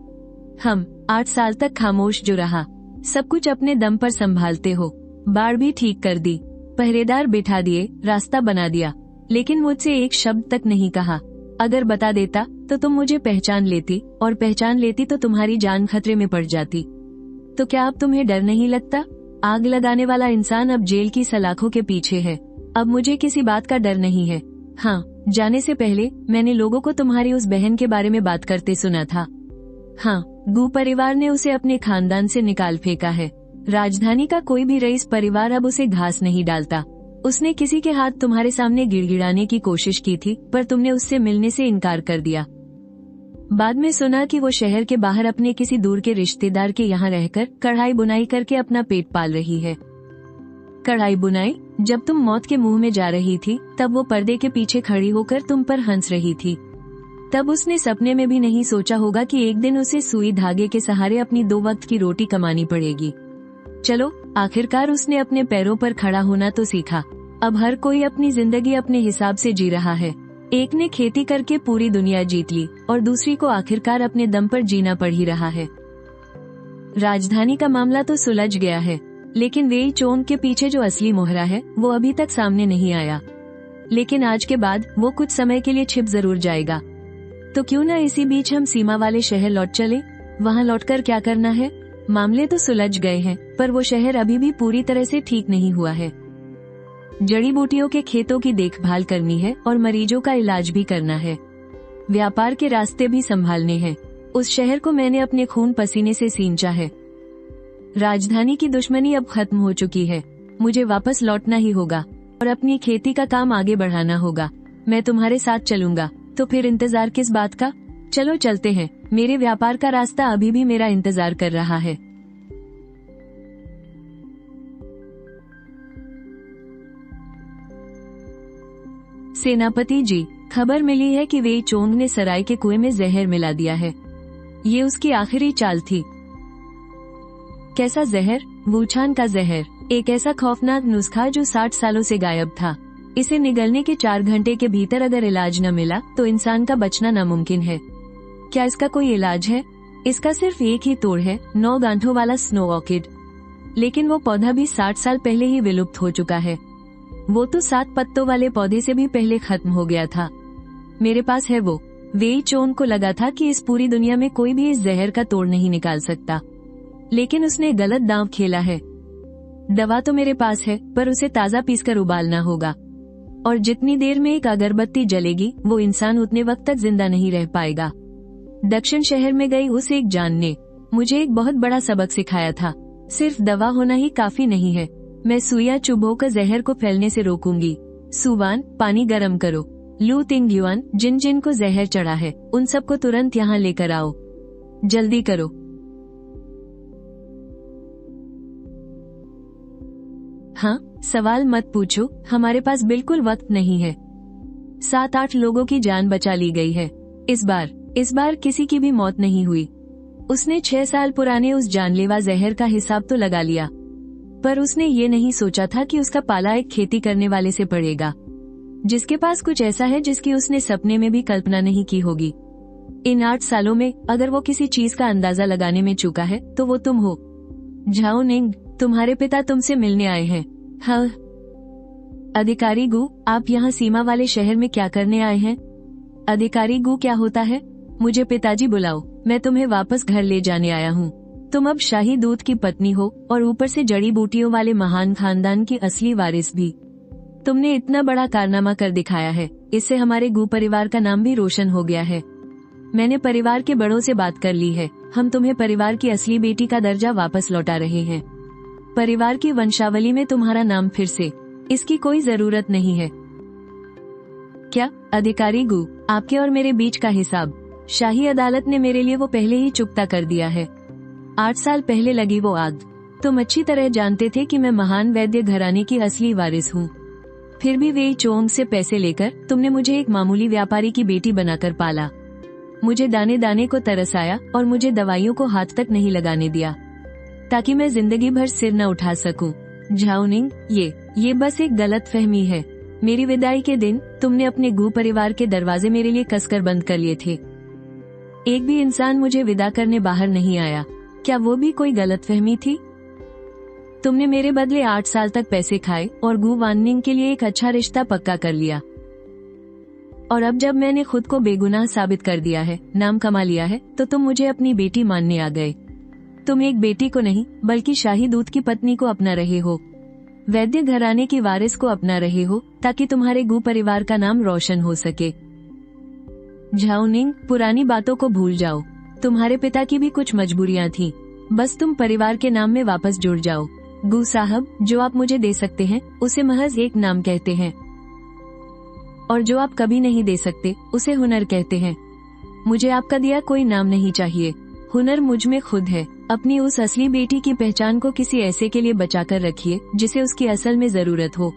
हम 8 साल तक खामोश जो रहा, सब कुछ अपने दम पर संभालते हो। बाढ़ भी ठीक कर दी, पहरेदार बिठा दिए, रास्ता बना दिया, लेकिन मुझसे एक शब्द तक नहीं कहा। अगर बता देता तो तुम मुझे पहचान लेती, और पहचान लेती तो तुम्हारी जान खतरे में पड़ जाती। तो क्या अब तुम्हें डर नहीं लगता? आग लगाने वाला इंसान अब जेल की सलाखों के पीछे है। अब मुझे किसी बात का डर नहीं है। हाँ, जाने से पहले मैंने लोगों को तुम्हारी उस बहन के बारे में बात करते सुना था। हाँ, गू परिवार ने उसे अपने खानदान से निकाल फेंका है। राजधानी का कोई भी रईस परिवार अब उसे घास नहीं डालता। उसने किसी के हाथ तुम्हारे सामने गिड़गिड़ाने की कोशिश की थी, पर तुमने उससे मिलने से इनकार कर दिया। बाद में सुना कि वो शहर के बाहर अपने किसी दूर के रिश्तेदार के यहाँ रहकर कढ़ाई बुनाई करके अपना पेट पाल रही है। कढ़ाई बुनाई? जब तुम मौत के मुंह में जा रही थी, तब वो पर्दे के पीछे खड़ी होकर तुम पर हंस रही थी। तब उसने सपने में भी नहीं सोचा होगा कि एक दिन उसे सुई धागे के सहारे अपनी 2 वक्त की रोटी कमानी पड़ेगी। चलो, आखिरकार उसने अपने पैरों पर खड़ा होना तो सीखा। अब हर कोई अपनी जिंदगी अपने हिसाब से जी रहा है। एक ने खेती करके पूरी दुनिया जीत ली और दूसरी को आखिरकार अपने दम पर जीना पड़ ही रहा है। राजधानी का मामला तो सुलझ गया है, लेकिन वेई चोंग के पीछे जो असली मोहरा है वो अभी तक सामने नहीं आया। लेकिन आज के बाद वो कुछ समय के लिए छिप जरूर जाएगा। तो क्यों ना इसी बीच हम सीमा वाले शहर लौट चले? वहाँ लौटकर क्या करना है? मामले तो सुलझ गए हैं, पर वो शहर अभी भी पूरी तरह से ठीक नहीं हुआ है। जड़ी बूटियों के खेतों की देखभाल करनी है और मरीजों का इलाज भी करना है। व्यापार के रास्ते भी संभालने हैं। उस शहर को मैंने अपने खून पसीने से सींचा है। राजधानी की दुश्मनी अब खत्म हो चुकी है। मुझे वापस लौटना ही होगा और अपनी खेती का काम आगे बढ़ाना होगा। मैं तुम्हारे साथ चलूंगा। तो फिर इंतजार किस बात का? चलो चलते हैं। मेरे व्यापार का रास्ता अभी भी मेरा इंतजार कर रहा है। सेनापति जी, खबर मिली है कि वेई चोंग ने सराय के कुएं में जहर मिला दिया है। ये उसकी आखिरी चाल थी। कैसा जहर? वूछान का जहर, एक ऐसा खौफनाक नुस्खा जो 60 सालों से गायब था। इसे निगलने के 4 घंटे के भीतर अगर इलाज न मिला तो इंसान का बचना नामुमकिन है। क्या इसका कोई इलाज है? इसका सिर्फ एक ही तोड़ है, 9 गांठों वाला स्नो ऑर्किड। लेकिन वो पौधा भी 60 साल पहले ही विलुप्त हो चुका है। वो तो 7 पत्तों वाले पौधे से भी पहले खत्म हो गया था। मेरे पास है वो। वेई चोंग को लगा था कि इस पूरी दुनिया में कोई भी इस जहर का तोड़ नहीं निकाल सकता, लेकिन उसने गलत दांव खेला है। दवा तो मेरे पास है, पर उसे ताज़ा पीसकर उबालना होगा, और जितनी देर में एक अगरबत्ती जलेगी वो इंसान उतने वक्त तक जिंदा नहीं रह पाएगा। दक्षिण शहर में गई उस एक जान ने मुझे एक बहुत बड़ा सबक सिखाया था। सिर्फ दवा होना ही काफी नहीं है। मैं सुइयां चुभोकर जहर को फैलने से रोकूंगी। सुवान, पानी गरम करो। लू तिंग युआन, जिन जिन को जहर चढ़ा है उन सबको तुरंत यहाँ लेकर आओ। जल्दी करो। हाँ, सवाल मत पूछो, हमारे पास बिल्कुल वक्त नहीं है। 7-8 लोगों की जान बचा ली गई है। इस बार किसी की भी मौत नहीं हुई। उसने 6 साल पुराने उस जानलेवा जहर का हिसाब तो लगा लिया, पर उसने ये नहीं सोचा था कि उसका पाला एक खेती करने वाले से पड़ेगा, जिसके पास कुछ ऐसा है जिसकी उसने सपने में भी कल्पना नहीं की होगी। इन 8 सालों में अगर वो किसी चीज का अंदाजा लगाने में चूका है तो वो तुम हो। झाओ निंग, तुम्हारे पिता तुमसे मिलने आए हैं। हाँ। अधिकारी गू, आप यहाँ सीमा वाले शहर में क्या करने आए हैं? अधिकारी गू क्या होता है? मुझे पिताजी बुलाओ, मैं तुम्हें वापस घर ले जाने आया हूँ। तुम अब शाही दूत की पत्नी हो और ऊपर से जड़ी बूटियों वाले महान खानदान की असली वारिस भी। तुमने इतना बड़ा कारनामा कर दिखाया है, इससे हमारे गू परिवार का नाम भी रोशन हो गया है। मैंने परिवार के बड़ों से बात कर ली है। हम तुम्हें परिवार की असली बेटी का दर्जा वापस लौटा रहे हैं। परिवार की वंशावली में तुम्हारा नाम फिर से, इसकी कोई जरूरत नहीं है। क्या? अधिकारी गू, आपके और मेरे बीच का हिसाब शाही अदालत ने मेरे लिए वो पहले ही चुकता कर दिया है। 8 साल पहले लगी वो आग। तुम अच्छी तरह जानते थे कि मैं महान वैद्य घराने की असली वारिस हूँ। फिर भी वे चोंग से पैसे लेकर तुमने मुझे एक मामूली व्यापारी की बेटी बनाकर पाला। मुझे दाने दाने को तरस आया और मुझे दवाइयों को हाथ तक नहीं लगाने दिया ताकि मैं जिंदगी भर सिर न उठा सकूं। झाओनिंग, ये बस एक गलत फहमी है। मेरी विदाई के दिन तुमने अपने गू परिवार के दरवाजे मेरे लिए कसकर बंद कर लिए थे। एक भी इंसान मुझे विदा करने बाहर नहीं आया। क्या वो भी कोई गलत फहमी थी? तुमने मेरे बदले 8 साल तक पैसे खाए और गू वाननिंग के लिए एक अच्छा रिश्ता पक्का कर लिया। और अब जब मैंने खुद को बेगुनाह साबित कर दिया है, नाम कमा लिया है, तो तुम मुझे अपनी बेटी मानने आ गए। तुम एक बेटी को नहीं बल्कि शाही दूत की पत्नी को अपना रहे हो, वैद्य घराने की वारिस को अपना रहे हो, ताकि तुम्हारे गू परिवार का नाम रोशन हो सके। झाओनिंग, पुरानी बातों को भूल जाओ। तुम्हारे पिता की भी कुछ मजबूरियां थीं। बस तुम परिवार के नाम में वापस जुड़ जाओ। गू साहब, जो आप मुझे दे सकते हैं उसे महज एक नाम कहते हैं, और जो आप कभी नहीं दे सकते उसे हुनर कहते हैं। मुझे आपका दिया कोई नाम नहीं चाहिए। हुनर मुझ में खुद है। अपनी उस असली बेटी की पहचान को किसी ऐसे के लिए बचाकर रखिए जिसे उसकी असल में जरूरत हो।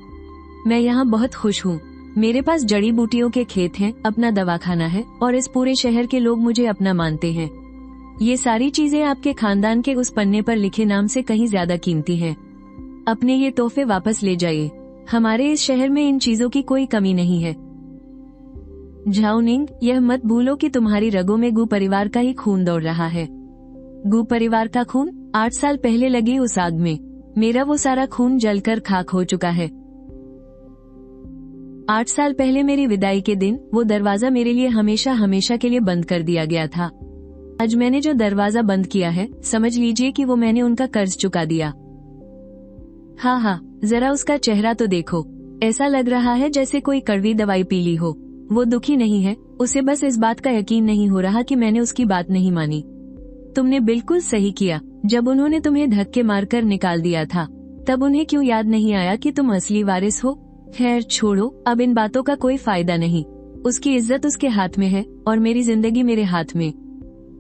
मैं यहाँ बहुत खुश हूँ। मेरे पास जड़ी बूटियों के खेत हैं, अपना दवाखाना है और इस पूरे शहर के लोग मुझे अपना मानते हैं। ये सारी चीजें आपके खानदान के उस पन्ने पर लिखे नाम से कहीं ज्यादा कीमती हैं। अपने ये तोहफे वापस ले जाइए। हमारे इस शहर में इन चीजों की कोई कमी नहीं है। झाओनिंग, यह मत भूलो कि तुम्हारी रगों में गू परिवार का ही खून दौड़ रहा है। गू परिवार का खून 8 साल पहले लगी उस आग में। मेरा वो सारा खून जलकर खाक हो चुका है। 8 साल पहले मेरी विदाई के दिन वो दरवाजा मेरे लिए हमेशा हमेशा के लिए बंद कर दिया गया था। आज मैंने जो दरवाजा बंद किया है, समझ लीजिए कि वो मैंने उनका कर्ज चुका दिया। हाँ, जरा उसका चेहरा तो देखो। ऐसा लग रहा है जैसे कोई कड़वी दवाई पी ली हो। वो दुखी नहीं है, उसे बस इस बात का यकीन नहीं हो रहा कि मैंने उसकी बात नहीं मानी। तुमने बिल्कुल सही किया। जब उन्होंने तुम्हें धक्के मारकर निकाल दिया था, तब उन्हें क्यों याद नहीं आया कि तुम असली वारिस हो? खैर छोड़ो, अब इन बातों का कोई फायदा नहीं। उसकी इज्जत उसके हाथ में है और मेरी जिंदगी मेरे हाथ में।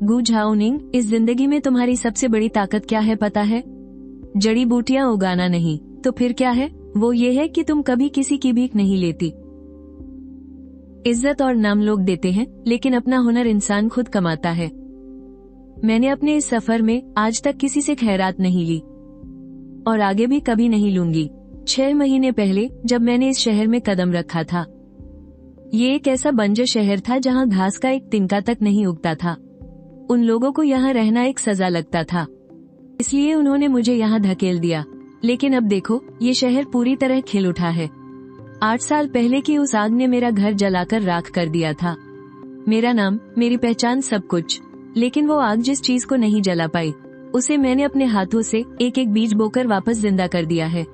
गू झाओनिंग, इस जिंदगी में तुम्हारी सबसे बड़ी ताकत क्या है पता है? जड़ी बूटियां उगाना नहीं, तो फिर क्या है? वो ये है कि तुम कभी किसी की भीख नहीं लेती। इज्जत और नाम लोग देते हैं, लेकिन अपना हुनर इंसान खुद कमाता है। मैंने अपने इस सफर में आज तक किसी से खैरात नहीं ली और आगे भी कभी नहीं लूंगी। 6 महीने पहले जब मैंने इस शहर में कदम रखा था, ये एक ऐसा बंजर शहर था जहाँ घास का एक तिनका तक नहीं उगता था। उन लोगों को यहाँ रहना एक सजा लगता था, इसलिए उन्होंने मुझे यहाँ धकेल दिया। लेकिन अब देखो, ये शहर पूरी तरह खिल उठा है। 8 साल पहले की उस आग ने मेरा घर जलाकर राख कर दिया था। मेरा नाम, मेरी पहचान, सब कुछ। लेकिन वो आग जिस चीज को नहीं जला पाई, उसे मैंने अपने हाथों से एक एक बीज बोकर वापस जिंदा कर दिया है।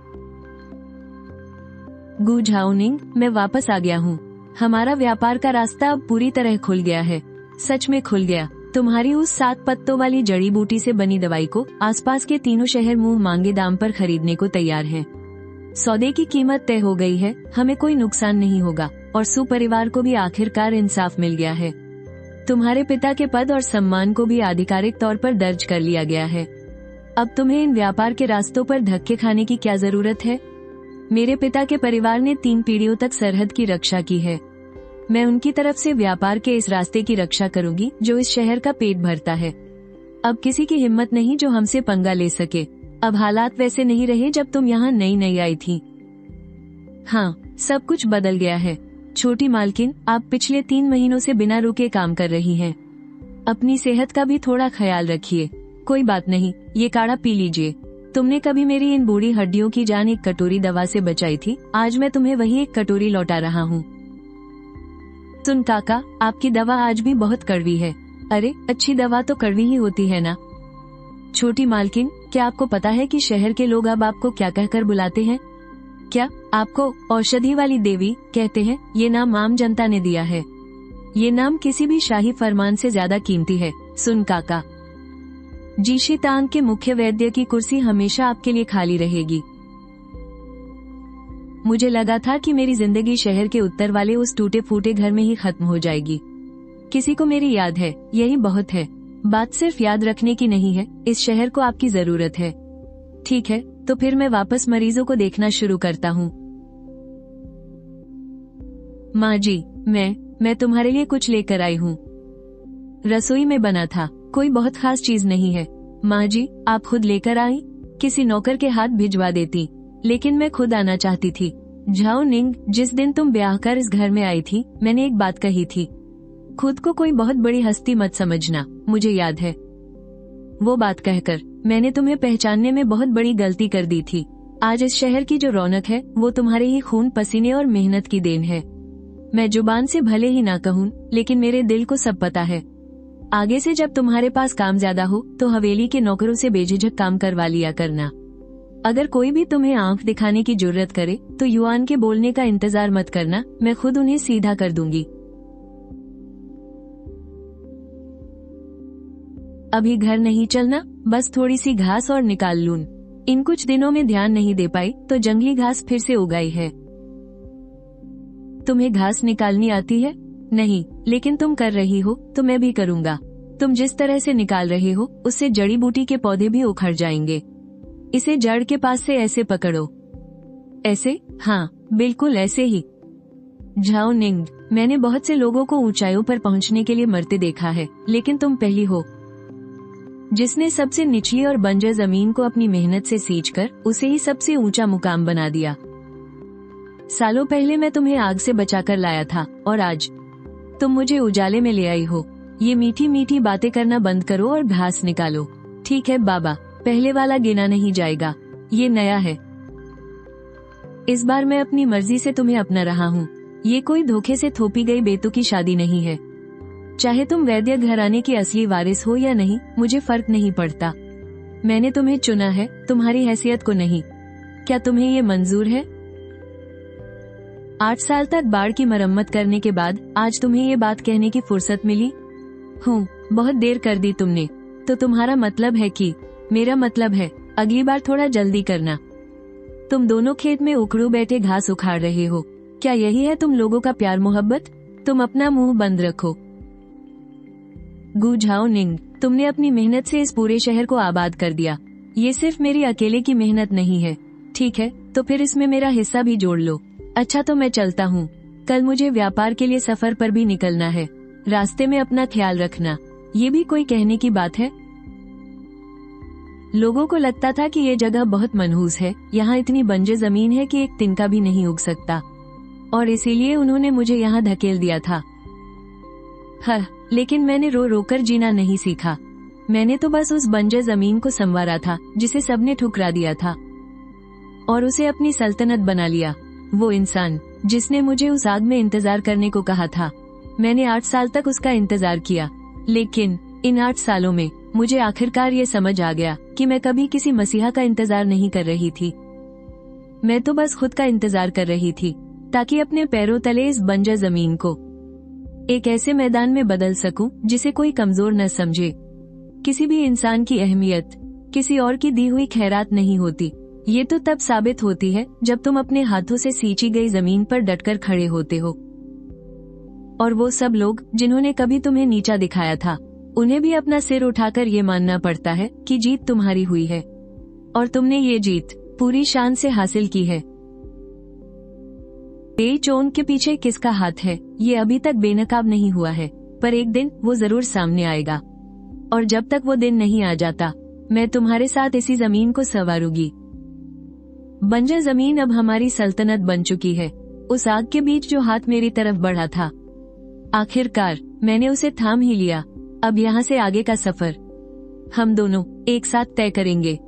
गू झाओनिंग, मैं वापस आ गया हूँ। हमारा व्यापार का रास्ता अब पूरी तरह खुल गया है। सच में खुल गया। तुम्हारी उस 7 पत्तों वाली जड़ी बूटी से बनी दवाई को आसपास के तीनों शहर मुंह मांगे दाम पर खरीदने को तैयार हैं। सौदे की कीमत तय हो गई है, हमें कोई नुकसान नहीं होगा और सु परिवार को भी आखिरकार इंसाफ मिल गया है। तुम्हारे पिता के पद और सम्मान को भी आधिकारिक तौर पर दर्ज कर लिया गया है। अब तुम्हें इन व्यापार के रास्तों पर धक्के खाने की क्या जरूरत है? मेरे पिता के परिवार ने 3 पीढ़ियों तक सरहद की रक्षा की है। मैं उनकी तरफ से व्यापार के इस रास्ते की रक्षा करूंगी जो इस शहर का पेट भरता है। अब किसी की हिम्मत नहीं जो हमसे पंगा ले सके। अब हालात वैसे नहीं रहे जब तुम यहाँ नई आई थी। हाँ, सब कुछ बदल गया है। छोटी मालकिन, आप पिछले 3 महीनों से बिना रुके काम कर रही हैं। अपनी सेहत का भी थोड़ा ख्याल रखिए। कोई बात नहीं, ये काढ़ा पी लीजिए। तुमने कभी मेरी इन बूढ़ी हड्डियों की जान एक कटोरी दवा से बचाई थी, आज मैं तुम्हें वही एक कटोरी लौटा रहा हूँ। सुन काका, आपकी दवा आज भी बहुत कड़वी है। अरे, अच्छी दवा तो कड़वी ही होती है ना। छोटी मालकिन, क्या आपको पता है कि शहर के लोग अब आपको क्या कहकर बुलाते हैं? क्या आपको औषधि वाली देवी कहते हैं? ये नाम आम जनता ने दिया है। ये नाम किसी भी शाही फरमान से ज्यादा कीमती है। सुन काका, जीशितांग के मुख्य वैद्य की कुर्सी हमेशा आपके लिए खाली रहेगी। मुझे लगा था कि मेरी जिंदगी शहर के उत्तर वाले उस टूटे फूटे घर में ही खत्म हो जाएगी। किसी को मेरी याद है, यही बहुत है। बात सिर्फ याद रखने की नहीं है, इस शहर को आपकी जरूरत है। ठीक है, तो फिर मैं वापस मरीजों को देखना शुरू करता हूँ। माँ जी, मैं तुम्हारे लिए कुछ लेकर आई हूँ। रसोई में बना था, कोई बहुत खास चीज नहीं है। माँ जी, आप खुद लेकर आई? किसी नौकर के हाथ भिजवा देती, लेकिन मैं खुद आना चाहती थी। झाओ निंग, जिस दिन तुम ब्याह कर इस घर में आई थी, मैंने एक बात कही थी, खुद को कोई बहुत बड़ी हस्ती मत समझना, मुझे याद है। वो बात कहकर मैंने तुम्हें पहचानने में बहुत बड़ी गलती कर दी थी। आज इस शहर की जो रौनक है वो तुम्हारे ही खून पसीने और मेहनत की देन है। मैं जुबान से भले ही ना कहूँ, लेकिन मेरे दिल को सब पता है। आगे से जब तुम्हारे पास काम ज्यादा हो तो हवेली के नौकरों से बेझिझक काम करवा लिया करना। अगर कोई भी तुम्हें आंख दिखाने की जुर्रत करे तो युआन के बोलने का इंतजार मत करना, मैं खुद उन्हें सीधा कर दूंगी। अभी घर नहीं चलना, बस थोड़ी सी घास और निकाल लूं। इन कुछ दिनों में ध्यान नहीं दे पाई तो जंगली घास फिर से उगाई है। तुम्हें घास निकालनी आती है? नहीं, लेकिन तुम कर रही हो तो मैं भी करूंगा। तुम जिस तरह से निकाल रहे हो उससे जड़ी बूटी के पौधे भी उखड़ जाएंगे। इसे जड़ के पास से ऐसे पकड़ो। ऐसे? हाँ, बिल्कुल ऐसे ही। झाओ निंग, मैंने बहुत से लोगों को ऊंचाइयों पर पहुंचने के लिए मरते देखा है, लेकिन तुम पहली हो जिसने सबसे निचली और बंजर जमीन को अपनी मेहनत से सींचकर उसे ही सबसे ऊंचा मुकाम बना दिया। सालों पहले मैं तुम्हें आग से बचाकर लाया था और आज तुम मुझे उजाले में ले आई हो। ये मीठी मीठी बातें करना बंद करो और घास निकालो। ठीक है बाबा, पहले वाला गिना नहीं जाएगा, ये नया है। इस बार मैं अपनी मर्जी से तुम्हें अपना रहा हूँ। ये कोई धोखे से थोपी गई बेतुकी शादी नहीं है। चाहे तुम वैद्य घराने की असली वारिस हो या नहीं, मुझे फर्क नहीं पड़ता। मैंने तुम्हें चुना है, तुम्हारी हैसियत को नहीं। क्या तुम्हें ये मंजूर है? 8 साल तक बाढ़ की मरम्मत करने के बाद आज तुम्हें ये बात कहने की फुर्सत मिली? हूँ, बहुत देर कर दी तुमने। तो तुम्हारा मतलब है कि मेरा मतलब है अगली बार थोड़ा जल्दी करना। तुम दोनों खेत में उखड़ू बैठे घास उखाड़ रहे हो। क्या यही है तुम लोगों का प्यार मोहब्बत? तुम अपना मुंह बंद रखो। गु झाओ निंग, तुमने अपनी मेहनत से इस पूरे शहर को आबाद कर दिया। ये सिर्फ मेरी अकेले की मेहनत नहीं है। ठीक है, तो फिर इसमें मेरा हिस्सा भी जोड़ लो। अच्छा, तो मैं चलता हूँ। कल मुझे व्यापार के लिए सफर पर भी निकलना है। रास्ते में अपना ख्याल रखना। ये भी कोई कहने की बात है? लोगों को लगता था कि ये जगह बहुत मनहूस है, यहाँ इतनी बंजर जमीन है कि एक तिनका भी नहीं उग सकता, और इसीलिए उन्होंने मुझे यहाँ धकेल दिया था। हाँ, लेकिन मैंने रो रोकर जीना नहीं सीखा। मैंने तो बस उस बंजर जमीन को संवारा था जिसे सबने ठुकरा दिया था, और उसे अपनी सल्तनत बना लिया। वो इंसान जिसने मुझे उस आग में इंतजार करने को कहा था, मैंने 8 साल तक उसका इंतजार किया। लेकिन इन 8 सालों में मुझे आखिरकार ये समझ आ गया कि मैं कभी किसी मसीहा का इंतजार नहीं कर रही थी। मैं तो बस खुद का इंतजार कर रही थी, ताकि अपने पैरों तले इस बंजर जमीन को एक ऐसे मैदान में बदल सकूं जिसे कोई कमजोर न समझे। किसी भी इंसान की अहमियत किसी और की दी हुई खैरात नहीं होती। ये तो तब साबित होती है जब तुम अपने हाथों से सींची गई जमीन पर डटकर खड़े होते हो। और वो सब लोग जिन्होंने कभी तुम्हें नीचा दिखाया था, उन्हें भी अपना सिर उठाकर ये मानना पड़ता है कि जीत तुम्हारी हुई है, और तुमने ये जीत पूरी शान से हासिल की है। बेचैन के पीछे किसका हाथ है, ये अभी तक बेनकाब नहीं हुआ है, पर एक दिन वो जरूर सामने आएगा। और जब तक वो दिन नहीं आ जाता, मैं तुम्हारे साथ इसी जमीन को संवारूंगी। बंजर जमीन अब हमारी सल्तनत बन चुकी है। उस आग के बीच जो हाथ मेरी तरफ बढ़ा था, आखिरकार मैंने उसे थाम ही लिया। अब यहाँ से आगे का सफर हम दोनों एक साथ तय करेंगे।